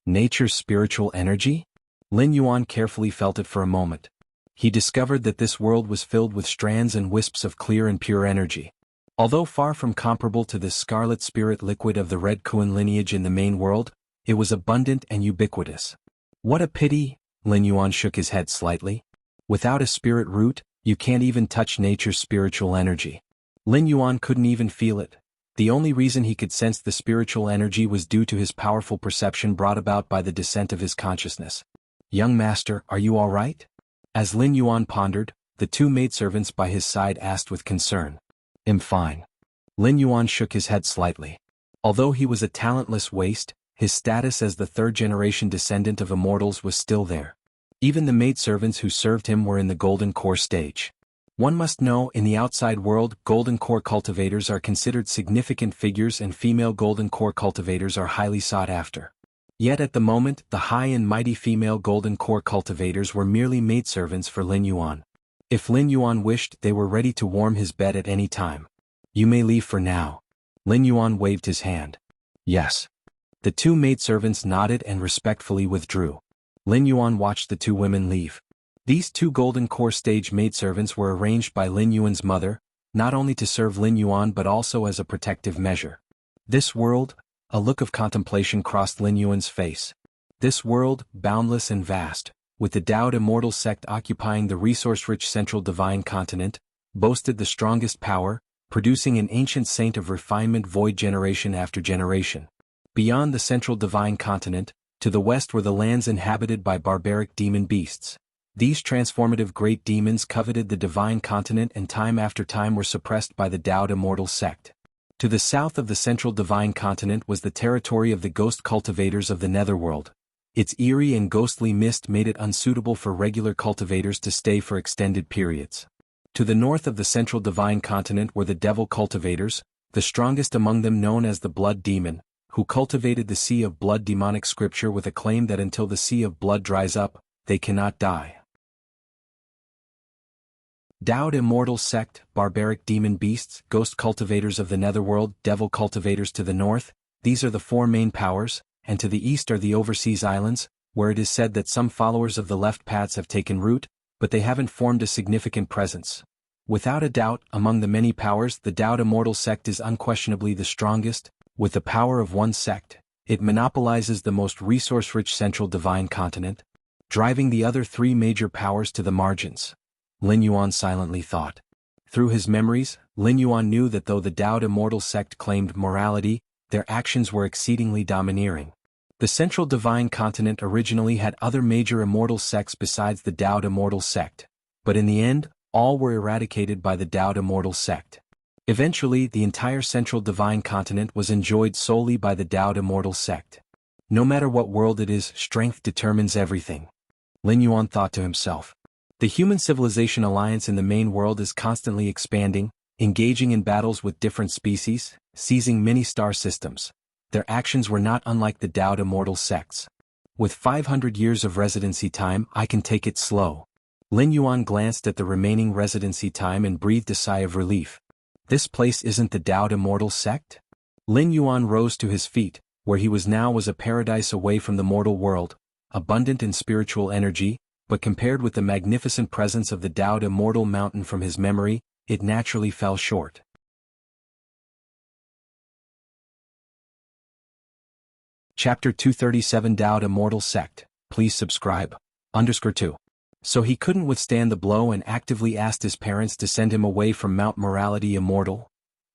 S1: Nature's spiritual energy? Lin Yuan carefully felt it for a moment. He discovered that this world was filled with strands and wisps of clear and pure energy. Although far from comparable to the scarlet spirit liquid of the Red Kuan lineage in the main world, it was abundant and ubiquitous. What a pity, Lin Yuan shook his head slightly. Without a spirit root, you can't even touch nature's spiritual energy. Lin Yuan couldn't even feel it. The only reason he could sense the spiritual energy was due to his powerful perception brought about by the descent of his consciousness. Young master, are you all right? As Lin Yuan pondered, the 2 maidservants by his side asked with concern. I'm fine. Lin Yuan shook his head slightly. Although he was a talentless waste, his status as the 3rd-generation descendant of immortals was still there. Even the maidservants who served him were in the golden core stage. One must know, in the outside world, golden core cultivators are considered significant figures and female golden core cultivators are highly sought after. Yet at the moment, the high and mighty female golden core cultivators were merely maidservants for Lin Yuan. If Lin Yuan wished, they were ready to warm his bed at any time. You may leave for now. Lin Yuan waved his hand. Yes. The 2 maidservants nodded and respectfully withdrew. Lin Yuan watched the 2 women leave. These 2 golden core stage maidservants were arranged by Lin Yuan's mother, not only to serve Lin Yuan but also as a protective measure. This world, a look of contemplation crossed Lin Yuan's face. This world, boundless and vast, with the Taoed Immortal sect occupying the resource-rich central divine continent, boasted the strongest power, producing an ancient saint of refinement void generation after generation. Beyond the central divine continent, to the west were the lands inhabited by barbaric demon beasts. These transformative great demons coveted the divine continent and time after time were suppressed by the Taoed Immortal sect. To the south of the central divine continent was the territory of the ghost cultivators of the netherworld. Its eerie and ghostly mist made it unsuitable for regular cultivators to stay for extended periods. To the north of the central divine continent were the devil cultivators, the strongest among them known as the blood demon, who cultivated the sea of blood demonic scripture with a claim that until the sea of blood dries up, they cannot die. Taoed Immortal sect, barbaric demon beasts, ghost cultivators of the netherworld, devil cultivators to the north, these are the four main powers, and to the east are the overseas islands, where it is said that some followers of the left paths have taken root, but they haven't formed a significant presence. Without a doubt, among the many powers, the Taoed Immortal sect is unquestionably the strongest. With the power of one sect, it monopolizes the most resource-rich central divine continent, driving the other three major powers to the margins. Lin Yuan silently thought. Through his memories, Lin Yuan knew that though the Taoed Immortal sect claimed morality, their actions were exceedingly domineering. The central divine continent originally had other major immortal sects besides the Taoed Immortal sect, but in the end, all were eradicated by the Taoed Immortal sect. Eventually, the entire central divine continent was enjoyed solely by the Taoed Immortal sect. No matter what world it is, strength determines everything. Lin Yuan thought to himself. The human civilization alliance in the main world is constantly expanding, engaging in battles with different species, seizing many star systems. Their actions were not unlike the Taoed Immortal sects. With 500 years of residency time, I can take it slow. Lin Yuan glanced at the remaining residency time and breathed a sigh of relief. This place isn't the Taoed Immortal sect? Lin Yuan rose to his feet. Where he was now was a paradise away from the mortal world, abundant in spiritual energy, but compared with the magnificent presence of the Taoed Immortal mountain from his memory, it naturally fell short. Chapter 237 Taoed Immortal Sect, please subscribe. _2. So he couldn't withstand the blow and actively asked his parents to send him away from Mount Morality Immortal?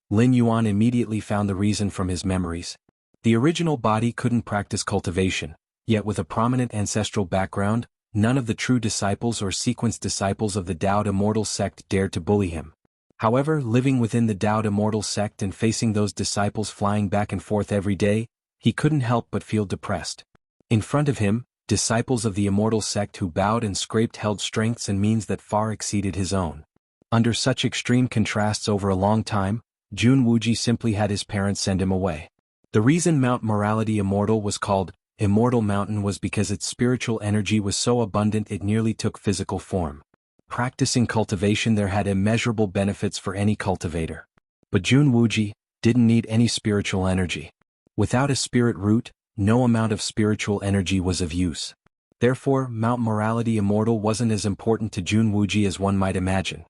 S1: Lin Yuan immediately found the reason from his memories. The original body couldn't practice cultivation, yet with a prominent ancestral background, none of the true disciples or sequenced disciples of the Taoed Immortal sect dared to bully him. However, living within the Taoed Immortal sect and facing those disciples flying back and forth every day, he couldn't help but feel depressed. In front of him, disciples of the Immortal sect who bowed and scraped held strengths and means that far exceeded his own. Under such extreme contrasts over a long time, Jianghu simply had his parents send him away. The reason Mount Morality Immortal was called Immortal Mountain was because its spiritual energy was so abundant it nearly took physical form. Practicing cultivation there had immeasurable benefits for any cultivator. But Jianghu didn't need any spiritual energy. Without a spirit root, no amount of spiritual energy was of use. Therefore, Mount Morality Immortal wasn't as important to Jianghu as one might imagine.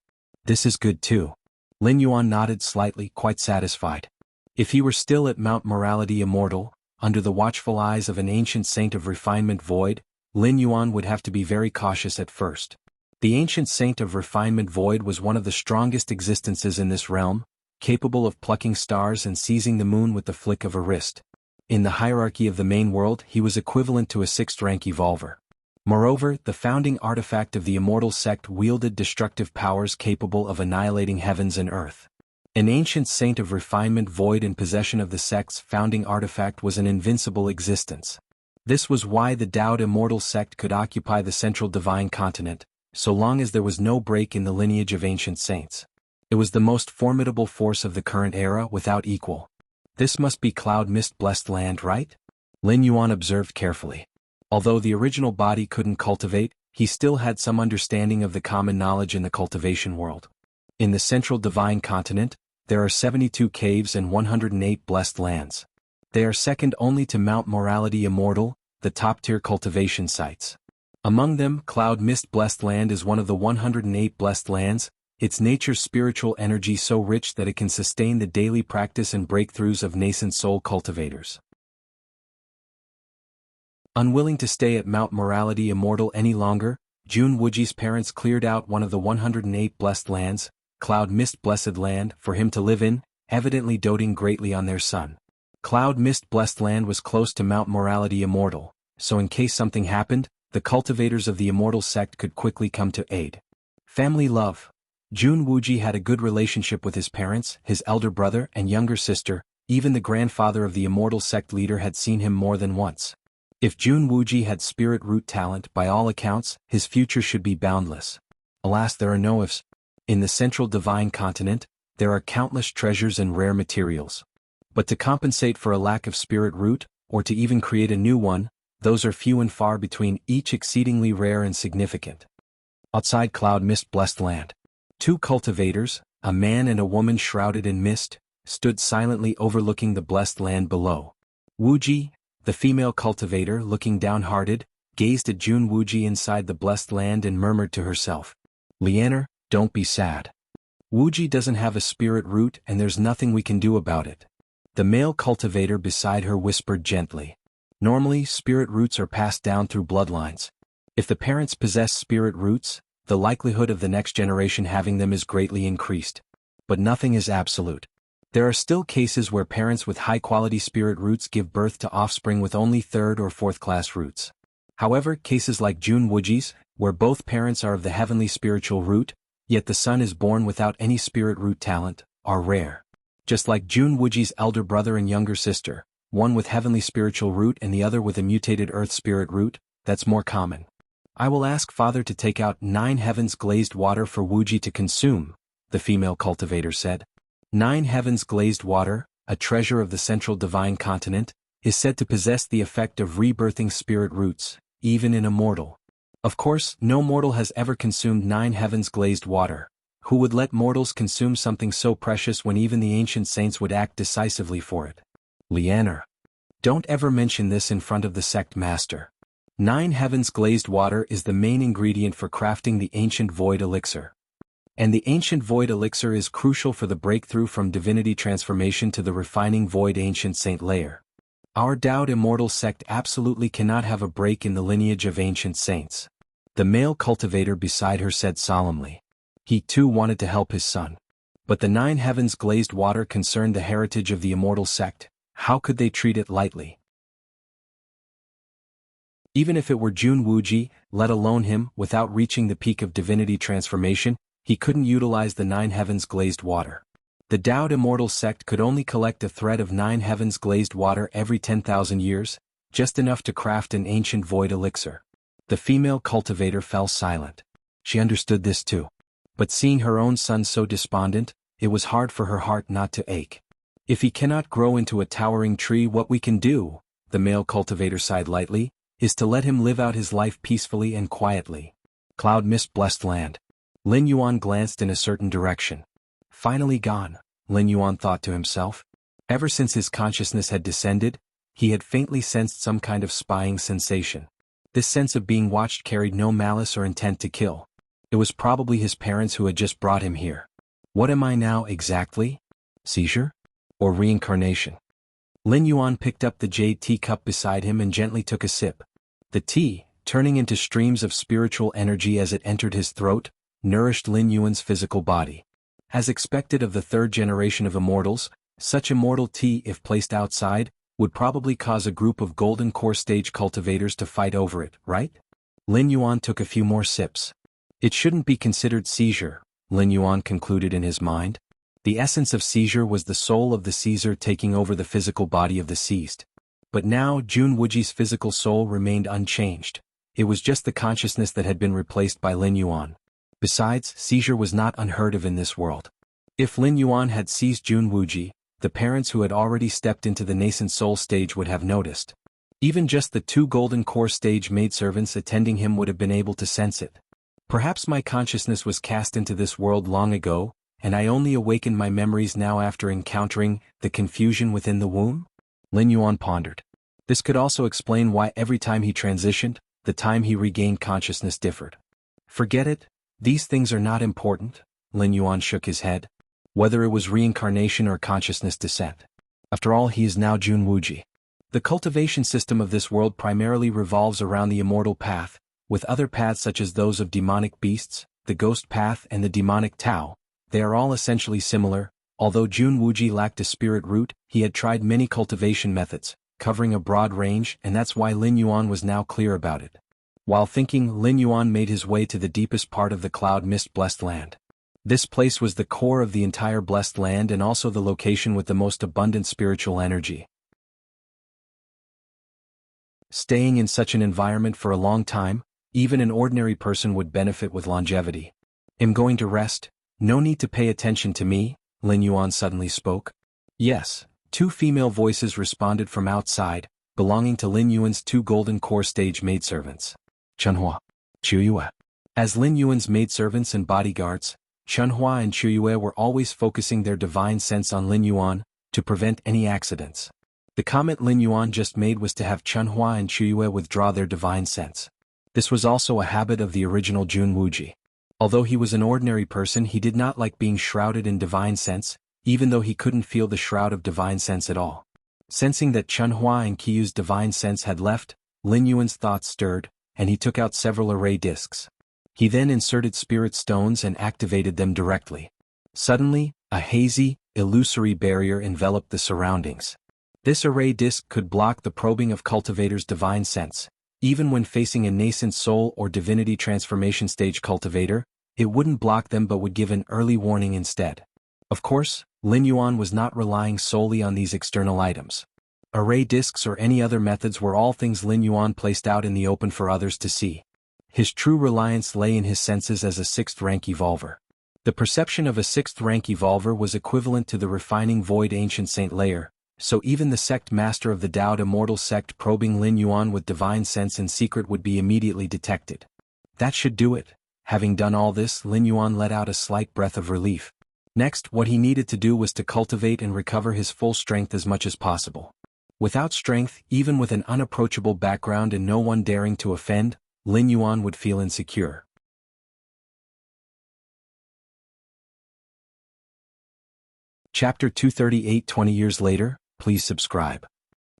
S1: This is good too. Lin Yuan nodded slightly, quite satisfied. If he were still at Mount Morality Immortal, under the watchful eyes of an ancient saint of refinement void, Lin Yuan would have to be very cautious at first. The ancient saint of refinement void was one of the strongest existences in this realm, capable of plucking stars and seizing the moon with the flick of a wrist. In the hierarchy of the main world, he was equivalent to a 6th-rank evolver. Moreover, the founding artifact of the Immortal sect wielded destructive powers capable of annihilating heavens and earth. An ancient saint of refinement void in possession of the sect's founding artifact was an invincible existence. This was why the Taoed Immortal sect could occupy the central divine continent, so long as there was no break in the lineage of ancient saints. It was the most formidable force of the current era without equal. This must be cloud mist-blessed land, right? Lin Yuan observed carefully. Although the original body couldn't cultivate, he still had some understanding of the common knowledge in the cultivation world. In the central divine continent, there are 72 caves and 108 blessed lands. They are second only to Mount Morality Immortal, the top-tier cultivation sites. Among them, Cloud Mist Blessed Land is one of the 108 blessed lands, its nature's spiritual energy so rich that it can sustain the daily practice and breakthroughs of nascent soul cultivators. Unwilling to stay at Mount Morality Immortal any longer, Jun Wuji's parents cleared out one of the 108 blessed lands, Cloud Mist Blessed Land, for him to live in, evidently doting greatly on their son. Cloud Mist Blessed Land was close to Mount Morality Immortal, so in case something happened, the cultivators of the Immortal sect could quickly come to aid. Family love. Jun Wuji had a good relationship with his parents, his elder brother and younger sister. Even the grandfather of the Immortal sect leader had seen him more than once. If Jun Wuji had spirit root talent, by all accounts, his future should be boundless. Alas, there are no ifs. In the central divine continent, there are countless treasures and rare materials. But to compensate for a lack of spirit root, or to even create a new one, those are few and far between, each exceedingly rare and significant. Outside Cloud Mist Blessed Land, two cultivators, a man and a woman shrouded in mist, stood silently overlooking the blessed land below. Wuji, the female cultivator, looking downhearted, gazed at Jun Wuji inside the blessed land and murmured to herself, "Lianer, don't be sad. Wuji doesn't have a spirit root and there's nothing we can do about it." The male cultivator beside her whispered gently, "Normally, spirit roots are passed down through bloodlines. If the parents possess spirit roots, the likelihood of the next generation having them is greatly increased. But nothing is absolute. There are still cases where parents with high-quality spirit roots give birth to offspring with only third- or fourth-class roots. However, cases like Jun Wuji's, where both parents are of the heavenly spiritual root, yet the son is born without any spirit root talent, are rare. Just like Jun Wuji's elder brother and younger sister, one with heavenly spiritual root and the other with a mutated earth spirit root, that's more common. I will ask Father to take out 9 heavens glazed water for Wuji to consume," the female cultivator said. 9 heavens glazed water, a treasure of the central divine continent, is said to possess the effect of rebirthing spirit roots, even in a mortal. Of course, no mortal has ever consumed 9 heavens glazed water. Who would let mortals consume something so precious when even the ancient saints would act decisively for it? Lianer, don't ever mention this in front of the sect master. 9 heavens glazed water is the main ingredient for crafting the ancient void elixir. And the ancient void elixir is crucial for the breakthrough from divinity transformation to the refining void ancient saint layer. Our Dowd Immortal sect absolutely cannot have a break in the lineage of ancient saints. The male cultivator beside her said solemnly. He too wanted to help his son. But the 9 heavens glazed water concerned the heritage of the Immortal sect. How could they treat it lightly? Even if it were Jun Wuji, let alone him, without reaching the peak of divinity transformation, he couldn't utilize the 9 heavens glazed water. The Dowd Immortal sect could only collect a thread of 9 heavens glazed water every 10,000 years, just enough to craft an ancient void elixir. The female cultivator fell silent. She understood this too. But seeing her own son so despondent, it was hard for her heart not to ache. If he cannot grow into a towering tree, what we can do, the male cultivator sighed lightly, is to let him live out his life peacefully and quietly. Cloud Mist Blessed Land. Lin Yuan glanced in a certain direction. Finally gone, Lin Yuan thought to himself. Ever since his consciousness had descended, he had faintly sensed some kind of spying sensation. This sense of being watched carried no malice or intent to kill. It was probably his parents who had just brought him here. What am I now exactly? Seizure? Or reincarnation? Lin Yuan picked up the jade teacup beside him and gently took a sip. The tea, turning into streams of spiritual energy as it entered his throat, nourished Lin Yuan's physical body. As expected of the 3rd generation of immortals, such immortal tea, if placed outside, would probably cause a group of golden core stage cultivators to fight over it, right? Lin Yuan took a few more sips. It shouldn't be considered seizure, Lin Yuan concluded in his mind. The essence of seizure was the soul of the seizer taking over the physical body of the seized. But now Jun Wuji's physical soul remained unchanged. It was just the consciousness that had been replaced by Lin Yuan. Besides, seizure was not unheard of in this world. If Lin Yuan had seized Jun Wuji, the parents who had already stepped into the nascent soul stage would have noticed. Even just the 2 golden core stage maidservants attending him would have been able to sense it. Perhaps my consciousness was cast into this world long ago, and I only awaken my memories now after encountering the confusion within the womb? Lin Yuan pondered. This could also explain why every time he transitioned, the time he regained consciousness differed. Forget it, these things are not important, Lin Yuan shook his head. Whether it was reincarnation or consciousness descent. After all, he is now Jun Wuji. The cultivation system of this world primarily revolves around the immortal path, with other paths such as those of demonic beasts, the ghost path and the demonic Tao. They are all essentially similar. Although Jun Wuji lacked a spirit root, he had tried many cultivation methods, covering a broad range, and that's why Lin Yuan was now clear about it. While thinking, Lin Yuan made his way to the deepest part of the cloud mist blessed land. This place was the core of the entire blessed land and also the location with the most abundant spiritual energy. Staying in such an environment for a long time, even an ordinary person would benefit with longevity. I'm going to rest. No need to pay attention to me, Lin Yuan suddenly spoke. Yes, two female voices responded from outside, belonging to Lin Yuan's two golden core stage maidservants. Chunhua, Chuyue. As Lin Yuan's maidservants and bodyguards, Chunhua and Chuyue were always focusing their divine sense on Lin Yuan, to prevent any accidents. The comment Lin Yuan just made was to have Chunhua and Chuyue withdraw their divine sense. This was also a habit of the original Jun Wuji. Although he was an ordinary person, he did not like being shrouded in divine sense, even though he couldn't feel the shroud of divine sense at all. Sensing that Chunhua and Qiyu's divine sense had left, Lin Yuan's thoughts stirred, and he took out several array discs. He then inserted spirit stones and activated them directly. Suddenly, a hazy, illusory barrier enveloped the surroundings. This array disc could block the probing of cultivator's divine sense. Even when facing a nascent soul or divinity transformation stage cultivator, it wouldn't block them but would give an early warning instead. Of course, Lin Yuan was not relying solely on these external items. Array discs or any other methods were all things Lin Yuan placed out in the open for others to see. His true reliance lay in his senses as a 6th rank evolver. The perception of a 6th rank evolver was equivalent to the refining void ancient saint layer, so even the sect master of the Daoed Immortal sect probing Lin Yuan with divine sense in secret would be immediately detected. That should do it. Having done all this, Lin Yuan let out a slight breath of relief. Next, what he needed to do was to cultivate and recover his full strength as much as possible. Without strength, even with an unapproachable background and no one daring to offend, Lin Yuan would feel insecure. Chapter 238. 20 years later, please subscribe.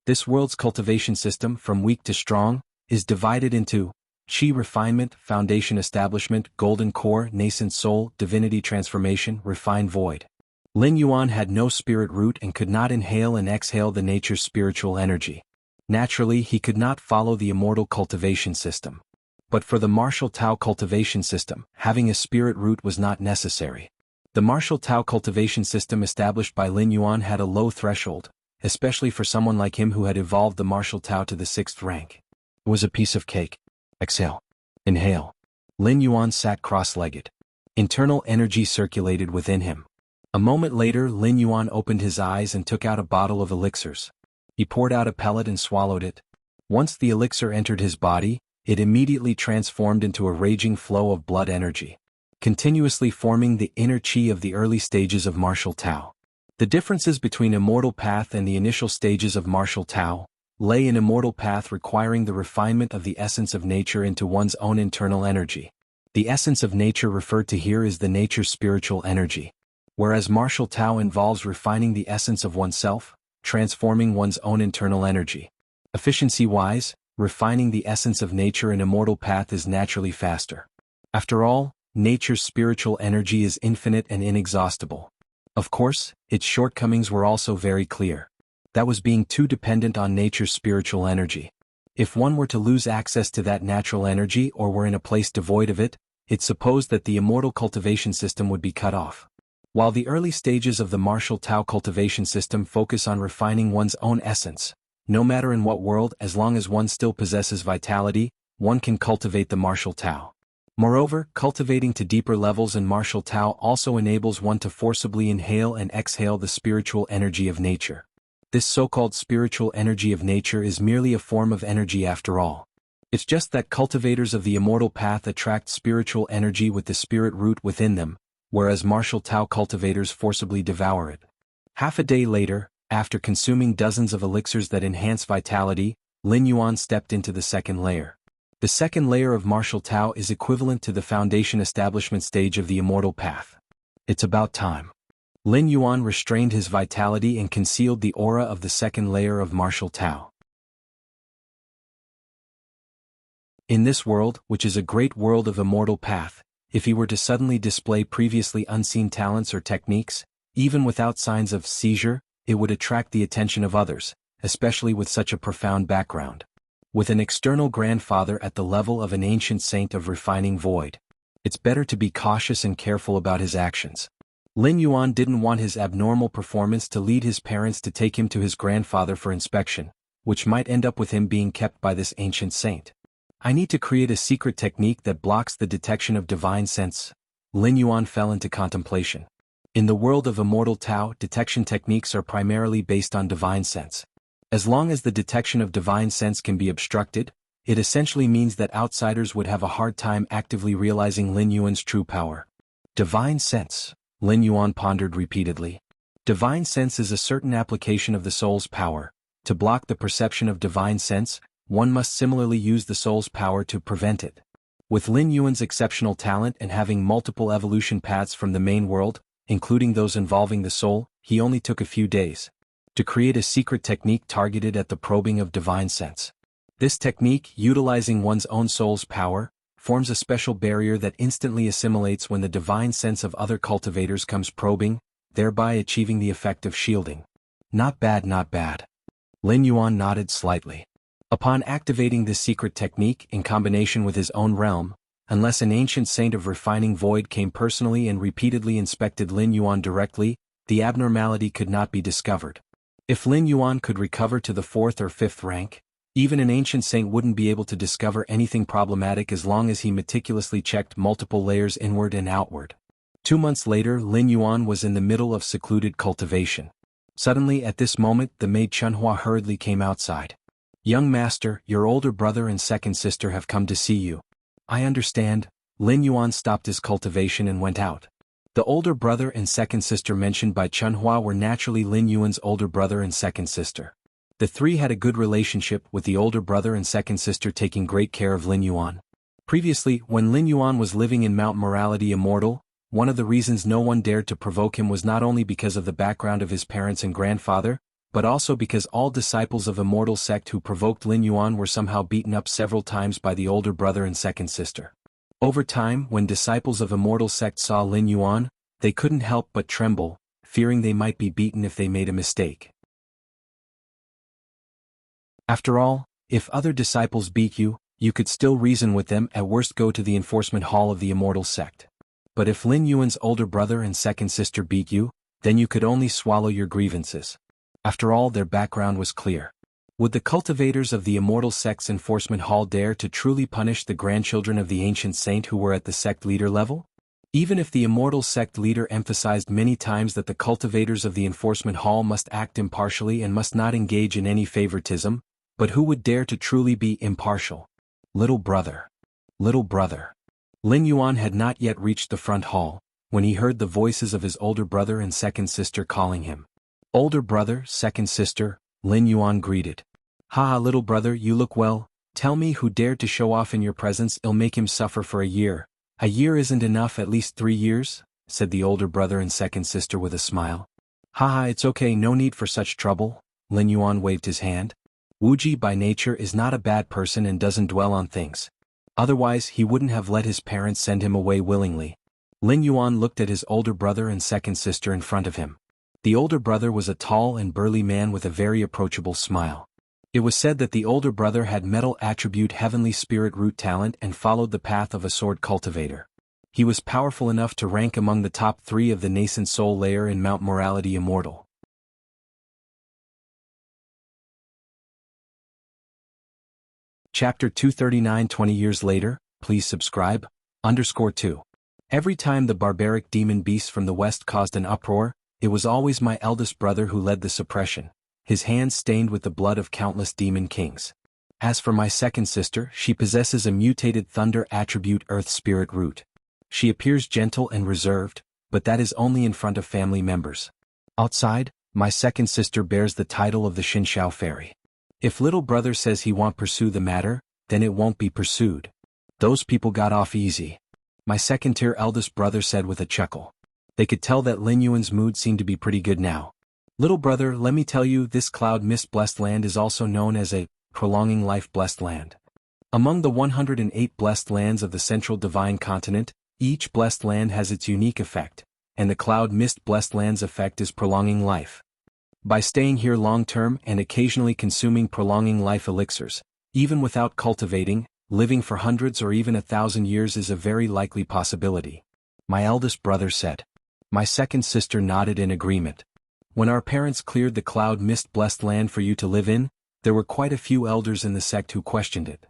S1: This world's cultivation system, from weak to strong, is divided into Qi refinement, foundation establishment, golden core, nascent soul, divinity transformation, refined void. Lin Yuan had no spirit root and could not inhale and exhale the nature's spiritual energy. Naturally, he could not follow the immortal cultivation system. But for the martial Tao cultivation system, having a spirit root was not necessary. The martial Tao cultivation system established by Lin Yuan had a low threshold, especially for someone like him who had evolved the martial Tao to the 6th rank. It was a piece of cake. Exhale. Inhale. Lin Yuan sat cross-legged. Internal energy circulated within him. A moment later, Lin Yuan opened his eyes and took out a bottle of elixirs. He poured out a pellet and swallowed it. Once the elixir entered his body, it immediately transformed into a raging flow of blood energy, continuously forming the inner qi of the early stages of martial Tao. The differences between Immortal Path and the initial stages of martial Tao lay in Immortal Path requiring the refinement of the essence of nature into one's own internal energy. The essence of nature referred to here is the nature's spiritual energy, whereas martial Tao involves refining the essence of oneself, transforming one's own internal energy. Efficiency-wise, refining the essence of nature in Immortal Path is naturally faster. After all, nature's spiritual energy is infinite and inexhaustible. Of course, its shortcomings were also very clear. That was being too dependent on nature's spiritual energy. If one were to lose access to that natural energy or were in a place devoid of it, it's supposed that the immortal cultivation system would be cut off. While the early stages of the martial Tao cultivation system focus on refining one's own essence, no matter in what world, as long as one still possesses vitality, one can cultivate the martial Tao. Moreover, cultivating to deeper levels in martial Tao also enables one to forcibly inhale and exhale the spiritual energy of nature. This so-called spiritual energy of nature is merely a form of energy after all. It's just that cultivators of the Immortal Path attract spiritual energy with the spirit root within them, whereas martial Tao cultivators forcibly devour it. Half a day later, after consuming dozens of elixirs that enhance vitality, Lin Yuan stepped into the 2nd layer. The 2nd layer of martial Tao is equivalent to the foundation establishment stage of the Immortal Path. It's about time. Lin Yuan restrained his vitality and concealed the aura of the second layer of martial Tao. In this world, which is a great world of immortal path, if he were to suddenly display previously unseen talents or techniques, even without signs of seizure, it would attract the attention of others, especially with such a profound background. With an external grandfather at the level of an ancient saint of refining void, it's better to be cautious and careful about his actions. Lin Yuan didn't want his abnormal performance to lead his parents to take him to his grandfather for inspection, which might end up with him being kept by this ancient saint. I need to create a secret technique that blocks the detection of divine sense. Lin Yuan fell into contemplation. In the world of immortal Tao, detection techniques are primarily based on divine sense. As long as the detection of divine sense can be obstructed, it essentially means that outsiders would have a hard time actively realizing Lin Yuan's true power. Divine sense, Lin Yuan pondered repeatedly. Divine sense is a certain application of the soul's power. To block the perception of divine sense, one must similarly use the soul's power to prevent it. With Lin Yuan's exceptional talent and having multiple evolution paths from the main world, including those involving the soul, he only took a few days to create a secret technique targeted at the probing of divine sense. This technique, utilizing one's own soul's power, forms a special barrier that instantly assimilates when the divine sense of other cultivators comes probing, thereby achieving the effect of shielding. Not bad, not bad. Lin Yuan nodded slightly. Upon activating this secret technique in combination with his own realm, unless an ancient saint of refining void came personally and repeatedly inspected Lin Yuan directly, the abnormality could not be discovered. If Lin Yuan could recover to the 4th or 5th rank, even an ancient saint wouldn't be able to discover anything problematic as long as he meticulously checked multiple layers inward and outward. 2 months later, Lin Yuan was in the middle of secluded cultivation. Suddenly at this moment the maid Chunhua hurriedly came outside. "Young master, your older brother and second sister have come to see you." "I understand." Lin Yuan stopped his cultivation and went out. The older brother and second sister mentioned by Chunhua were naturally Lin Yuan's older brother and second sister. The three had a good relationship, with the older brother and second sister taking great care of Lin Yuan. Previously, when Lin Yuan was living in Mount Morality Immortal, one of the reasons no one dared to provoke him was not only because of the background of his parents and grandfather, but also because all disciples of Immortal sect who provoked Lin Yuan were somehow beaten up several times by the older brother and second sister. Over time, when disciples of Immortal sect saw Lin Yuan, they couldn't help but tremble, fearing they might be beaten if they made a mistake. After all, if other disciples beat you, you could still reason with them, at worst go to the enforcement hall of the Immortal sect. But if Lin Yuan's older brother and second sister beat you, then you could only swallow your grievances. After all, their background was clear. Would the cultivators of the Immortal sect's enforcement hall dare to truly punish the grandchildren of the ancient saint who were at the sect leader level? Even if the Immortal sect leader emphasized many times that the cultivators of the enforcement hall must act impartially and must not engage in any favoritism, but who would dare to truly be impartial? Little brother. Little brother. Lin Yuan had not yet reached the front hall, when he heard the voices of his older brother and second sister calling him. "Older brother, second sister," Lin Yuan greeted. "Haha, little brother, you look well. Tell me, who dared to show off in your presence? I'll make him suffer for a year." "A year isn't enough, at least 3 years," said the older brother and second sister with a smile. "Haha, it's okay, no need for such trouble." Lin Yuan waved his hand. "Wuji by nature is not a bad person and doesn't dwell on things. Otherwise he wouldn't have let his parents send him away willingly." Lin Yuan looked at his older brother and second sister in front of him. The older brother was a tall and burly man with a very approachable smile. It was said that the older brother had metal attribute heavenly spirit root talent and followed the path of a sword cultivator. He was powerful enough to rank among the top 3 of the nascent soul layer in Mount Morality Immortal. Chapter 239. 20 years later, please subscribe. _2. Every time the barbaric demon beasts from the west caused an uproar, it was always my eldest brother who led the suppression, his hands stained with the blood of countless demon kings. As for my second sister, she possesses a mutated thunder attribute earth spirit root. She appears gentle and reserved, but that is only in front of family members. Outside, my second sister bears the title of the Xianxia fairy. If little brother says he won't pursue the matter, then it won't be pursued. Those people got off easy. My second-tier eldest brother said with a chuckle. They could tell that Lin Yuan's mood seemed to be pretty good now. Little brother, let me tell you, this cloud mist blessed land is also known as a prolonging life blessed land. Among the 108 blessed lands of the central divine continent, each blessed land has its unique effect, and the cloud mist blessed land's effect is prolonging life. By staying here long-term and occasionally consuming prolonging life elixirs, even without cultivating, living for hundreds or even 1,000 years is a very likely possibility. My eldest brother said. My second sister nodded in agreement. When our parents cleared the cloud mist blessed land for you to live in, there were quite a few elders in the sect who questioned it.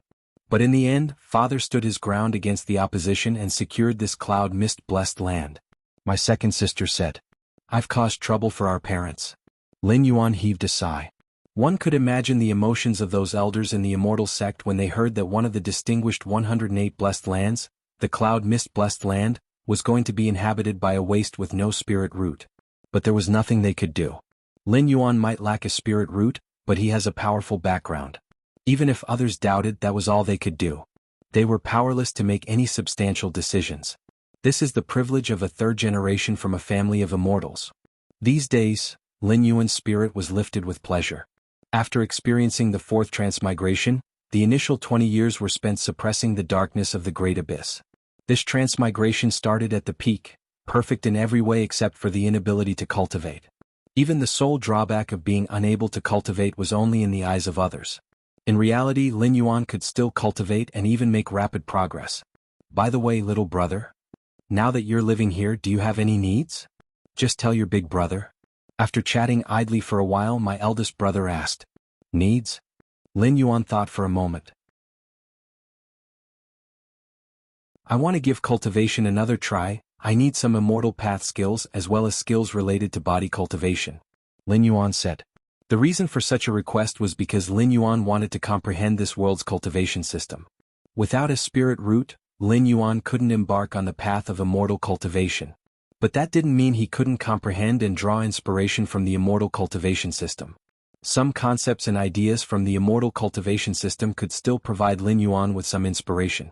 S1: But in the end, father stood his ground against the opposition and secured this cloud mist blessed land. My second sister said. I've caused trouble for our parents. Lin Yuan heaved a sigh. One could imagine the emotions of those elders in the Immortal sect when they heard that one of the distinguished 108 blessed lands, the cloud mist blessed land, was going to be inhabited by a waste with no spirit root. But there was nothing they could do. Lin Yuan might lack a spirit root, but he has a powerful background. Even if others doubted, that was all they could do. They were powerless to make any substantial decisions. This is the privilege of a third generation from a family of immortals. These days, Lin Yuan's spirit was lifted with pleasure. After experiencing the fourth transmigration, the initial 20 years were spent suppressing the darkness of the Great Abyss. This transmigration started at the peak, perfect in every way except for the inability to cultivate. Even the sole drawback of being unable to cultivate was only in the eyes of others. In reality, Lin Yuan could still cultivate and even make rapid progress. By the way, little brother, now that you're living here, do you have any needs? Just tell your big brother. After chatting idly for a while, my eldest brother asked. Needs? Lin Yuan thought for a moment. I want to give cultivation another try. I need some immortal path skills as well as skills related to body cultivation. Lin Yuan said. The reason for such a request was because Lin Yuan wanted to comprehend this world's cultivation system. Without a spirit root, Lin Yuan couldn't embark on the path of immortal cultivation. But that didn't mean he couldn't comprehend and draw inspiration from the immortal cultivation system. Some concepts and ideas from the immortal cultivation system could still provide Lin Yuan with some inspiration.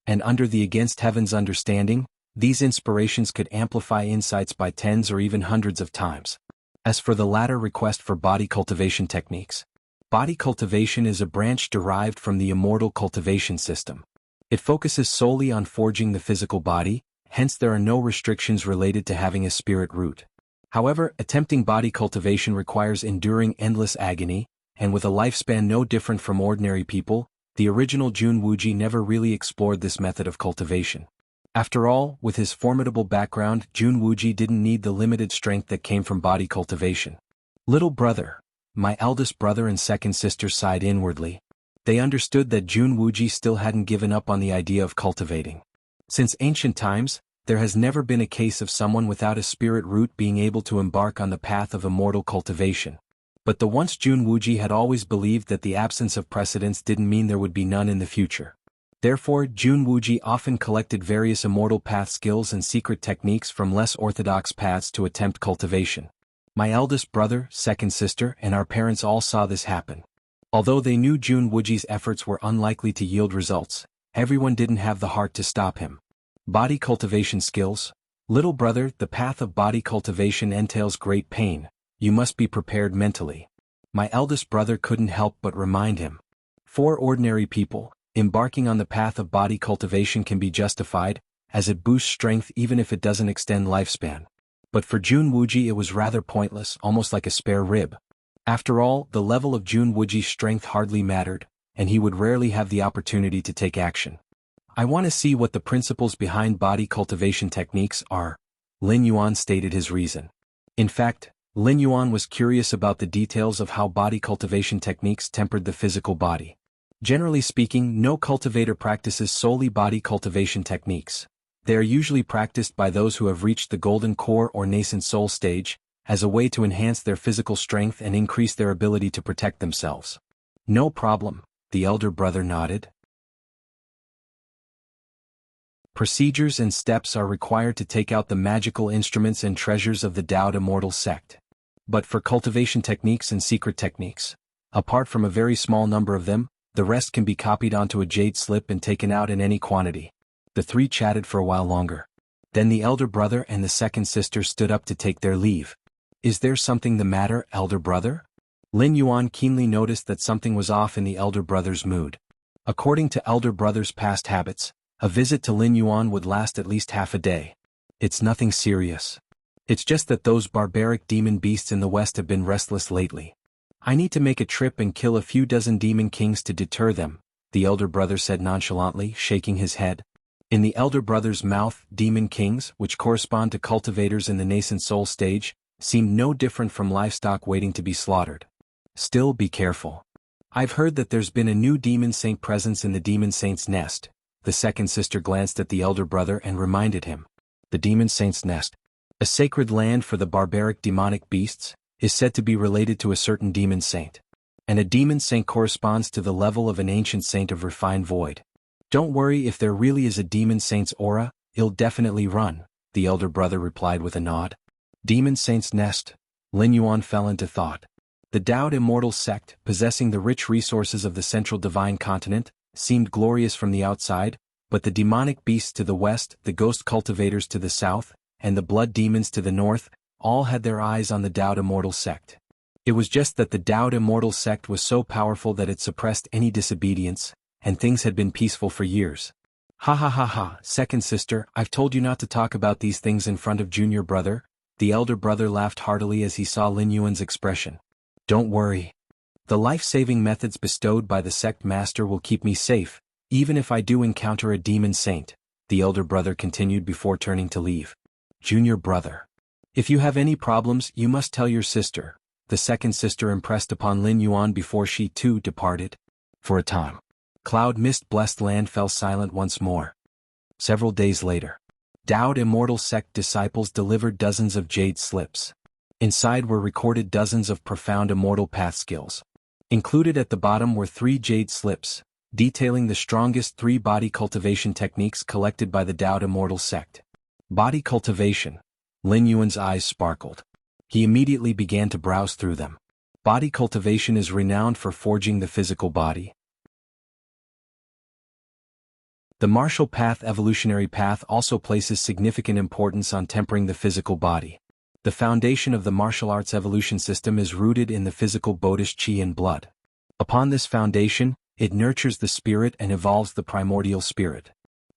S1: And under the against heaven's understanding, these inspirations could amplify insights by tens or even hundreds of times. As for the latter request for body cultivation techniques, body cultivation is a branch derived from the immortal cultivation system. It focuses solely on forging the physical body, hence there are no restrictions related to having a spirit root. However, attempting body cultivation requires enduring endless agony, and with a lifespan no different from ordinary people, the original Jun Wuji never really explored this method of cultivation. After all, with his formidable background, Jun Wuji didn't need the limited strength that came from body cultivation. Little brother, my eldest brother and second sister sighed inwardly. They understood that Jun Wuji still hadn't given up on the idea of cultivating. Since ancient times, there has never been a case of someone without a spirit root being able to embark on the path of immortal cultivation. But the once Jun Wuji had always believed that the absence of precedents didn't mean there would be none in the future. Therefore, Jun Wuji often collected various immortal path skills and secret techniques from less orthodox paths to attempt cultivation. My eldest brother, second sister, and our parents all saw this happen. Although they knew Jun Wuji's efforts were unlikely to yield results, everyone didn't have the heart to stop him. Body cultivation skills. Little brother, the path of body cultivation entails great pain. You must be prepared mentally. My eldest brother couldn't help but remind him. For ordinary people, embarking on the path of body cultivation can be justified, as it boosts strength even if it doesn't extend lifespan. But for Jun Wuji it was rather pointless, almost like a spare rib. After all, the level of Jun Wuji's strength hardly mattered, and he would rarely have the opportunity to take action. I want to see what the principles behind body cultivation techniques are, Lin Yuan stated his reason. In fact, Lin Yuan was curious about the details of how body cultivation techniques tempered the physical body. Generally speaking, no cultivator practices solely body cultivation techniques. They are usually practiced by those who have reached the golden core or nascent soul stage, as a way to enhance their physical strength and increase their ability to protect themselves. No problem, the elder brother nodded. Procedures and steps are required to take out the magical instruments and treasures of the Taoed Immortal sect. But for cultivation techniques and secret techniques, apart from a very small number of them, the rest can be copied onto a jade slip and taken out in any quantity. The three chatted for a while longer. Then the elder brother and the second sister stood up to take their leave. Is there something the matter, elder brother? Lin Yuan keenly noticed that something was off in the elder brother's mood. According to elder brother's past habits, a visit to Lin Yuan would last at least half a day. It's nothing serious. It's just that those barbaric demon beasts in the west have been restless lately. I need to make a trip and kill a few dozen demon kings to deter them, the elder brother said nonchalantly, shaking his head. In the elder brother's mouth, demon kings, which correspond to cultivators in the nascent soul stage, seemed no different from livestock waiting to be slaughtered. Still, be careful. I've heard that there's been a new demon saint presence in the demon saint's nest. The second sister glanced at the elder brother and reminded him. The demon saint's nest, a sacred land for the barbaric demonic beasts, is said to be related to a certain demon saint. And a demon saint corresponds to the level of an ancient saint of refined void. Don't worry, if there really is a demon saint's aura, it'll definitely run, the elder brother replied with a nod. Demon saint's nest, Lin Yuan fell into thought. The Daoed Immortal sect, possessing the rich resources of the central divine continent, seemed glorious from the outside, but the demonic beasts to the west, the ghost cultivators to the south, and the blood demons to the north, all had their eyes on the Daoed Immortal sect. It was just that the Daoed Immortal sect was so powerful that it suppressed any disobedience, and things had been peaceful for years. Ha ha ha ha, second sister, I've told you not to talk about these things in front of junior brother. The elder brother laughed heartily as he saw Lin Yuan's expression. Don't worry. The life-saving methods bestowed by the sect master will keep me safe, even if I do encounter a demon saint, the elder brother continued before turning to leave. Junior brother. If you have any problems, you must tell your sister, the second sister impressed upon Lin Yuan before she too departed. For a time, cloud mist-blessed land fell silent once more. Several days later, Daoed Immortal sect disciples delivered dozens of jade slips. Inside were recorded dozens of profound immortal path skills. Included at the bottom were 3 jade slips, detailing the strongest 3 body cultivation techniques collected by the Daoed Immortal sect. Body cultivation. Lin Yuan's eyes sparkled. He immediately began to browse through them. Body cultivation is renowned for forging the physical body. The martial path evolutionary path also places significant importance on tempering the physical body. The foundation of the martial arts evolution system is rooted in the physical Buddhist chi and blood. Upon this foundation, it nurtures the spirit and evolves the primordial spirit.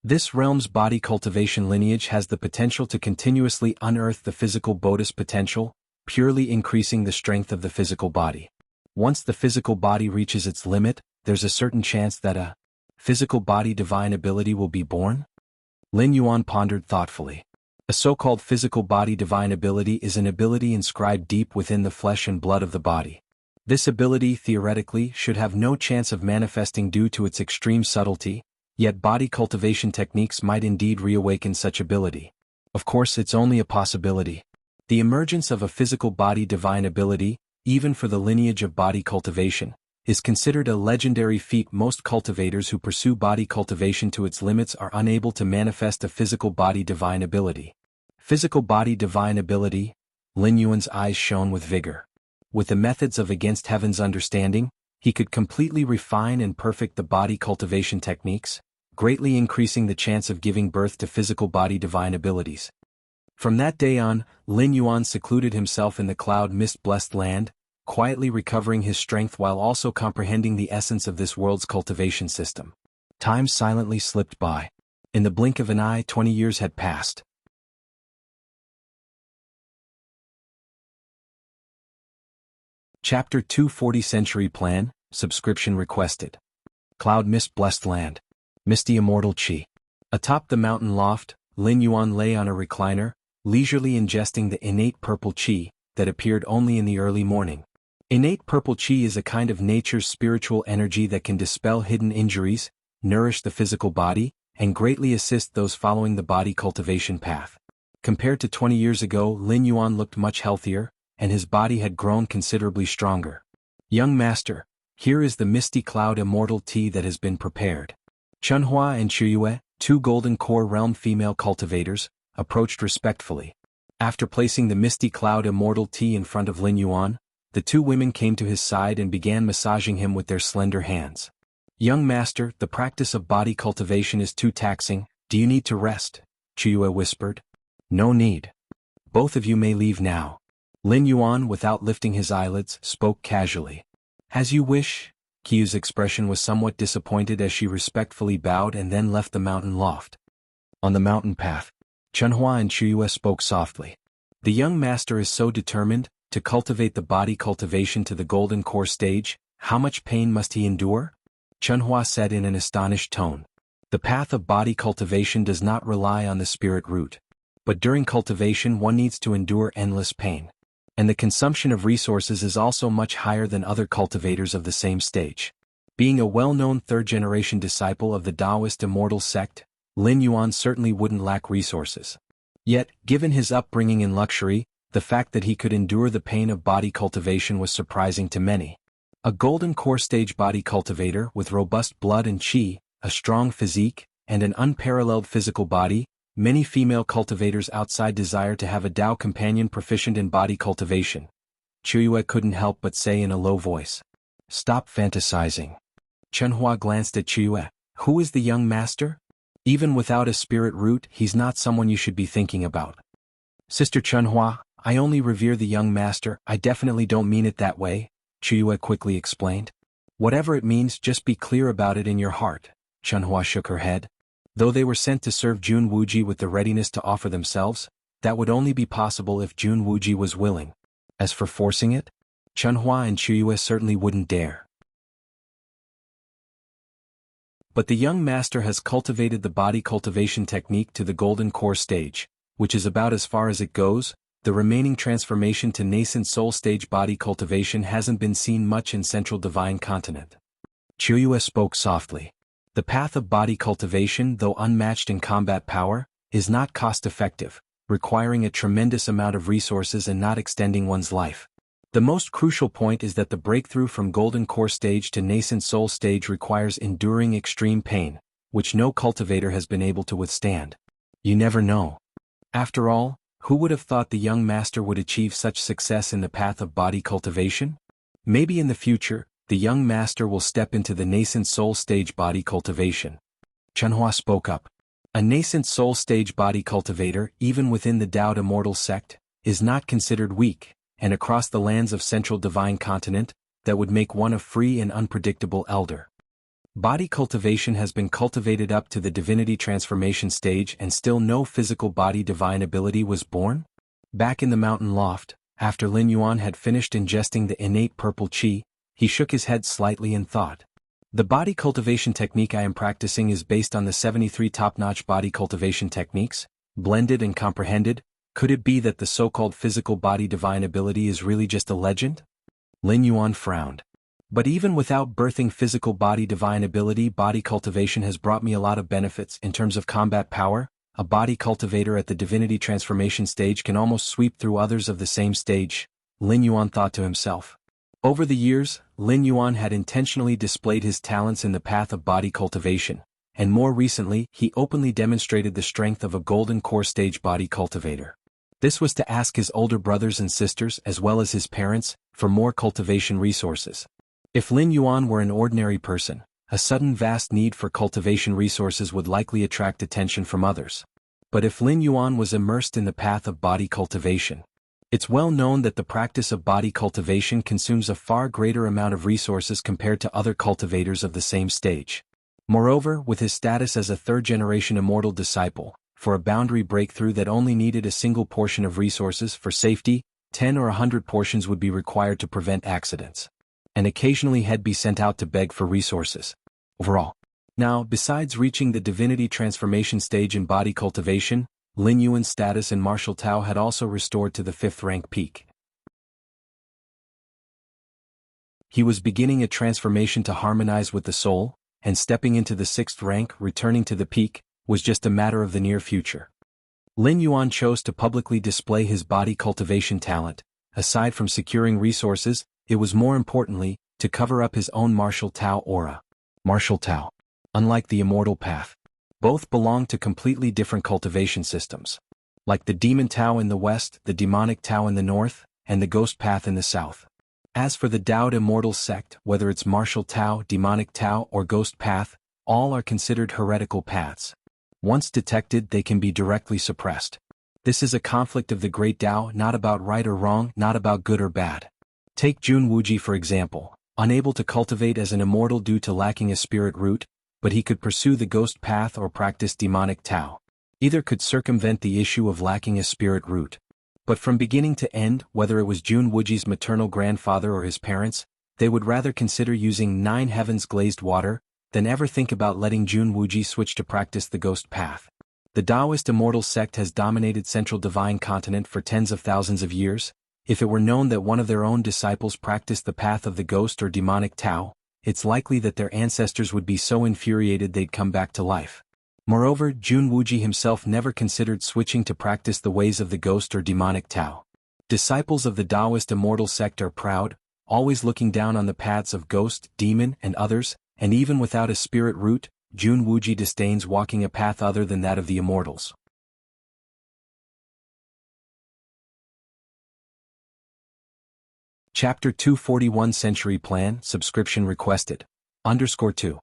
S1: This realm's body cultivation lineage has the potential to continuously unearth the physical Buddhist potential, purely increasing the strength of the physical body. Once the physical body reaches its limit, there's a certain chance that a physical body divine ability will be born? Lin Yuan pondered thoughtfully. A so-called physical body divine ability is an ability inscribed deep within the flesh and blood of the body. This ability theoretically should have no chance of manifesting due to its extreme subtlety, yet body cultivation techniques might indeed reawaken such ability. Of course, it's only a possibility. The emergence of a physical body divine ability, even for the lineage of body cultivation, is considered a legendary feat. Most cultivators who pursue body cultivation to its limits are unable to manifest a physical body divine ability. Physical body divine ability, Lin Yuan's eyes shone with vigor. With the methods of Against Heaven's understanding, he could completely refine and perfect the body cultivation techniques, greatly increasing the chance of giving birth to physical body divine abilities. From that day on, Lin Yuan secluded himself in the cloud mist-blessed land, quietly recovering his strength while also comprehending the essence of this world's cultivation system. Time silently slipped by. In the blink of an eye, 20 years had passed. Chapter 240 Century Plan, Subscription Requested. Cloud Mist-Blessed Land. Misty Immortal Chi. Atop the mountain loft, Lin Yuan lay on a recliner, leisurely ingesting the innate purple chi that appeared only in the early morning. Innate purple chi is a kind of nature's spiritual energy that can dispel hidden injuries, nourish the physical body, and greatly assist those following the body cultivation path. Compared to 20 years ago, Lin Yuan looked much healthier, and his body had grown considerably stronger. Young master, here is the misty cloud immortal tea that has been prepared. Chunhua and Chuyue, 2 golden core realm female cultivators, approached respectfully. After placing the misty cloud immortal tea in front of Lin Yuan, the 2 women came to his side and began massaging him with their slender hands. Young master, the practice of body cultivation is too taxing. Do you need to rest? Chuyue whispered. No need. Both of you may leave now. Lin Yuan, without lifting his eyelids, spoke casually. As you wish. Qiu's expression was somewhat disappointed as she respectfully bowed and then left the mountain loft. On the mountain path, Chunhua and Chuyue spoke softly. The young master is so determined to cultivate the body cultivation to the golden core stage. How much pain must he endure? Chunhua said in an astonished tone. The path of body cultivation does not rely on the spirit root. But during cultivation one needs to endure endless pain. And the consumption of resources is also much higher than other cultivators of the same stage. Being a well-known third-generation disciple of the Taoist Immortal sect, Lin Yuan certainly wouldn't lack resources. Yet, given his upbringing in luxury, the fact that he could endure the pain of body cultivation was surprising to many. A golden core stage body cultivator with robust blood and qi, a strong physique, and an unparalleled physical body, many female cultivators outside desire to have a Tao companion proficient in body cultivation. Chuyue couldn't help but say in a low voice. Stop fantasizing. Chunhua glanced at Chuyue. Who is the young master? Even without a spirit root, he's not someone you should be thinking about. Sister Chunhua, I only revere the young master, I definitely don't mean it that way, Chuyue quickly explained. Whatever it means, just be clear about it in your heart. Chunhua shook her head. Though they were sent to serve Jun Wuji with the readiness to offer themselves, that would only be possible if Jun Wuji was willing. As for forcing it, Chunhua and Chuyue certainly wouldn't dare. But the young master has cultivated the body cultivation technique to the golden core stage, which is about as far as it goes. The remaining transformation to nascent soul stage body cultivation hasn't been seen much in Central Divine Continent. Chuyue spoke softly. The path of body cultivation, though unmatched in combat power, is not cost-effective, requiring a tremendous amount of resources and not extending one's life. The most crucial point is that the breakthrough from golden core stage to nascent soul stage requires enduring extreme pain, which no cultivator has been able to withstand. You never know. After all, who would have thought the young master would achieve such success in the path of body cultivation? Maybe in the future, the young master will step into the nascent soul stage body cultivation. Chunhua spoke up. A nascent soul stage body cultivator, even within the Tao Immortal sect, is not considered weak, and across the lands of Central Divine Continent, that would make one a free and unpredictable elder. Body cultivation has been cultivated up to the divinity transformation stage and still no physical body divine ability was born? Back in the mountain loft, after Lin Yuan had finished ingesting the innate purple qi, he shook his head slightly and thought. The body cultivation technique I am practicing is based on the 73 top-notch body cultivation techniques, blended and comprehended. Could it be that the so-called physical body divine ability is really just a legend? Lin Yuan frowned. But even without birthing physical body divine ability, body cultivation has brought me a lot of benefits in terms of combat power. A body cultivator at the divinity transformation stage can almost sweep through others of the same stage, Lin Yuan thought to himself. Over the years, Lin Yuan had intentionally displayed his talents in the path of body cultivation, and more recently he openly demonstrated the strength of a golden core stage body cultivator. This was to ask his older brothers and sisters as well as his parents for more cultivation resources. If Lin Yuan were an ordinary person, a sudden vast need for cultivation resources would likely attract attention from others. But if Lin Yuan was immersed in the path of body cultivation, it's well known that the practice of body cultivation consumes a far greater amount of resources compared to other cultivators of the same stage. Moreover, with his status as a third-generation immortal disciple, for a boundary breakthrough that only needed a single portion of resources for safety, 10 or 100 portions would be required to prevent accidents. And occasionally he'd be sent out to beg for resources. Overall. Now, besides reaching the divinity transformation stage in body cultivation, Lin Yuan's status in martial Tao had also restored to the 5th rank peak. He was beginning a transformation to harmonize with the soul, and stepping into the 6th rank, returning to the peak, was just a matter of the near future. Lin Yuan chose to publicly display his body cultivation talent. Aside from securing resources, it was more importantly, to cover up his own martial Tao aura. Martial Tao. Unlike the immortal path, both belong to completely different cultivation systems. Like the demon Tao in the west, the demonic Tao in the north, and the ghost path in the south. As for the Tao Immortal sect, whether it's martial Tao, demonic Tao, or ghost path, all are considered heretical paths. Once detected, they can be directly suppressed. This is a conflict of the great Tao, not about right or wrong, not about good or bad. Take Jun Wuji for example, unable to cultivate as an immortal due to lacking a spirit root, but he could pursue the ghost path or practice demonic Tao. Either could circumvent the issue of lacking a spirit root. But from beginning to end, whether it was Jun Wuji's maternal grandfather or his parents, they would rather consider using 9 heavens glazed water than ever think about letting Jun Wuji switch to practice the ghost path. The Taoist Immortal sect has dominated Central Divine Continent for tens of thousands of years. If it were known that one of their own disciples practiced the path of the ghost or demonic Tao, it's likely that their ancestors would be so infuriated they'd come back to life. Moreover, Jun Wuji himself never considered switching to practice the ways of the ghost or demonic Tao. Disciples of the Taoist Immortal sect are proud, always looking down on the paths of ghost, demon, and others, and even without a spirit root, Jun Wuji disdains walking a path other than that of the immortals. Chapter 241 Century Plan Subscription Requested. _2.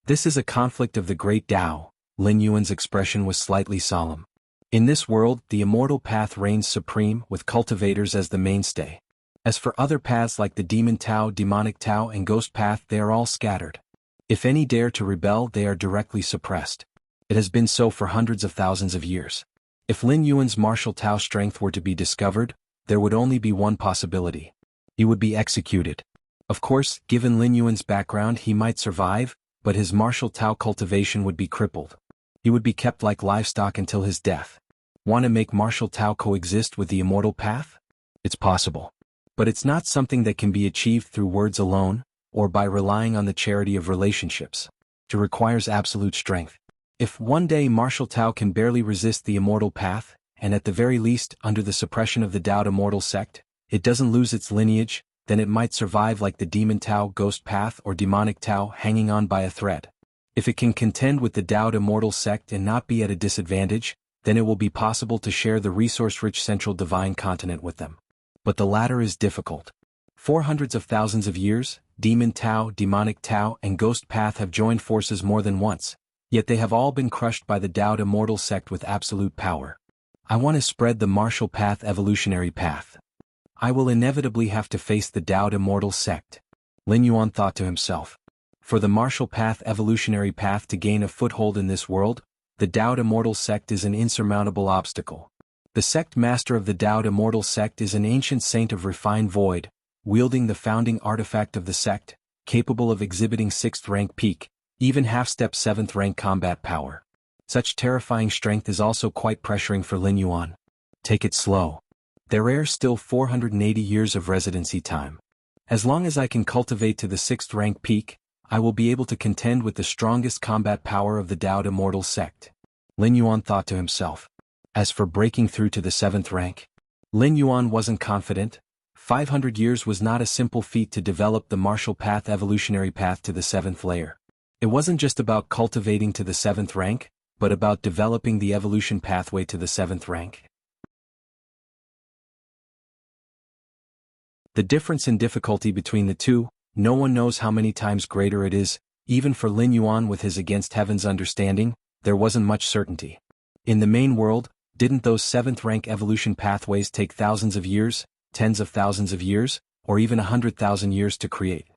S1: This is a conflict of the great Tao. Lin Yuan's expression was slightly solemn. In this world, the immortal path reigns supreme, with cultivators as the mainstay. As for other paths like the demon Tao, demonic Tao, and ghost path, they are all scattered. If any dare to rebel, they are directly suppressed. It has been so for hundreds of thousands of years. If Lin Yuan's martial Tao strength were to be discovered, there would only be one possibility. He would be executed. Of course, given Lin Yuan's background, he might survive, but his martial Tao cultivation would be crippled. He would be kept like livestock until his death. Want to make martial Tao coexist with the immortal path? It's possible. But it's not something that can be achieved through words alone, or by relying on the charity of relationships. It requires absolute strength. If one day martial Tao can barely resist the immortal path, and at the very least, under the suppression of the Tao Immortal sect, it doesn't lose its lineage, then it might survive like the demon Tao ghost path or demonic Tao hanging on by a thread. If it can contend with the Tao Immortal sect and not be at a disadvantage, then it will be possible to share the resource-rich Central Divine Continent with them. But the latter is difficult. For hundreds of thousands of years, demon Tao, demonic Tao, and ghost path have joined forces more than once, yet they have all been crushed by the Tao Immortal sect with absolute power. I want to spread the martial path evolutionary path. I will inevitably have to face the Tao Immortal sect. Lin Yuan thought to himself. For the martial path evolutionary path to gain a foothold in this world, the Tao Immortal sect is an insurmountable obstacle. The sect master of the Tao Immortal sect is an ancient saint of refined void, wielding the founding artifact of the sect, capable of exhibiting 6th rank peak, even half-step 7th rank combat power. Such terrifying strength is also quite pressuring for Lin Yuan. Take it slow. There are still 480 years of residency time. As long as I can cultivate to the 6th rank peak, I will be able to contend with the strongest combat power of the Tao Immortal sect. Lin Yuan thought to himself. As for breaking through to the 7th rank, Lin Yuan wasn't confident. 500 years was not a simple feat to develop the martial path evolutionary path to the 7th layer. It wasn't just about cultivating to the 7th rank, but about developing the evolution pathway to the 7th rank. The difference in difficulty between the two, no one knows how many times greater it is. Even for Lin Yuan with his against heaven's understanding, there wasn't much certainty. In the main world, didn't those 7th rank evolution pathways take thousands of years, tens of thousands of years, or even 100,000 years to create?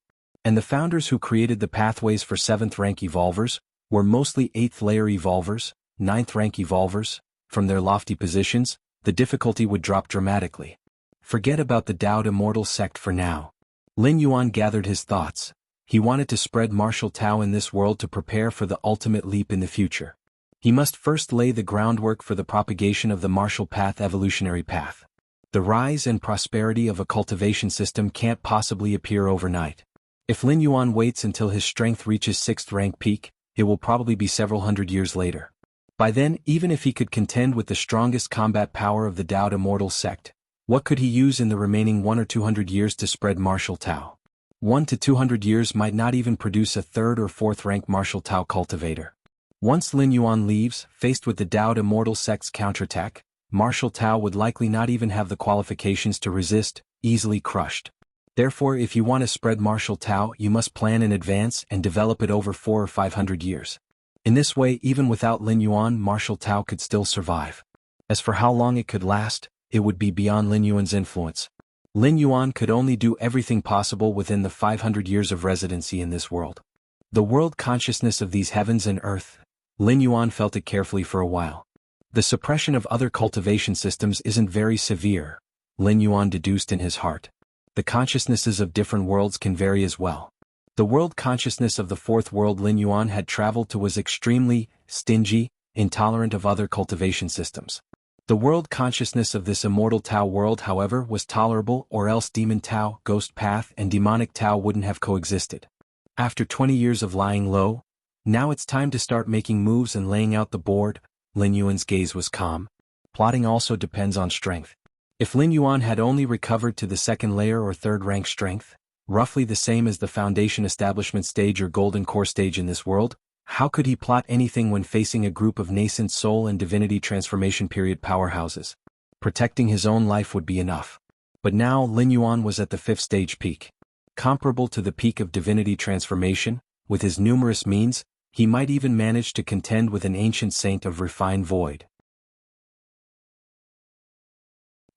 S1: And the founders who created the pathways for 7th rank evolvers were mostly 8th layer evolvers, 9th rank evolvers. From their lofty positions, the difficulty would drop dramatically. Forget about the Tao Immortal sect for now. Lin Yuan gathered his thoughts. He wanted to spread martial Tao in this world to prepare for the ultimate leap in the future. He must first lay the groundwork for the propagation of the martial path evolutionary path. The rise and prosperity of a cultivation system can't possibly appear overnight. If Lin Yuan waits until his strength reaches 6th rank peak, it will probably be several hundred years later. By then, even if he could contend with the strongest combat power of the Tao Immortal sect, what could he use in the remaining 100 or 200 years to spread martial Tao? 100 to 200 years might not even produce a 3rd or 4th rank martial Tao cultivator. Once Lin Yuan leaves, faced with the Tao Immortal sect's counterattack, martial Tao would likely not even have the qualifications to resist, easily crushed. Therefore, if you want to spread martial Tao, you must plan in advance and develop it over 400 or 500 years. In this way, even without Lin Yuan, martial Tao could still survive. As for how long it could last, it would be beyond Lin Yuan's influence. Lin Yuan could only do everything possible within the 500 years of residency in this world. The world consciousness of these heavens and earth, Lin Yuan felt it carefully for a while. The suppression of other cultivation systems isn't very severe, Lin Yuan deduced in his heart. The consciousnesses of different worlds can vary as well. The world consciousness of the fourth world Lin Yuan had traveled to was extremely stingy, intolerant of other cultivation systems. The world consciousness of this immortal Tao world, however, was tolerable, or else demon Tao, ghost path, and demonic Tao wouldn't have coexisted. After 20 years of lying low, now it's time to start making moves and laying out the board. Lin Yuan's gaze was calm. Plotting also depends on strength. If Lin Yuan had only recovered to the second layer or third rank strength, roughly the same as the foundation establishment stage or golden core stage in this world, how could he plot anything when facing a group of nascent soul and divinity transformation period powerhouses? Protecting his own life would be enough. But now Lin Yuan was at the 5th stage peak. Comparable to the peak of divinity transformation, with his numerous means, he might even manage to contend with an ancient saint of refined void.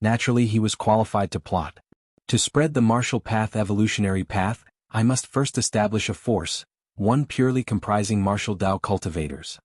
S1: Naturally, he was qualified to plot. To spread the martial path evolutionary path, I must first establish a force, one purely comprising martial Dao cultivators.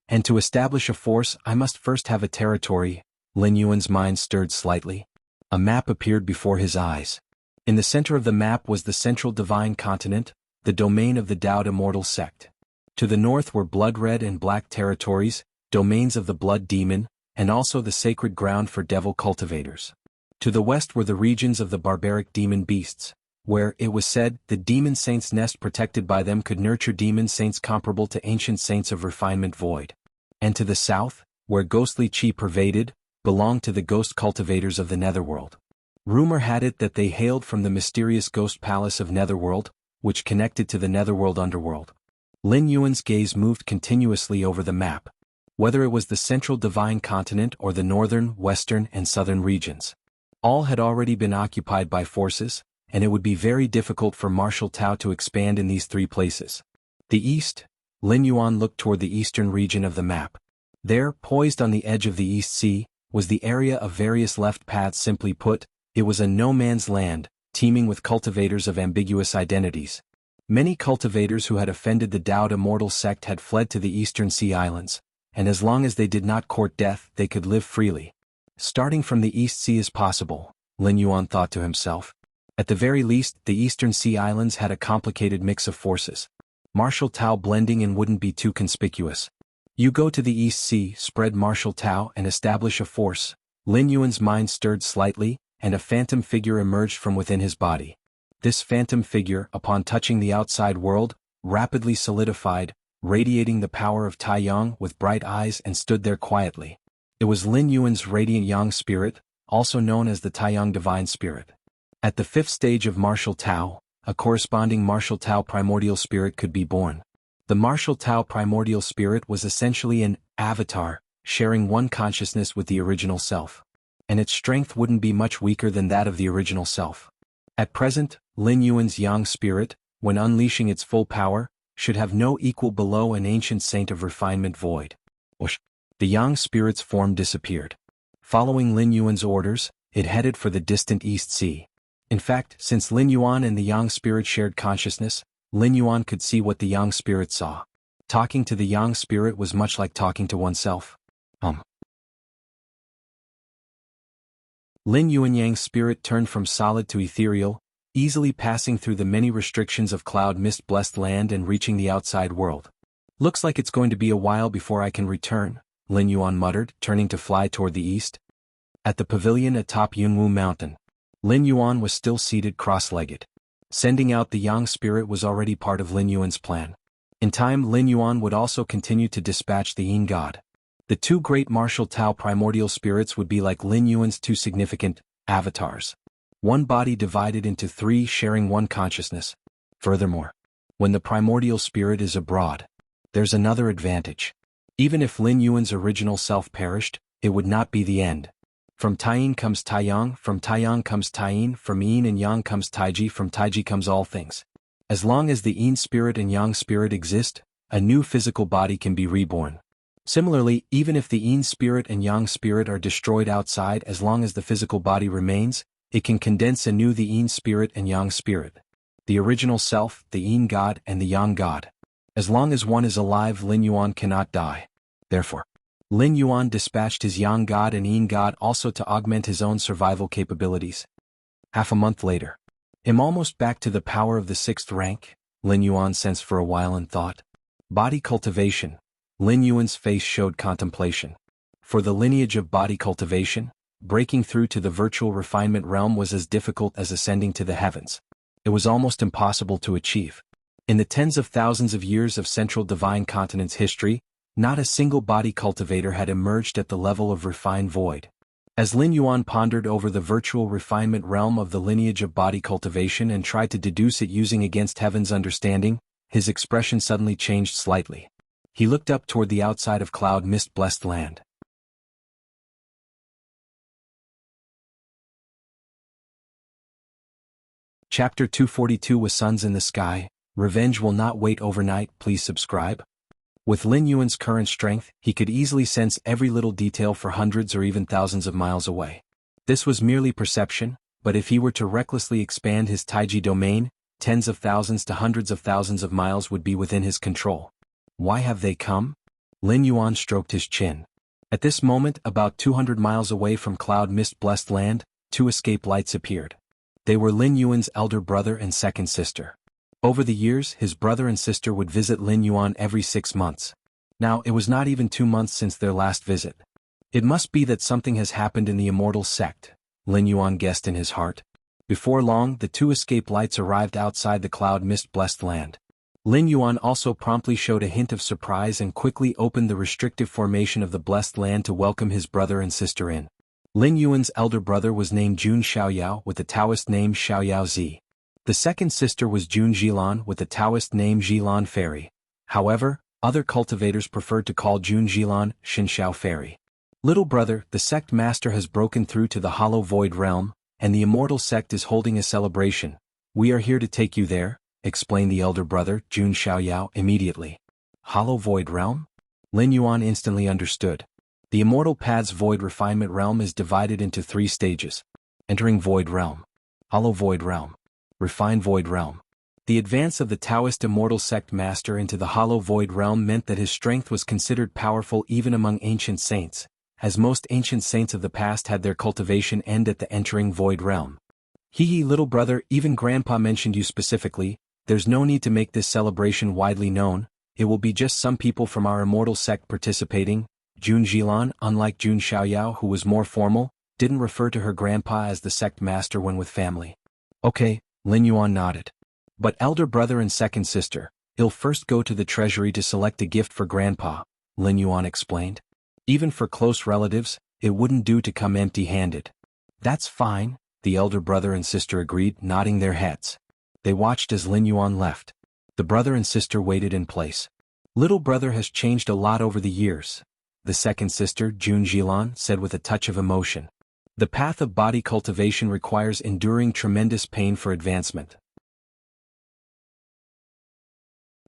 S1: And to establish a force, I must first have a territory. Lin Yuan's mind stirred slightly. A map appeared before his eyes. In the center of the map was the central divine continent, the domain of the Dao Immortal sect. To the north were blood red and black territories, domains of the blood demon, and also the sacred ground for devil cultivators. To the west were the regions of the barbaric demon beasts, where, it was said, the demon saints' nest protected by them could nurture demon saints comparable to ancient saints of refinement void. And to the south, where ghostly chi pervaded, belonged to the ghost cultivators of the netherworld. Rumor had it that they hailed from the mysterious ghost palace of netherworld, which connected to the netherworld underworld. Lin Yuan's gaze moved continuously over the map. Whether it was the central divine continent or the northern, western, and southern regions, all had already been occupied by forces, and it would be very difficult for martial Tao to expand in these 3 places. The east, Lin Yuan looked toward the eastern region of the map. There, poised on the edge of the East Sea, was the area of various left paths. Simply put, it was a no-man's land, teeming with cultivators of ambiguous identities. Many cultivators who had offended the Dao Immortal sect had fled to the eastern sea islands, and as long as they did not court death, they could live freely. Starting from the East Sea is possible, Lin Yuan thought to himself. At the very least, the eastern sea islands had a complicated mix of forces. Martial Tao blending in wouldn't be too conspicuous. You go to the East Sea, spread martial Tao, and establish a force. Lin Yuan's mind stirred slightly, and a phantom figure emerged from within his body. This phantom figure, upon touching the outside world, rapidly solidified, radiating the power of Taiyang with bright eyes, and stood there quietly. It was Lin Yuan's radiant Yang spirit, also known as the Taiyang divine spirit. At the 5th stage of martial Tao, a corresponding martial Tao primordial spirit could be born. The martial Tao primordial spirit was essentially an avatar, sharing one consciousness with the original self. And its strength wouldn't be much weaker than that of the original self. At present, Lin Yuan's Yang spirit, when unleashing its full power, should have no equal below an ancient saint of refinement void. The Yang spirit's form disappeared. Following Lin Yuan's orders, it headed for the distant East Sea. In fact, since Lin Yuan and the Yang spirit shared consciousness, Lin Yuan could see what the Yang spirit saw. Talking to the Yang spirit was much like talking to oneself. Lin Yuanyang's spirit turned from solid to ethereal, easily passing through the many restrictions of cloud mist-blessed land and reaching the outside world. Looks like it's going to be a while before I can return, Lin Yuan muttered, turning to fly toward the east. At the pavilion atop Yunwu Mountain, Lin Yuan was still seated cross-legged. Sending out the Yang spirit was already part of Lin Yuan's plan. In time, Lin Yuan would also continue to dispatch the Yin god. The 2 great martial Tao primordial spirits would be like Lin Yuan's 2 significant avatars. One body divided into 3, sharing one consciousness. Furthermore, when the primordial spirit is abroad, there's another advantage. Even if Lin Yuan's original self perished, it would not be the end. From Taiyin comes Taiyang, from Taiyang comes Taiyin, from Yin and Yang comes Taiji, from Taiji comes all things. As long as the Yin spirit and Yang spirit exist, a new physical body can be reborn. Similarly, even if the yin spirit and yang spirit are destroyed outside, as long as the physical body remains, it can condense anew the yin spirit and yang spirit. The original self, the yin god and the yang god. As long as one is alive, Lin Yuan cannot die. Therefore, Lin Yuan dispatched his yang god and yin god also to augment his own survival capabilities. Half a month later, almost back to the power of the 6th rank, Lin Yuan sensed for a while and thought. Body cultivation. Lin Yuan's face showed contemplation. For the lineage of body cultivation, breaking through to the virtual refinement realm was as difficult as ascending to the heavens. It was almost impossible to achieve. In the tens of thousands of years of Central Divine Continent's history, not a single body cultivator had emerged at the level of refined void. As Lin Yuan pondered over the virtual refinement realm of the lineage of body cultivation and tried to deduce it using against heaven's understanding, his expression suddenly changed slightly. He looked up toward the outside of cloud mist-blessed land. Chapter 242 with Suns in the Sky, Revenge Will Not Wait Overnight. Please subscribe. With Lin Yuan's current strength, he could easily sense every little detail for hundreds or even thousands of miles away. This was merely perception, but if he were to recklessly expand his Taiji domain, tens of thousands to hundreds of thousands of miles would be within his control. Why have they come? Lin Yuan stroked his chin. At this moment, about 200 miles away from cloud mist-blessed land, 2 escape lights appeared. They were Lin Yuan's elder brother and second sister. Over the years, his brother and sister would visit Lin Yuan every 6 months. Now, it was not even 2 months since their last visit. It must be that something has happened in the Immortal sect, Lin Yuan guessed in his heart. Before long, the 2 escape lights arrived outside the cloud mist-blessed land. Lin Yuan also promptly showed a hint of surprise and quickly opened the restrictive formation of the blessed land to welcome his brother and sister in. Lin Yuan's elder brother was named Jun Xiaoyao with the Taoist name Xiaoyao Zi. The second sister was Jun Jilan with the Taoist name Jilan Fairy. However, other cultivators preferred to call Jun Jilan Xianxia Fairy. Little brother, the sect master has broken through to the hollow void realm, and the Immortal sect is holding a celebration. We are here to take you there, explained the elder brother, Jun Xiaoyao, immediately. Hollow void realm? Lin Yuan instantly understood. The Immortal Path's void refinement realm is divided into 3 stages. Entering void realm. Hollow void realm. Refined void realm. The advance of the Taoist Immortal sect master into the hollow void realm meant that his strength was considered powerful even among ancient saints, as most ancient saints of the past had their cultivation end at the entering void realm. Little brother, even grandpa mentioned you specifically. There's no need to make this celebration widely known. It will be just some people from our Immortal sect participating. Jun Jilan, unlike Jun Xiaoyao who was more formal, didn't refer to her grandpa as the sect master when with family. Okay, Lin Yuan nodded. But elder brother and second sister, he'll first go to the treasury to select a gift for grandpa, Lin Yuan explained. Even for close relatives, it wouldn't do to come empty-handed. That's fine, the elder brother and sister agreed, nodding their heads. They watched as Lin Yuan left. The brother and sister waited in place. Little brother has changed a lot over the years, the second sister, Jun Jilan, said with a touch of emotion. The path of body cultivation requires enduring tremendous pain for advancement.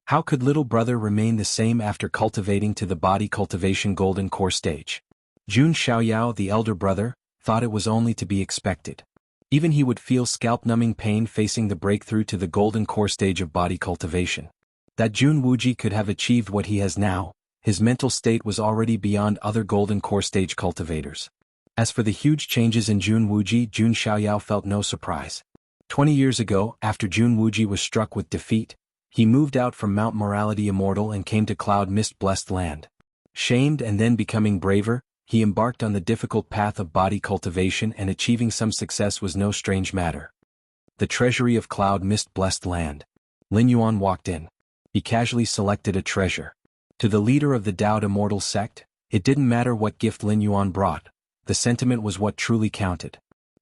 S1: How could little brother remain the same after cultivating to the body cultivation golden core stage? Jun Xiaoyao, the elder brother, thought it was only to be expected. Even he would feel scalp-numbing pain facing the breakthrough to the golden core stage of body cultivation. That Jun Wuji could have achieved what he has now, his mental state was already beyond other golden core stage cultivators. As for the huge changes in Jun Wuji, Jun Xiaoyao felt no surprise. 20 years ago, after Jun Wuji was struck with defeat, he moved out from Mount Morality Immortal and came to Cloud Mist-blessed land. Shamed and then becoming braver, he embarked on the difficult path of body cultivation, and achieving some success was no strange matter. The treasury of Cloud Mist-blessed land. Lin Yuan walked in. He casually selected a treasure. To the leader of the Daoed Immortal sect, it didn't matter what gift Lin Yuan brought. The sentiment was what truly counted.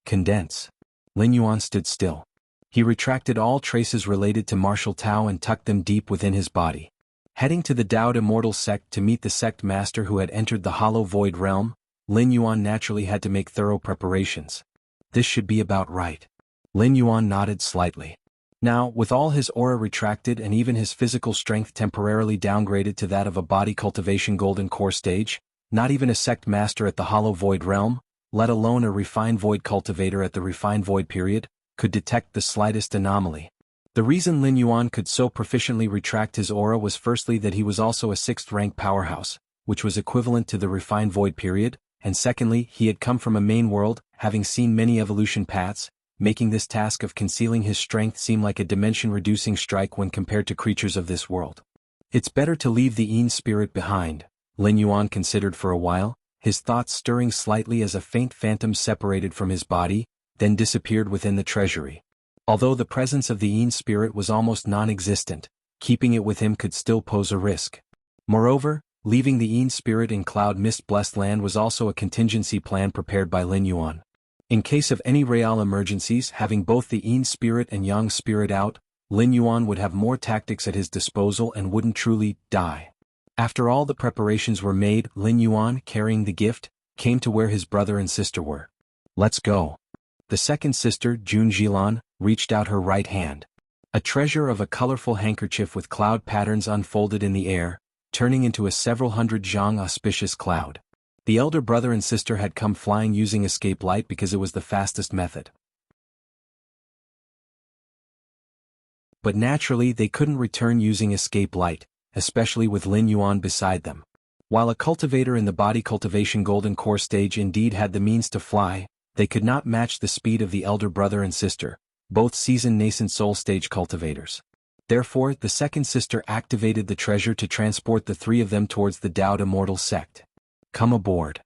S1: Condense. Lin Yuan stood still. He retracted all traces related to martial Tao and tucked them deep within his body. Heading to the Daoed Immortal sect to meet the sect master who had entered the hollow void realm, Lin Yuan naturally had to make thorough preparations. This should be about right. Lin Yuan nodded slightly. Now, with all his aura retracted and even his physical strength temporarily downgraded to that of a body cultivation golden core stage, not even a sect master at the hollow void realm, let alone a refined void cultivator at the refined void period, could detect the slightest anomaly. The reason Lin Yuan could so proficiently retract his aura was firstly that he was also a 6th rank powerhouse, which was equivalent to the refined void period, and secondly, he had come from a main world, having seen many evolution paths, making this task of concealing his strength seem like a dimension-reducing strike when compared to creatures of this world. It's better to leave the Yin spirit behind, Lin Yuan considered for a while, his thoughts stirring slightly as a faint phantom separated from his body, then disappeared within the treasury. Although the presence of the Yin spirit was almost non-existent, keeping it with him could still pose a risk. Moreover, leaving the Yin spirit in Cloud Mist Blessed Land was also a contingency plan prepared by Lin Yuan. In case of any real emergencies, having both the Yin spirit and Yang spirit out, Lin Yuan would have more tactics at his disposal and wouldn't truly die. After all the preparations were made, Lin Yuan, carrying the gift, came to where his brother and sister were. "Let's go." The second sister, Jun Jilan, reached out her right hand. A treasure of a colorful handkerchief with cloud patterns unfolded in the air, turning into a several hundred zhang auspicious cloud. The elder brother and sister had come flying using escape light because it was the fastest method. But naturally they couldn't return using escape light, especially with Lin Yuan beside them. While a cultivator in the body cultivation golden core stage indeed had the means to fly, they could not match the speed of the elder brother and sister, both seasoned nascent soul stage cultivators. Therefore, the second sister activated the treasure to transport the three of them towards the Dao Immortal sect. "Come aboard."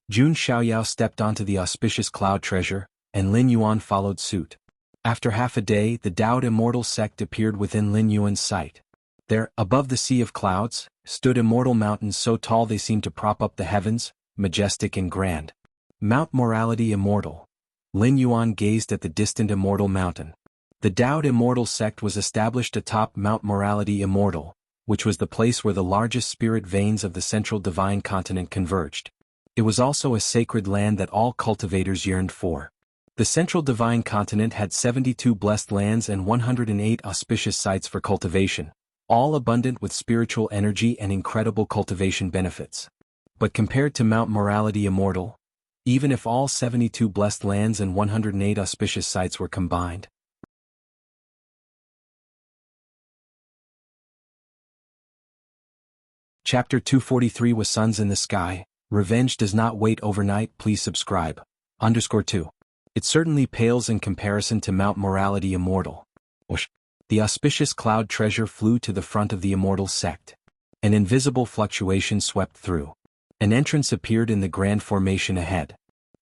S1: Jun Xiaoyao stepped onto the auspicious cloud treasure, and Lin Yuan followed suit. After half a day, the Dao Immortal sect appeared within Lin Yuan's sight. There, above the sea of clouds, stood immortal mountains so tall they seemed to prop up the heavens, majestic and grand. Mount Morality Immortal. Lin Yuan gazed at the distant immortal mountain. The Dao Immortal sect was established atop Mount Morality Immortal, which was the place where the largest spirit veins of the central divine continent converged. It was also a sacred land that all cultivators yearned for. The central divine continent had 72 blessed lands and 108 auspicious sites for cultivation, all abundant with spiritual energy and incredible cultivation benefits. But compared to Mount Morality Immortal, even if all 72 blessed lands and 108 auspicious sites were combined, Chapter 243 was Suns in the Sky, Revenge Does Not Wait Overnight. Please subscribe. _2. It certainly pales in comparison to Mount Morality Immortal. The auspicious cloud treasure flew to the front of the Immortal sect. An invisible fluctuation swept through. An entrance appeared in the grand formation ahead.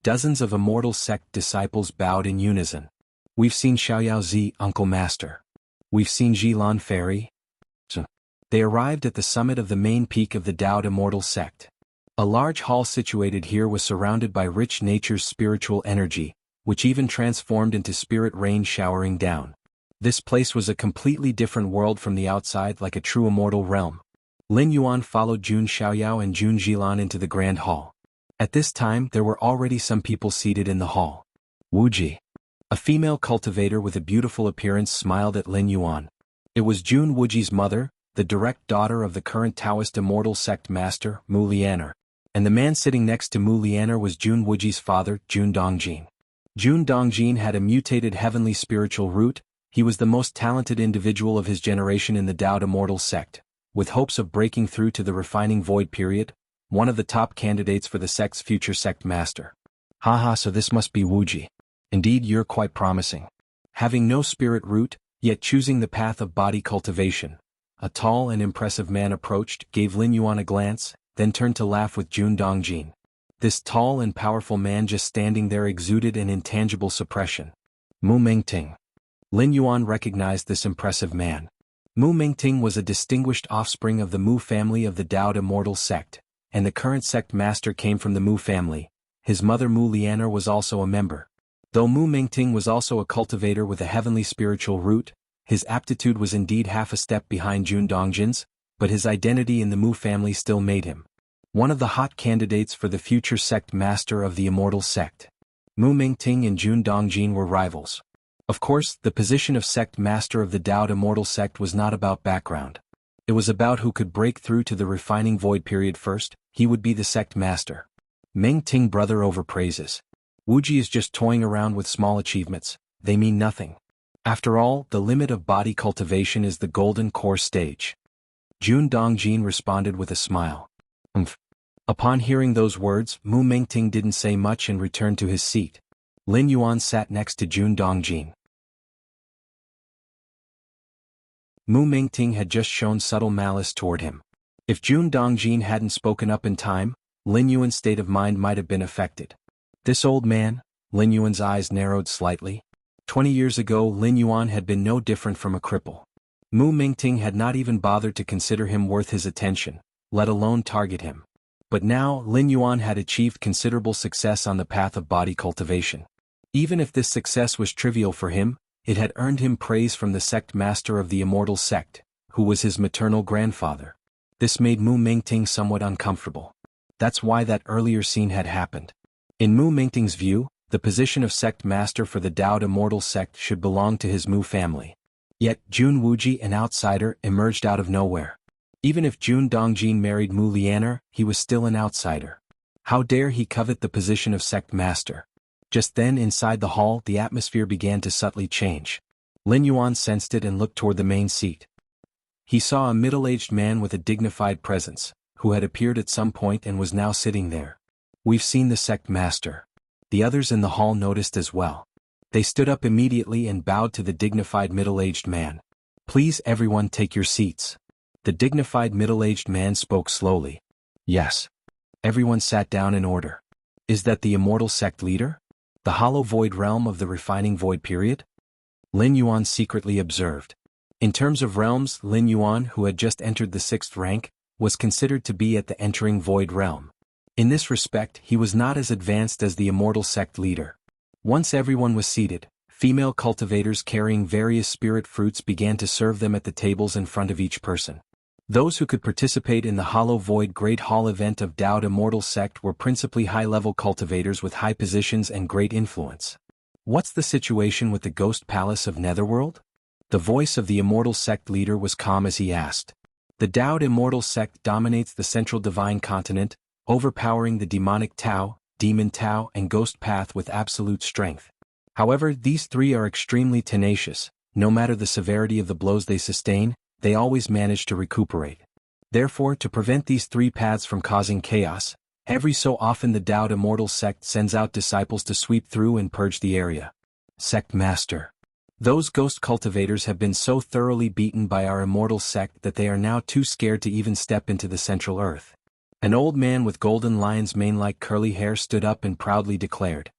S1: Dozens of Immortal sect disciples bowed in unison. "We've seen Xiaoyao Zi, Uncle Master. We've seen Jilan Fairy." They arrived at the summit of the main peak of the Dao Immortal sect. A large hall situated here was surrounded by rich nature's spiritual energy, which even transformed into spirit rain showering down. This place was a completely different world from the outside, like a true immortal realm. Lin Yuan followed Jun Xiaoyao and Jun Jilan into the grand hall. At this time there were already some people seated in the hall. Wuji, a female cultivator with a beautiful appearance, smiled at Lin Yuan. It was Jun Wuji's mother, the direct daughter of the current Taoist Immortal sect master, Mu Lianer. And the man sitting next to Mu Lianer was Jun Wuji's father, Jun Dongjin. Jun Dongjin had a mutated heavenly spiritual root. He was the most talented individual of his generation in the Dao Immortal sect, with hopes of breaking through to the refining void period, one of the top candidates for the sect's future sect master. "Haha, so this must be Wuji. Indeed, you're quite promising." Having no spirit root, yet choosing the path of body cultivation, a tall and impressive man approached, gave Lin Yuan a glance, then turned to laugh with Jun Dongjin. This tall and powerful man just standing there exuded an intangible suppression. Mu Mingting. Lin Yuan recognized this impressive man. Mu Mingting was a distinguished offspring of the Mu family of the Dao Immortal sect, and the current sect master came from the Mu family. His mother Mu Lianer was also a member. Though Mu Mingting was also a cultivator with a heavenly spiritual root, his aptitude was indeed half a step behind Jun Dongjin's, but his identity in the Mu family still made him one of the hot candidates for the future sect master of the Immortal sect. Mu Mingting and Jun Dongjin were rivals. Of course, the position of sect master of the Dao Immortal sect was not about background. It was about who could break through to the refining void period first. He would be the sect master. Meng Ting brother overpraises. Wuji is just toying around with small achievements. They mean nothing. After all, the limit of body cultivation is the golden core stage. Jun Dongjin responded with a smile. Upon hearing those words, Mu Mengting didn't say much and returned to his seat. Lin Yuan sat next to Jun Dongjin. Mu Mengting had just shown subtle malice toward him. If Jun Dongjin hadn't spoken up in time, Lin Yuan's state of mind might have been affected. This old man? Lin Yuan's eyes narrowed slightly. 20 years ago Lin Yuan had been no different from a cripple. Mu Mengting had not even bothered to consider him worth his attention, let alone target him. But now Lin Yuan had achieved considerable success on the path of body cultivation. Even if this success was trivial for him, it had earned him praise from the sect master of the Immortal sect, who was his maternal grandfather. This made Mu Mengting somewhat uncomfortable. That's why that earlier scene had happened. In Mu Mengting's view, the position of sect master for the Dao Immortal sect should belong to his Mu family. Yet Jun Wuji, an outsider, emerged out of nowhere. Even if Jun Dongjin married Mu Lianer, he was still an outsider. How dare he covet the position of sect master? Just then inside the hall the atmosphere began to subtly change. Lin Yuan sensed it and looked toward the main seat. He saw a middle-aged man with a dignified presence, who had appeared at some point and was now sitting there. We've seen the sect master. The others in the hall noticed as well. They stood up immediately and bowed to the dignified middle-aged man. Please everyone take your seats. The dignified middle-aged man spoke slowly. Yes. Everyone sat down in order. Is that the Immortal sect leader? The hollow void realm of the refining void period? Lin Yuan secretly observed. In terms of realms, Lin Yuan, who had just entered the 6th rank, was considered to be at the entering void realm. In this respect, he was not as advanced as the Immortal sect leader. Once everyone was seated, female cultivators carrying various spirit fruits began to serve them at the tables in front of each person. Those who could participate in the Hollow Void Great Hall event of Dao Immortal sect were principally high-level cultivators with high positions and great influence. What's the situation with the Ghost Palace of Netherworld? The voice of the Immortal sect leader was calm as he asked. The Dao Immortal sect dominates the central divine continent, overpowering the demonic Tao, demon Tao and ghost path with absolute strength. However, these three are extremely tenacious. No matter the severity of the blows they sustain, they always manage to recuperate. Therefore, to prevent these three paths from causing chaos, every so often the Dao Immortal sect sends out disciples to sweep through and purge the area. Sect Master. Those ghost cultivators have been so thoroughly beaten by our Immortal sect that they are now too scared to even step into the Central Earth. An old man with golden lion's mane-like curly hair stood up and proudly declared.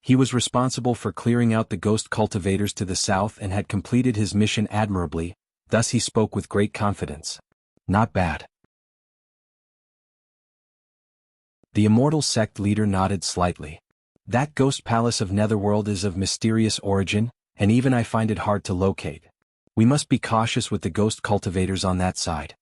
S1: He was responsible for clearing out the ghost cultivators to the south and had completed his mission admirably, thus he spoke with great confidence. Not bad. The Immortal sect leader nodded slightly. That ghost palace of Netherworld is of mysterious origin, and even I find it hard to locate. We must be cautious with the ghost cultivators on that side.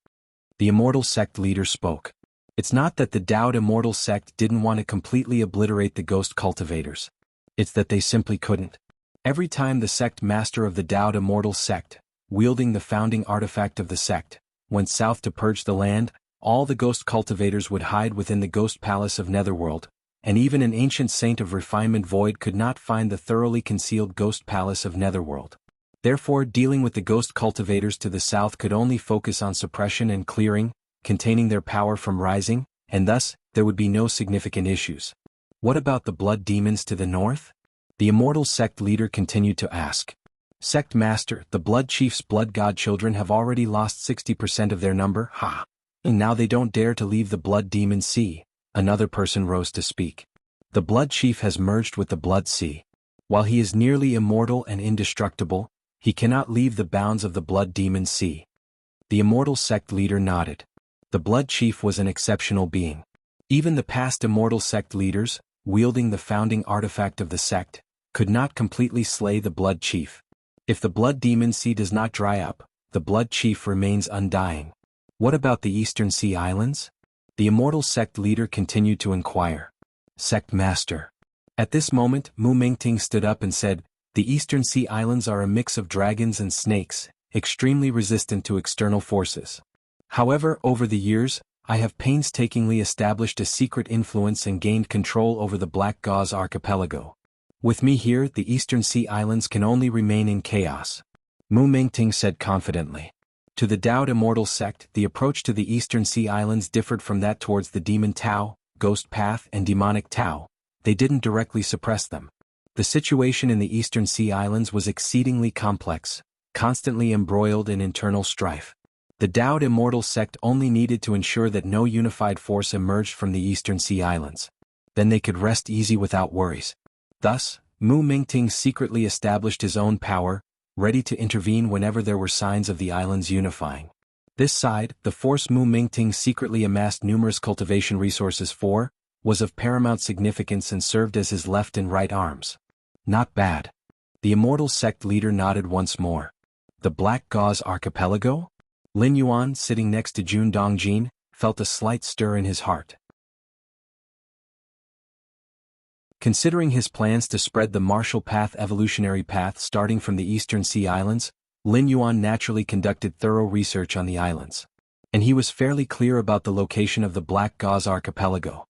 S1: The Immortal sect leader spoke. It's not that the Dao Immortal sect didn't want to completely obliterate the ghost cultivators. It's that they simply couldn't. Every time the sect master of the Dao Immortal sect, wielding the founding artifact of the sect, went south to purge the land, all the ghost cultivators would hide within the ghost palace of Netherworld, and even an ancient saint of refinement void could not find the thoroughly concealed ghost palace of Netherworld. Therefore, dealing with the ghost cultivators to the south could only focus on suppression and clearing, containing their power from rising, and thus, there would be no significant issues. What about the blood demons to the north? The Immortal sect leader continued to ask. Sect Master, the Blood Chief's blood god children have already lost 60% of their number, and now they don't dare to leave the Blood Demon Sea. Another person rose to speak. The Blood Chief has merged with the Blood Sea. While he is nearly immortal and indestructible, he cannot leave the bounds of the Blood Demon Sea. The Immortal sect leader nodded. The Blood Chief was an exceptional being. Even the past Immortal sect leaders, wielding the founding artifact of the sect, could not completely slay the Blood Chief. If the Blood Demon Sea does not dry up, the Blood Chief remains undying. What about the Eastern Sea Islands? The Immortal sect leader continued to inquire. Sect Master. At this moment, Mu Mingting stood up and said, The Eastern Sea Islands are a mix of dragons and snakes, extremely resistant to external forces. However, over the years, I have painstakingly established a secret influence and gained control over the Black Gauze Archipelago. With me here, the Eastern Sea Islands can only remain in chaos, Mu Mengting said confidently. To the Dao Immortal sect, the approach to the Eastern Sea Islands differed from that towards the Demon Tao, Ghost Path and Demonic Tao. They didn't directly suppress them. The situation in the Eastern Sea Islands was exceedingly complex, constantly embroiled in internal strife. The Dao Immortal sect only needed to ensure that no unified force emerged from the Eastern Sea Islands. Then they could rest easy without worries. Thus, Mu Mingting secretly established his own power, ready to intervene whenever there were signs of the islands unifying. This side, the force Mu Mingting secretly amassed numerous cultivation resources for, was of paramount significance and served as his left and right arms. Not bad. The Immortal sect leader nodded once more. The Black Gauze Archipelago? Lin Yuan, sitting next to Jun Dongjin, felt a slight stir in his heart. Considering his plans to spread the martial path evolutionary path starting from the Eastern Sea Islands, Lin Yuan naturally conducted thorough research on the islands. And he was fairly clear about the location of the Black Gauze Archipelago.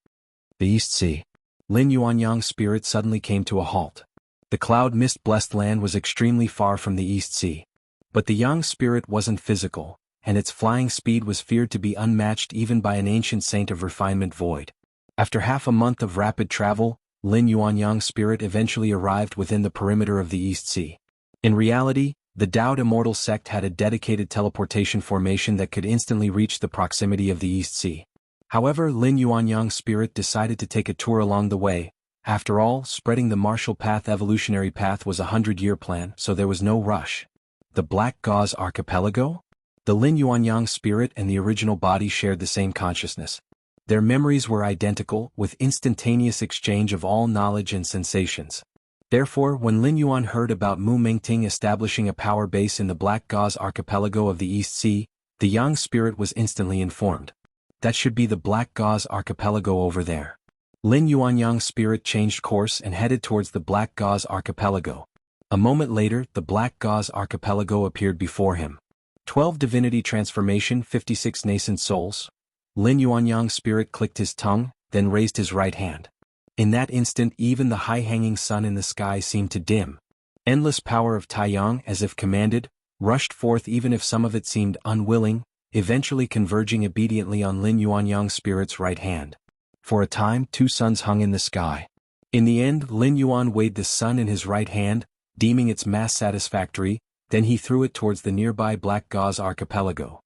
S1: The East Sea. Lin Yuanyang's spirit suddenly came to a halt. The cloud mist-blessed land was extremely far from the East Sea. But the Yang spirit wasn't physical, and its flying speed was feared to be unmatched even by an ancient saint of refinement void. After half a month of rapid travel, Lin Yuanyang's spirit eventually arrived within the perimeter of the East Sea. In reality, the Dao Immortal sect had a dedicated teleportation formation that could instantly reach the proximity of the East Sea. However, Lin Yuanyang's spirit decided to take a tour along the way. After all, spreading the martial path evolutionary path was a 100-year plan, so there was no rush. The Black Gauze Archipelago? The Lin Yuanyang spirit and the original body shared the same consciousness. Their memories were identical, with instantaneous exchange of all knowledge and sensations. Therefore, when Lin Yuan heard about Mu Mingting establishing a power base in the Black Gauze Archipelago of the East Sea, the Yang spirit was instantly informed. That should be the Black Gauze Archipelago over there. Lin Yuanyang's spirit changed course and headed towards the Black Gauze Archipelago. A moment later, the Black Gauze Archipelago appeared before him. 12 Divinity Transformation, 56 Nascent Souls. Lin Yuanyang's spirit clicked his tongue, then raised his right hand. In that instant, even the high-hanging sun in the sky seemed to dim. Endless power of Taiyang, as if commanded, rushed forth even if some of it seemed unwilling, eventually converging obediently on Lin Yuanyang's spirit's right hand. For a time, two suns hung in the sky. In the end, Lin Yuan weighed the sun in his right hand, deeming its mass satisfactory, then he threw it towards the nearby Black Gauze Archipelago.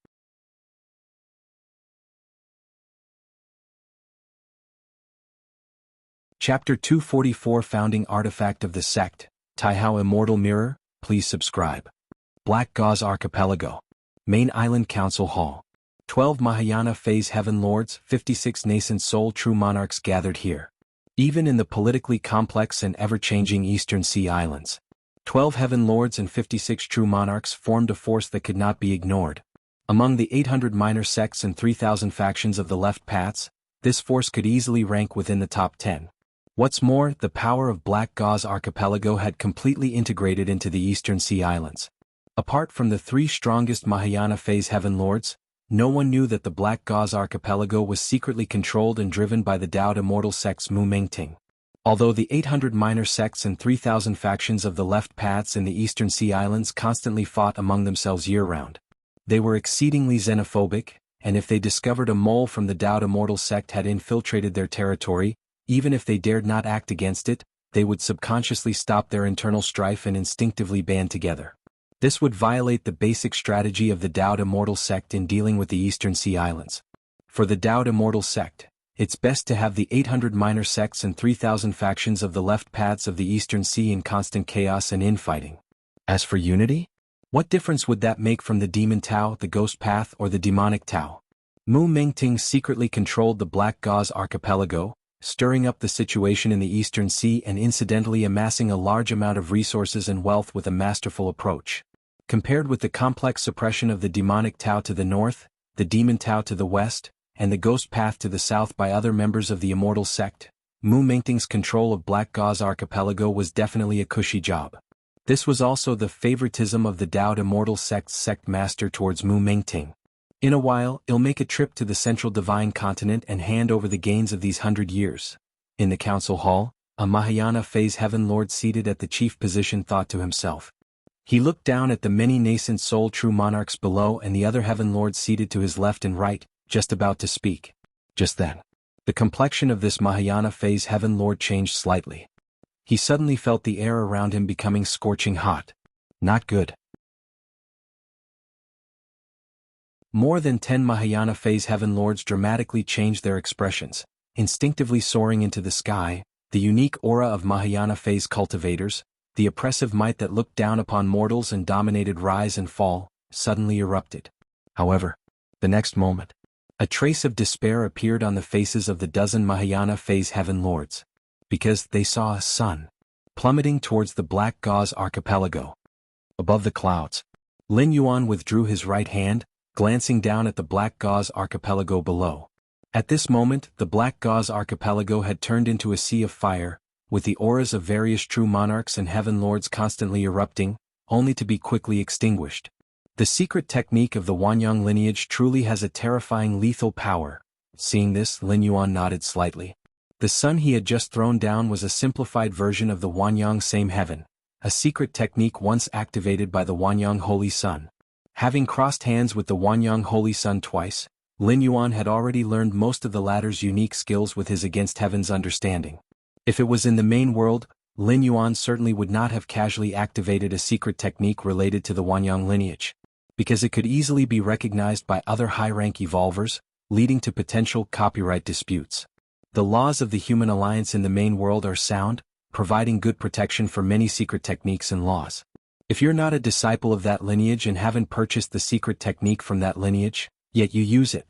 S1: Chapter 244 Founding Artifact of the Sect, Taihao Immortal Mirror, please subscribe. Black Gauze Archipelago. Main Island Council Hall. 12 Mahayana Phase Heaven Lords, 56 nascent soul true monarchs gathered here. Even in the politically complex and ever-changing Eastern Sea Islands, 12 Heaven Lords and 56 true monarchs formed a force that could not be ignored. Among the 800 minor sects and 3,000 factions of the left paths, this force could easily rank within the top 10. What's more, the power of Black Gauze Archipelago had completely integrated into the Eastern Sea Islands. Apart from the 3 strongest Mahayana Phase Heaven Lords, no one knew that the Black Gauze Archipelago was secretly controlled and driven by the Dao Immortal sect's Mu Mingting. Although the 800 minor sects and 3,000 factions of the left paths in the Eastern Sea Islands constantly fought among themselves year-round, they were exceedingly xenophobic, and if they discovered a mole from the Dao Immortal sect had infiltrated their territory, even if they dared not act against it, they would subconsciously stop their internal strife and instinctively band together. This would violate the basic strategy of the Dao Immortal sect in dealing with the Eastern Sea Islands. For the Dao Immortal sect, it's best to have the 800 minor sects and 3,000 factions of the left paths of the Eastern Sea in constant chaos and infighting. As for unity? What difference would that make from the Demon Tao, the Ghost Path, or the Demonic Tao? Mu Mingting secretly controlled the Black Gauze Archipelago, stirring up the situation in the Eastern Sea and incidentally amassing a large amount of resources and wealth with a masterful approach. Compared with the complex suppression of the Demonic Tao to the north, the Demon Tao to the west, and the Ghost Path to the south by other members of the Immortal sect, Mu Mingting's control of Black Gauze Archipelago was definitely a cushy job. This was also the favoritism of the Dao Immortal sect's sect master towards Mu Mengting. In a while, he'll make a trip to the central divine continent and hand over the gains of these 100 years. In the council hall, a Mahayana phase heaven lord seated at the chief position thought to himself. He looked down at the many nascent soul true monarchs below and the other heaven lords seated to his left and right, just about to speak. Just then, the complexion of this Mahayana phase heaven lord changed slightly. He suddenly felt the air around him becoming scorching hot. Not good. More than 10 Mahayana phase heaven lords dramatically changed their expressions, instinctively soaring into the sky. The unique aura of Mahayana phase cultivators, the oppressive might that looked down upon mortals and dominated rise and fall, suddenly erupted. However, the next moment, a trace of despair appeared on the faces of the dozen Mahayana phase heaven lords, because they saw a sun plummeting towards the Black Gauze archipelago. Above the clouds, Lin Yuan withdrew his right hand, glancing down at the Black Gauze archipelago below. At this moment, the Black Gauze archipelago had turned into a sea of fire, with the auras of various true monarchs and heaven lords constantly erupting, only to be quickly extinguished. The secret technique of the Wanyang lineage truly has a terrifying lethal power. Seeing this, Lin Yuan nodded slightly. The sun he had just thrown down was a simplified version of the Wanyang same heaven, a secret technique once activated by the Wanyang Holy Sun. Having crossed hands with the Wanyang Holy Sun twice, Lin Yuan had already learned most of the latter's unique skills with his Against Heaven's understanding. If it was in the main world, Lin Yuan certainly would not have casually activated a secret technique related to the Wanyang lineage, because it could easily be recognized by other high-rank evolvers, leading to potential copyright disputes. The laws of the human alliance in the main world are sound, providing good protection for many secret techniques and laws. If you're not a disciple of that lineage and haven't purchased the secret technique from that lineage, yet you use it,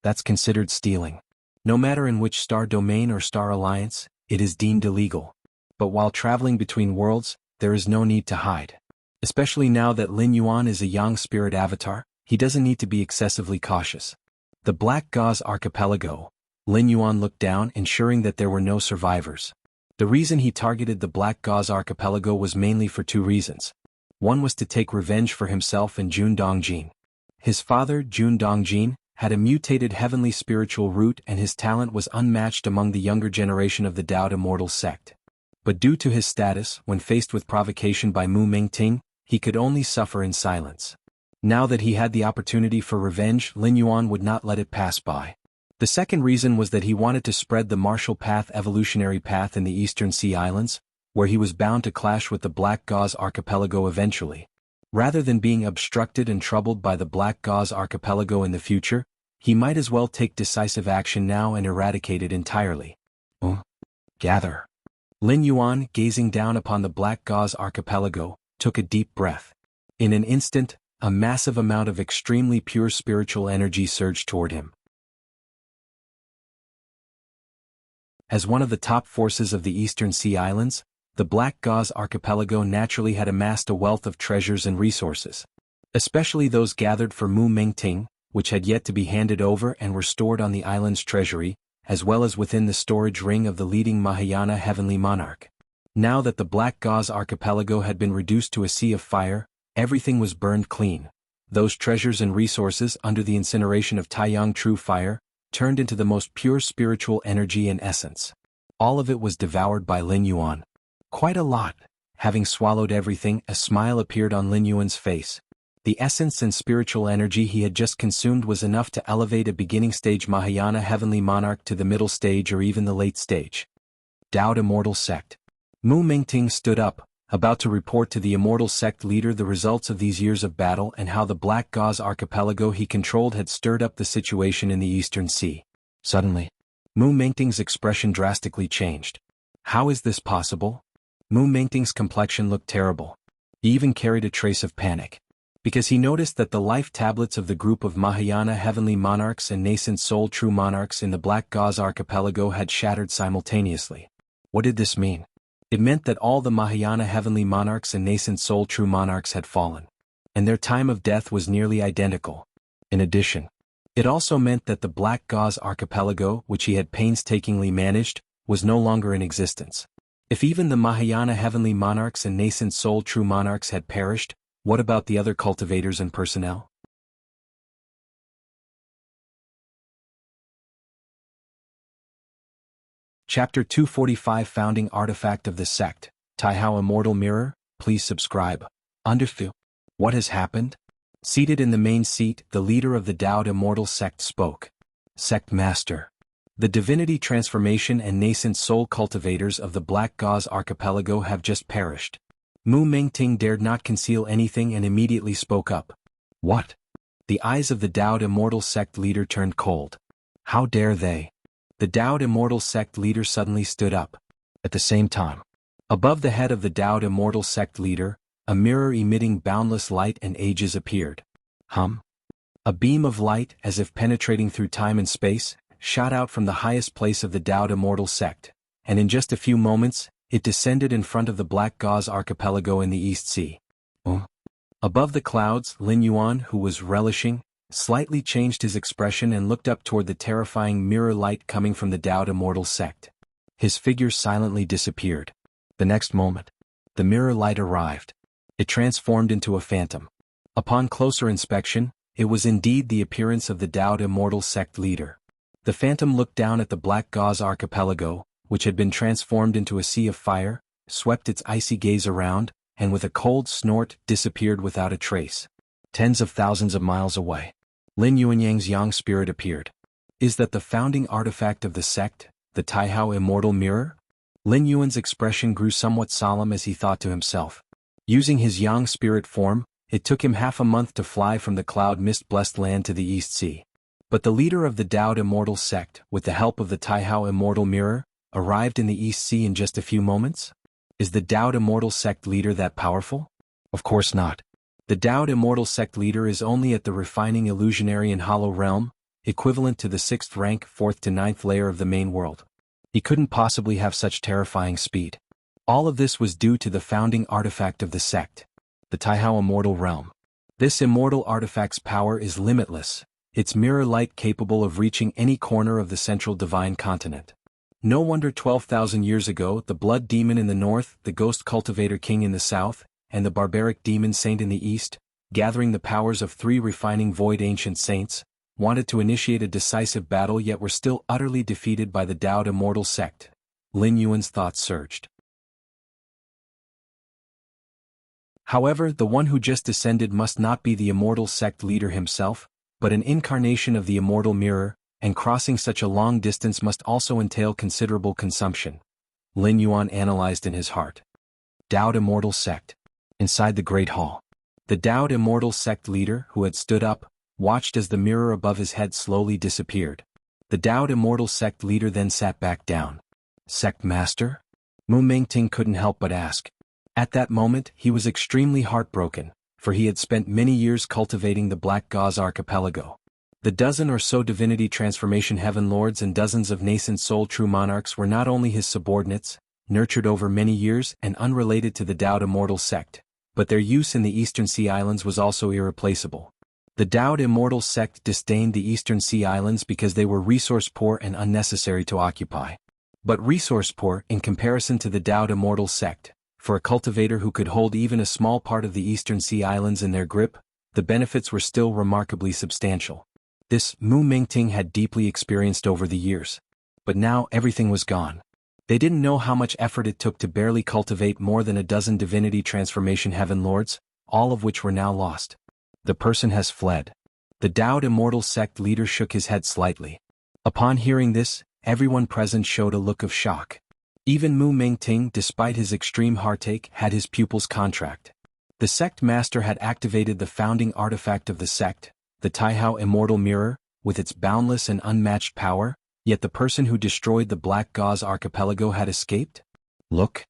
S1: that's considered stealing. No matter in which star domain or star alliance, it is deemed illegal. But while traveling between worlds, there is no need to hide. Especially now that Lin Yuan is a Yang spirit avatar, he doesn't need to be excessively cautious. The Black Gauze archipelago. Lin Yuan looked down, ensuring that there were no survivors. The reason he targeted the Black Gauze archipelago was mainly for two reasons. One was to take revenge for himself and Jun Dongjin. His father, Jun Dongjin, had a mutated heavenly spiritual root and his talent was unmatched among the younger generation of the Dao Immortal sect. But due to his status, when faced with provocation by Mu Mengting, he could only suffer in silence. Now that he had the opportunity for revenge, Lin Yuan would not let it pass by. The second reason was that he wanted to spread the martial path evolutionary path in the Eastern Sea Islands, where he was bound to clash with the Black Gauze archipelago eventually. Rather than being obstructed and troubled by the Black Gauze archipelago in the future, he might as well take decisive action now and eradicate it entirely. Gather. Lin Yuan, gazing down upon the Black Gauze archipelago, took a deep breath. In an instant, a massive amount of extremely pure spiritual energy surged toward him. As one of the top forces of the Eastern Sea Islands, the Black Gauze archipelago naturally had amassed a wealth of treasures and resources, especially those gathered for Mu Mengting, which had yet to be handed over and were stored on the island's treasury, as well as within the storage ring of the leading Mahayana heavenly monarch. Now that the Black Gauze archipelago had been reduced to a sea of fire, everything was burned clean. Those treasures and resources, under the incineration of Taiyang true fire, turned into the most pure spiritual energy and essence. All of it was devoured by Lin Yuan. Quite a lot. Having swallowed everything, a smile appeared on Lin Yuan's face. The essence and spiritual energy he had just consumed was enough to elevate a beginning stage Mahayana heavenly monarch to the middle stage or even the late stage. Dao Immortal sect. Mu Mengting stood up, about to report to the Immortal sect leader the results of these years of battle and how the Black Gauze archipelago he controlled had stirred up the situation in the Eastern Sea. Suddenly, Mu Mengting's expression drastically changed. How is this possible? Mu Mengting's complexion looked terrible. He even carried a trace of panic, because he noticed that the life tablets of the group of Mahayana heavenly monarchs and nascent soul true monarchs in the Black Gauze archipelago had shattered simultaneously. What did this mean? It meant that all the Mahayana heavenly monarchs and nascent soul true monarchs had fallen, and their time of death was nearly identical. In addition, it also meant that the Black Gauze archipelago, which he had painstakingly managed, was no longer in existence. If even the Mahayana heavenly monarchs and nascent soul true monarchs had perished, what about the other cultivators and personnel? Chapter 245 Founding Artifact of the Sect, Taihao Immortal Mirror, please subscribe. Underfu. What has happened? Seated in the main seat, the leader of the Dao Immortal Sect spoke. Sect Master. The divinity transformation and nascent soul cultivators of the Black Gauze Archipelago have just perished. Mu Mengting dared not conceal anything and immediately spoke up. What? The eyes of the Dao Immortal Sect leader turned cold. How dare they? The Dao Immortal Sect leader suddenly stood up. At the same time, above the head of the Dao Immortal Sect leader, a mirror emitting boundless light and ages appeared. A beam of light, as if penetrating through time and space, shot out from the highest place of the Dao Immortal Sect, and in just a few moments, it descended in front of the Black Gauze Archipelago in the East Sea. Above the clouds, Lin Yuan, who was relishing, slightly changed his expression and looked up toward the terrifying mirror light coming from the Dao Immortal Sect. His figure silently disappeared. The next moment, the mirror light arrived. It transformed into a phantom. Upon closer inspection, it was indeed the appearance of the Dao Immortal Sect leader. The phantom looked down at the Black Gauze Archipelago, which had been transformed into a sea of fire, swept its icy gaze around, and with a cold snort disappeared without a trace. Tens of thousands of miles away, Lin Yuanyang's yang spirit appeared. Is that the founding artifact of the sect, the Taihao Immortal Mirror? Lin Yuan's expression grew somewhat solemn as he thought to himself. Using his yang spirit form, it took him half a month to fly from the cloud mist-blessed land to the East Sea. But the leader of the Dao Immortal Sect, with the help of the Taihao Immortal Mirror, arrived in the East Sea in just a few moments? Is the Dao Immortal Sect leader that powerful? Of course not. The Dao Immortal Sect leader is only at the refining illusionary and hollow realm, equivalent to the 6th rank 4th to 9th layer of the main world. He couldn't possibly have such terrifying speed. All of this was due to the founding artifact of the sect, the Taihao Immortal Realm. This immortal artifact's power is limitless, its mirror light capable of reaching any corner of the central divine continent. No wonder 12,000 years ago the blood demon in the north, the ghost cultivator king in the south, and the barbaric demon saint in the east, gathering the powers of 3 refining void ancient saints, wanted to initiate a decisive battle yet were still utterly defeated by the Dao Immortal Sect. Lin Yuan's thoughts surged. However, the one who just descended must not be the Immortal Sect leader himself, but an incarnation of the Immortal Mirror, and crossing such a long distance must also entail considerable consumption. Lin Yuan analyzed in his heart. Dao Immortal Sect. Inside the Great Hall, the Dao Immortal Sect leader, who had stood up, watched as the mirror above his head slowly disappeared. The Dao Immortal Sect leader then sat back down. Sect Master? Mu Mengting couldn't help but ask. At that moment, he was extremely heartbroken, for he had spent many years cultivating the Black Gauze Archipelago. The dozen or so divinity transformation heaven lords and dozens of nascent soul true monarchs were not only his subordinates, nurtured over many years and unrelated to the Dao Immortal Sect, but their use in the Eastern Sea Islands was also irreplaceable. The Dao Immortal Sect disdained the Eastern Sea Islands because they were resource-poor and unnecessary to occupy. But resource-poor in comparison to the Dao Immortal Sect, for a cultivator who could hold even a small part of the Eastern Sea Islands in their grip, the benefits were still remarkably substantial. This Mu Mengting had deeply experienced over the years. But now everything was gone. They didn't know how much effort it took to barely cultivate more than a dozen divinity transformation heaven lords, all of which were now lost. The person has fled. The Dao Immortal Sect leader shook his head slightly. Upon hearing this, everyone present showed a look of shock. Even Mu Mengting, despite his extreme heartache, had his pupil's contract. The sect master had activated the founding artifact of the sect, the Taihao Immortal Mirror, with its boundless and unmatched power, yet the person who destroyed the Black Gauze Archipelago had escaped? Look.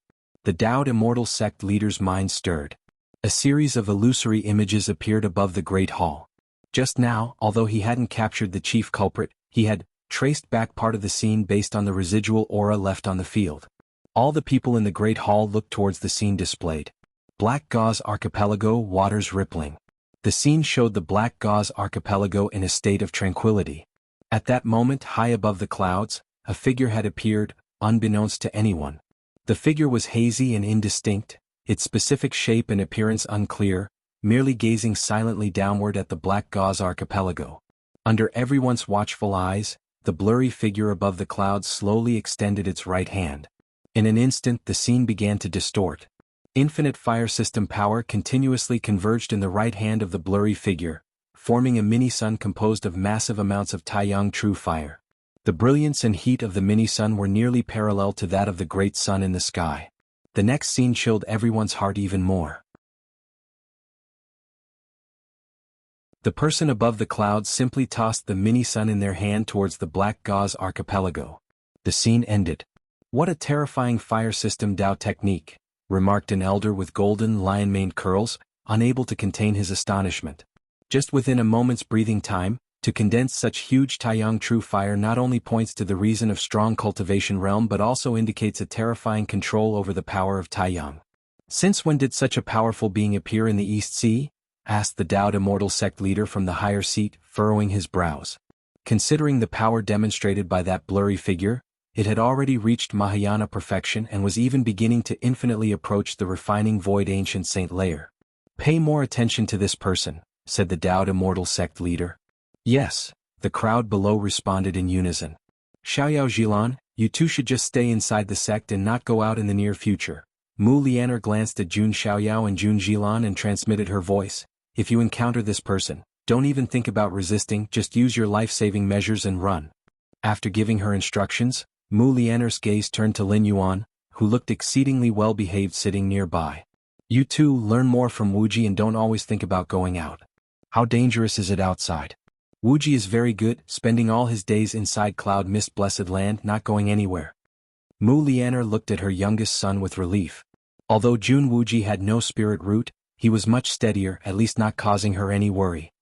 S1: The Dao Immortal Sect leader's mind stirred. A series of illusory images appeared above the Great Hall. Just now, although he hadn't captured the chief culprit, he had traced back part of the scene based on the residual aura left on the field. All the people in the Great Hall looked towards the scene displayed. Black Gauze Archipelago, waters rippling. The scene showed the Black Gauze Archipelago in a state of tranquility. At that moment, high above the clouds, a figure had appeared, unbeknownst to anyone. The figure was hazy and indistinct, its specific shape and appearance unclear, merely gazing silently downward at the black gauze archipelago. Under everyone's watchful eyes, the blurry figure above the clouds slowly extended its right hand. In an instant the scene began to distort. Infinite fire system power continuously converged in the right hand of the blurry figure, forming a mini-sun composed of massive amounts of Taiyang true fire. The brilliance and heat of the mini-sun were nearly parallel to that of the great sun in the sky. The next scene chilled everyone's heart even more. The person above the clouds simply tossed the mini-sun in their hand towards the black gauze archipelago. The scene ended. "What a terrifying fire system Dao technique," remarked an elder with golden lion-maned curls, unable to contain his astonishment. Just within a moment's breathing time, to condense such huge Taiyang true fire not only points to the reason of strong cultivation realm but also indicates a terrifying control over the power of Taiyang. "Since when did such a powerful being appear in the East Sea?" asked the Dao Immortal sect leader from the higher seat, furrowing his brows. Considering the power demonstrated by that blurry figure, it had already reached Mahayana perfection and was even beginning to infinitely approach the refining void ancient saint layer. "Pay more attention to this person," said the Dao Immortal sect leader. "Yes," the crowd below responded in unison. "Xiaoyao Jilan, you two should just stay inside the sect and not go out in the near future." Mu Lianer glanced at Jun Xiaoyao and Jun Jilan and transmitted her voice. "If you encounter this person, don't even think about resisting, just use your life-saving measures and run." After giving her instructions, Mu Lianer's gaze turned to Lin Yuan, who looked exceedingly well-behaved sitting nearby. "You two learn more from Wuji and don't always think about going out. How dangerous is it outside?" "Wuji is very good, spending all his days inside Cloud Mist Blessed Land, not going anywhere." Mu Lianer looked at her youngest son with relief. Although Jun Wuji had no spirit root, he was much steadier, at least not causing her any worry.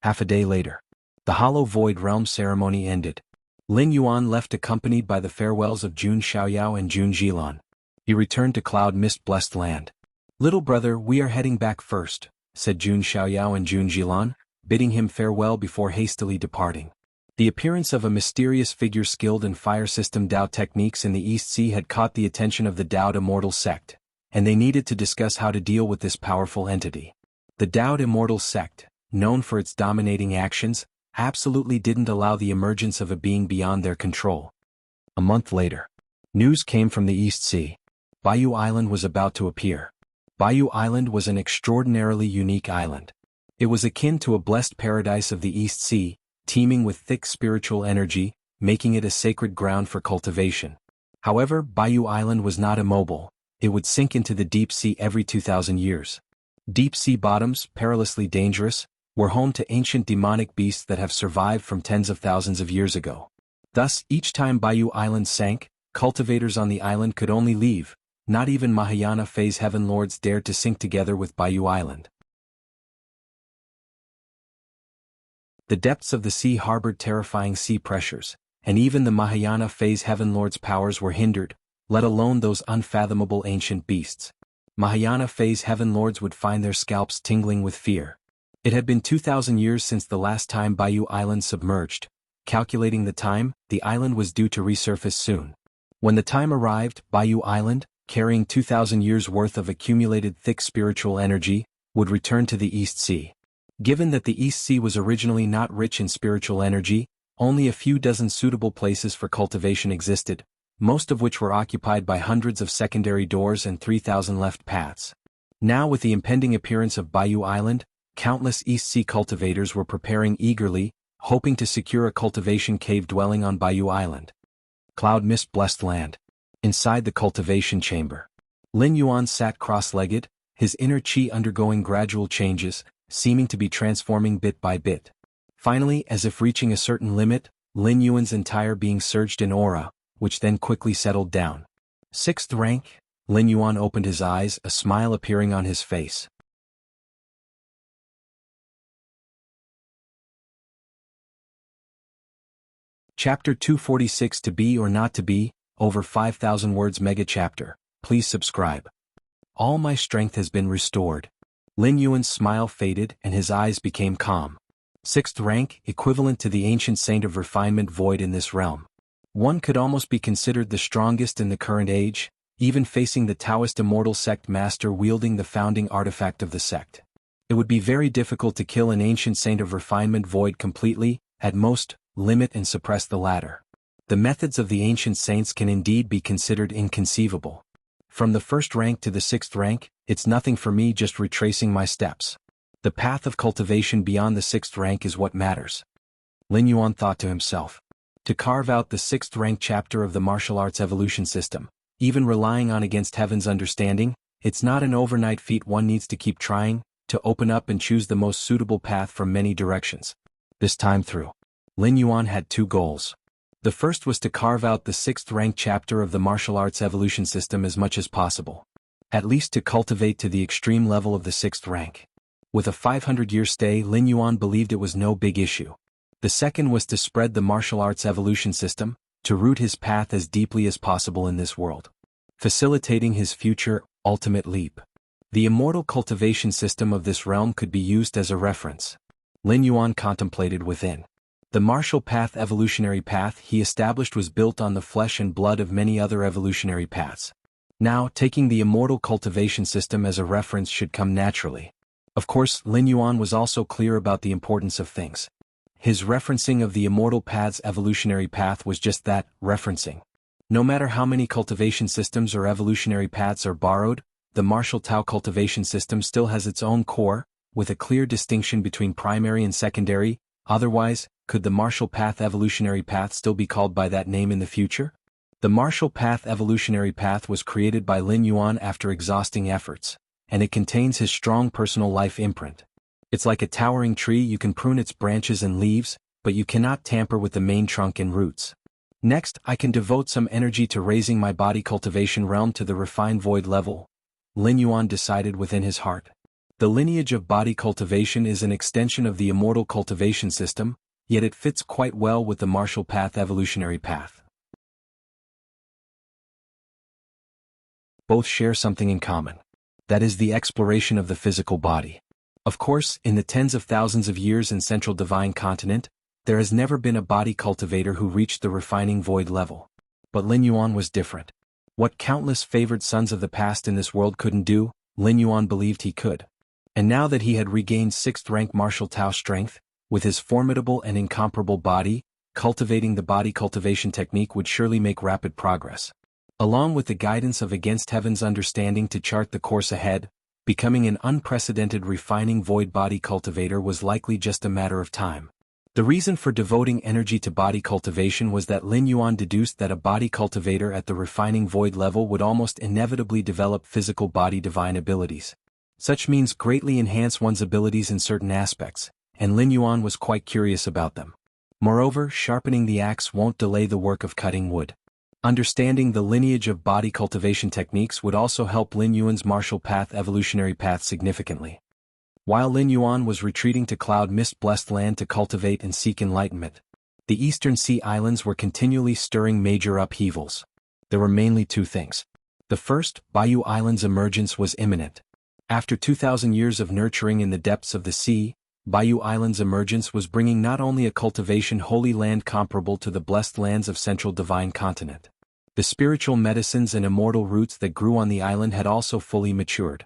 S1: Half a day later, the Hollow Void Realm ceremony ended. Lin Yuan left accompanied by the farewells of Jun Xiaoyao and Jun Jilan. He returned to Cloud Mist Blessed Land. "Little brother, we are heading back first," said Jun Xiaoyao and Jun Jilan, bidding him farewell before hastily departing. The appearance of a mysterious figure skilled in fire system Dao techniques in the East Sea had caught the attention of the Dao Immortal sect, and they needed to discuss how to deal with this powerful entity. The Dao Immortal sect, known for its dominating actions, absolutely didn't allow the emergence of a being beyond their control. A month later, news came from the East Sea. Bayou Island was about to appear. Bayou Island was an extraordinarily unique island. It was akin to a blessed paradise of the East Sea, teeming with thick spiritual energy, making it a sacred ground for cultivation. However, Bayou Island was not immobile. It would sink into the deep sea every 2,000 years. Deep sea bottoms, perilously dangerous, were home to ancient demonic beasts that have survived from tens of thousands of years ago. Thus, each time Bayou Island sank, cultivators on the island could only leave. Not even Mahayana phase heaven lords dared to sink together with Bayou Island. The depths of the sea harbored terrifying sea pressures, and even the Mahayana phase heaven lords' powers were hindered, let alone those unfathomable ancient beasts. Mahayana phase heaven lords would find their scalps tingling with fear. It had been 2,000 years since the last time Bayou Island submerged. Calculating the time, the island was due to resurface soon. When the time arrived, Bayou Island, carrying 2,000 years' worth of accumulated thick spiritual energy, would return to the East Sea. Given that the East Sea was originally not rich in spiritual energy, only a few dozen suitable places for cultivation existed, most of which were occupied by hundreds of secondary doors and 3,000 left paths. Now with the impending appearance of Bayou Island, countless East Sea cultivators were preparing eagerly, hoping to secure a cultivation cave dwelling on Bayou Island. Cloud Mist Blessed Land. Inside the cultivation chamber, Lin Yuan sat cross-legged, his inner chi undergoing gradual changes, seeming to be transforming bit by bit. Finally, as if reaching a certain limit, Lin Yuan's entire being surged in aura, which then quickly settled down. "Sixth rank?" Lin Yuan opened his eyes, a smile appearing on his face. Chapter 246 To Be or Not to Be, over 5,000 words mega chapter. Please subscribe. All my strength has been restored. Lin Yuan's smile faded and his eyes became calm. Sixth rank, equivalent to the ancient saint of refinement void in this realm. One could almost be considered the strongest in the current age, even facing the Taoist Immortal sect master wielding the founding artifact of the sect. It would be very difficult to kill an ancient saint of refinement void completely, at most, limit and suppress the latter. The methods of the ancient saints can indeed be considered inconceivable. From the first rank to the sixth rank, it's nothing for me, just retracing my steps. The path of cultivation beyond the sixth rank is what matters. Lin Yuan thought to himself. To carve out the sixth rank chapter of the martial arts evolution system, even relying on against heaven's understanding, it's not an overnight feat. One needs to keep trying, to open up and choose the most suitable path from many directions. This time through, Lin Yuan had two goals. The first was to carve out the sixth rank chapter of the martial arts evolution system as much as possible. At least to cultivate to the extreme level of the sixth rank. With a 500-year stay, Lin Yuan believed it was no big issue. The second was to spread the martial arts evolution system, to root his path as deeply as possible in this world, facilitating his future, ultimate leap. The immortal cultivation system of this realm could be used as a reference. Lin Yuan contemplated within. The martial path evolutionary path he established was built on the flesh and blood of many other evolutionary paths. Now, taking the immortal cultivation system as a reference should come naturally. Of course, Lin Yuan was also clear about the importance of things. His referencing of the immortal path's evolutionary path was just that, referencing. No matter how many cultivation systems or evolutionary paths are borrowed, the martial Tao cultivation system still has its own core, with a clear distinction between primary and secondary. Otherwise, could the martial path evolutionary path still be called by that name in the future? The martial path evolutionary path was created by Lin Yuan after exhausting efforts, and it contains his strong personal life imprint. It's like a towering tree. You can prune its branches and leaves, but you cannot tamper with the main trunk and roots. Next, I can devote some energy to raising my body cultivation realm to the refined void level, Lin Yuan decided within his heart. The lineage of body cultivation is an extension of the immortal cultivation system, yet it fits quite well with the martial path evolutionary path. Both share something in common. That is the exploration of the physical body. Of course, in the tens of thousands of years in Central Divine Continent, there has never been a body cultivator who reached the refining void level. But Lin Yuan was different. What countless favored sons of the past in this world couldn't do, Lin Yuan believed he could. And now that he had regained sixth-rank martial Tao strength, with his formidable and incomparable body, cultivating the body cultivation technique would surely make rapid progress. Along with the guidance of against heaven's understanding to chart the course ahead, becoming an unprecedented refining void body cultivator was likely just a matter of time. The reason for devoting energy to body cultivation was that Lin Yuan deduced that a body cultivator at the refining void level would almost inevitably develop physical body divine abilities. Such means greatly enhance one's abilities in certain aspects, and Lin Yuan was quite curious about them. Moreover, sharpening the axe won't delay the work of cutting wood. Understanding the lineage of body cultivation techniques would also help Lin Yuan's martial path evolutionary path significantly. While Lin Yuan was retreating to Cloud Mist Blessed Land to cultivate and seek enlightenment, the Eastern Sea Islands were continually stirring major upheavals. There were mainly two things. The first, Bayou Island's emergence was imminent. After 2,000 years of nurturing in the depths of the sea, Bayou Island's emergence was bringing not only a cultivation holy land comparable to the blessed lands of Central Divine Continent. The spiritual medicines and immortal roots that grew on the island had also fully matured.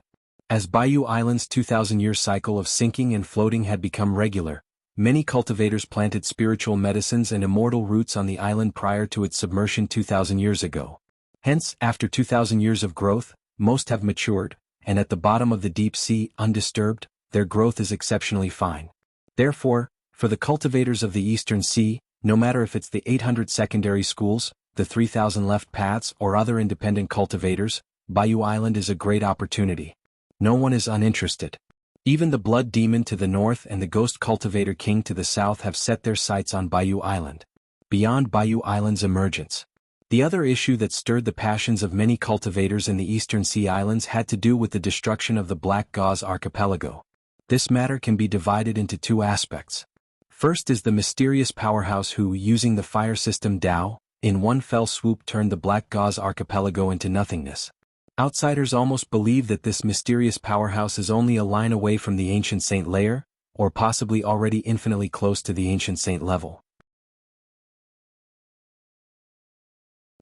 S1: As Bayou Island's 2,000-year cycle of sinking and floating had become regular, many cultivators planted spiritual medicines and immortal roots on the island prior to its submersion 2,000 years ago. Hence, after 2,000 years of growth, most have matured, and at the bottom of the deep sea, undisturbed, their growth is exceptionally fine. Therefore, for the cultivators of the Eastern Sea, no matter if it's the 800 secondary schools, the 3,000 left paths or other independent cultivators, Bayou Island is a great opportunity. No one is uninterested. Even the Blood Demon to the north and the Ghost Cultivator King to the south have set their sights on Bayou Island. Beyond Bayou Island's emergence, the other issue that stirred the passions of many cultivators in the Eastern Sea Islands had to do with the destruction of the Black Gauze Archipelago. This matter can be divided into two aspects. First is the mysterious powerhouse who, using the fire system Tao, in one fell swoop turned the Black Gauze Archipelago into nothingness. Outsiders almost believe that this mysterious powerhouse is only a line away from the Ancient Saint layer, or possibly already infinitely close to the Ancient Saint level.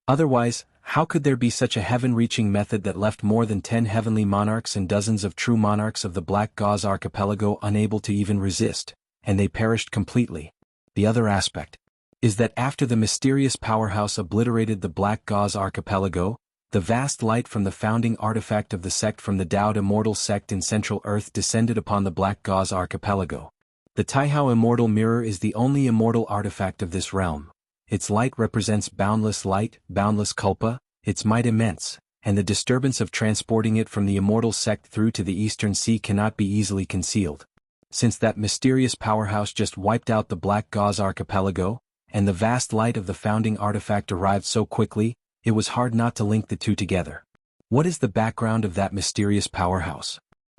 S1: Otherwise, how could there be such a heaven-reaching method that left more than 10 heavenly monarchs and dozens of true monarchs of the Black Gauze Archipelago unable to even resist, and they perished completely? The other aspect is that after the mysterious powerhouse obliterated the Black Gauze Archipelago, the vast light from the founding artifact of the sect from the Dowd Immortal sect in Central Earth descended upon the Black Gauze Archipelago. The Taihao Immortal Mirror is the only immortal artifact of this realm. Its light represents boundless light, boundless culpa, its might immense, and the disturbance of transporting it from the immortal sect through to the Eastern Sea cannot be easily concealed. Since that mysterious powerhouse just wiped out the Black Gauze Archipelago, and the vast light of the founding artifact arrived so quickly, it was hard not to link the two together. What is the background of that mysterious powerhouse?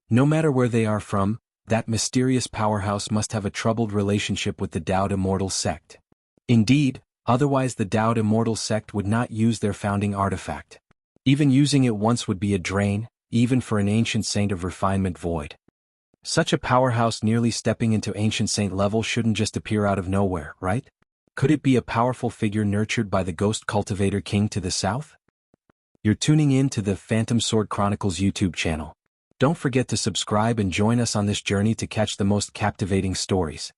S1: No matter where they are from, that mysterious powerhouse must have a troubled relationship with the Dowd Immortal sect. Indeed, otherwise the Dowd Immortal sect would not use their founding artifact. Even using it once would be a drain, even for an ancient saint of refinement void. Such a powerhouse nearly stepping into ancient saint level shouldn't just appear out of nowhere, right? Could it be a powerful figure nurtured by the Ghost Cultivator King to the south? You're tuning in to the Phantom Sword Chronicles YouTube channel. Don't forget to subscribe and join us on this journey to catch the most captivating stories.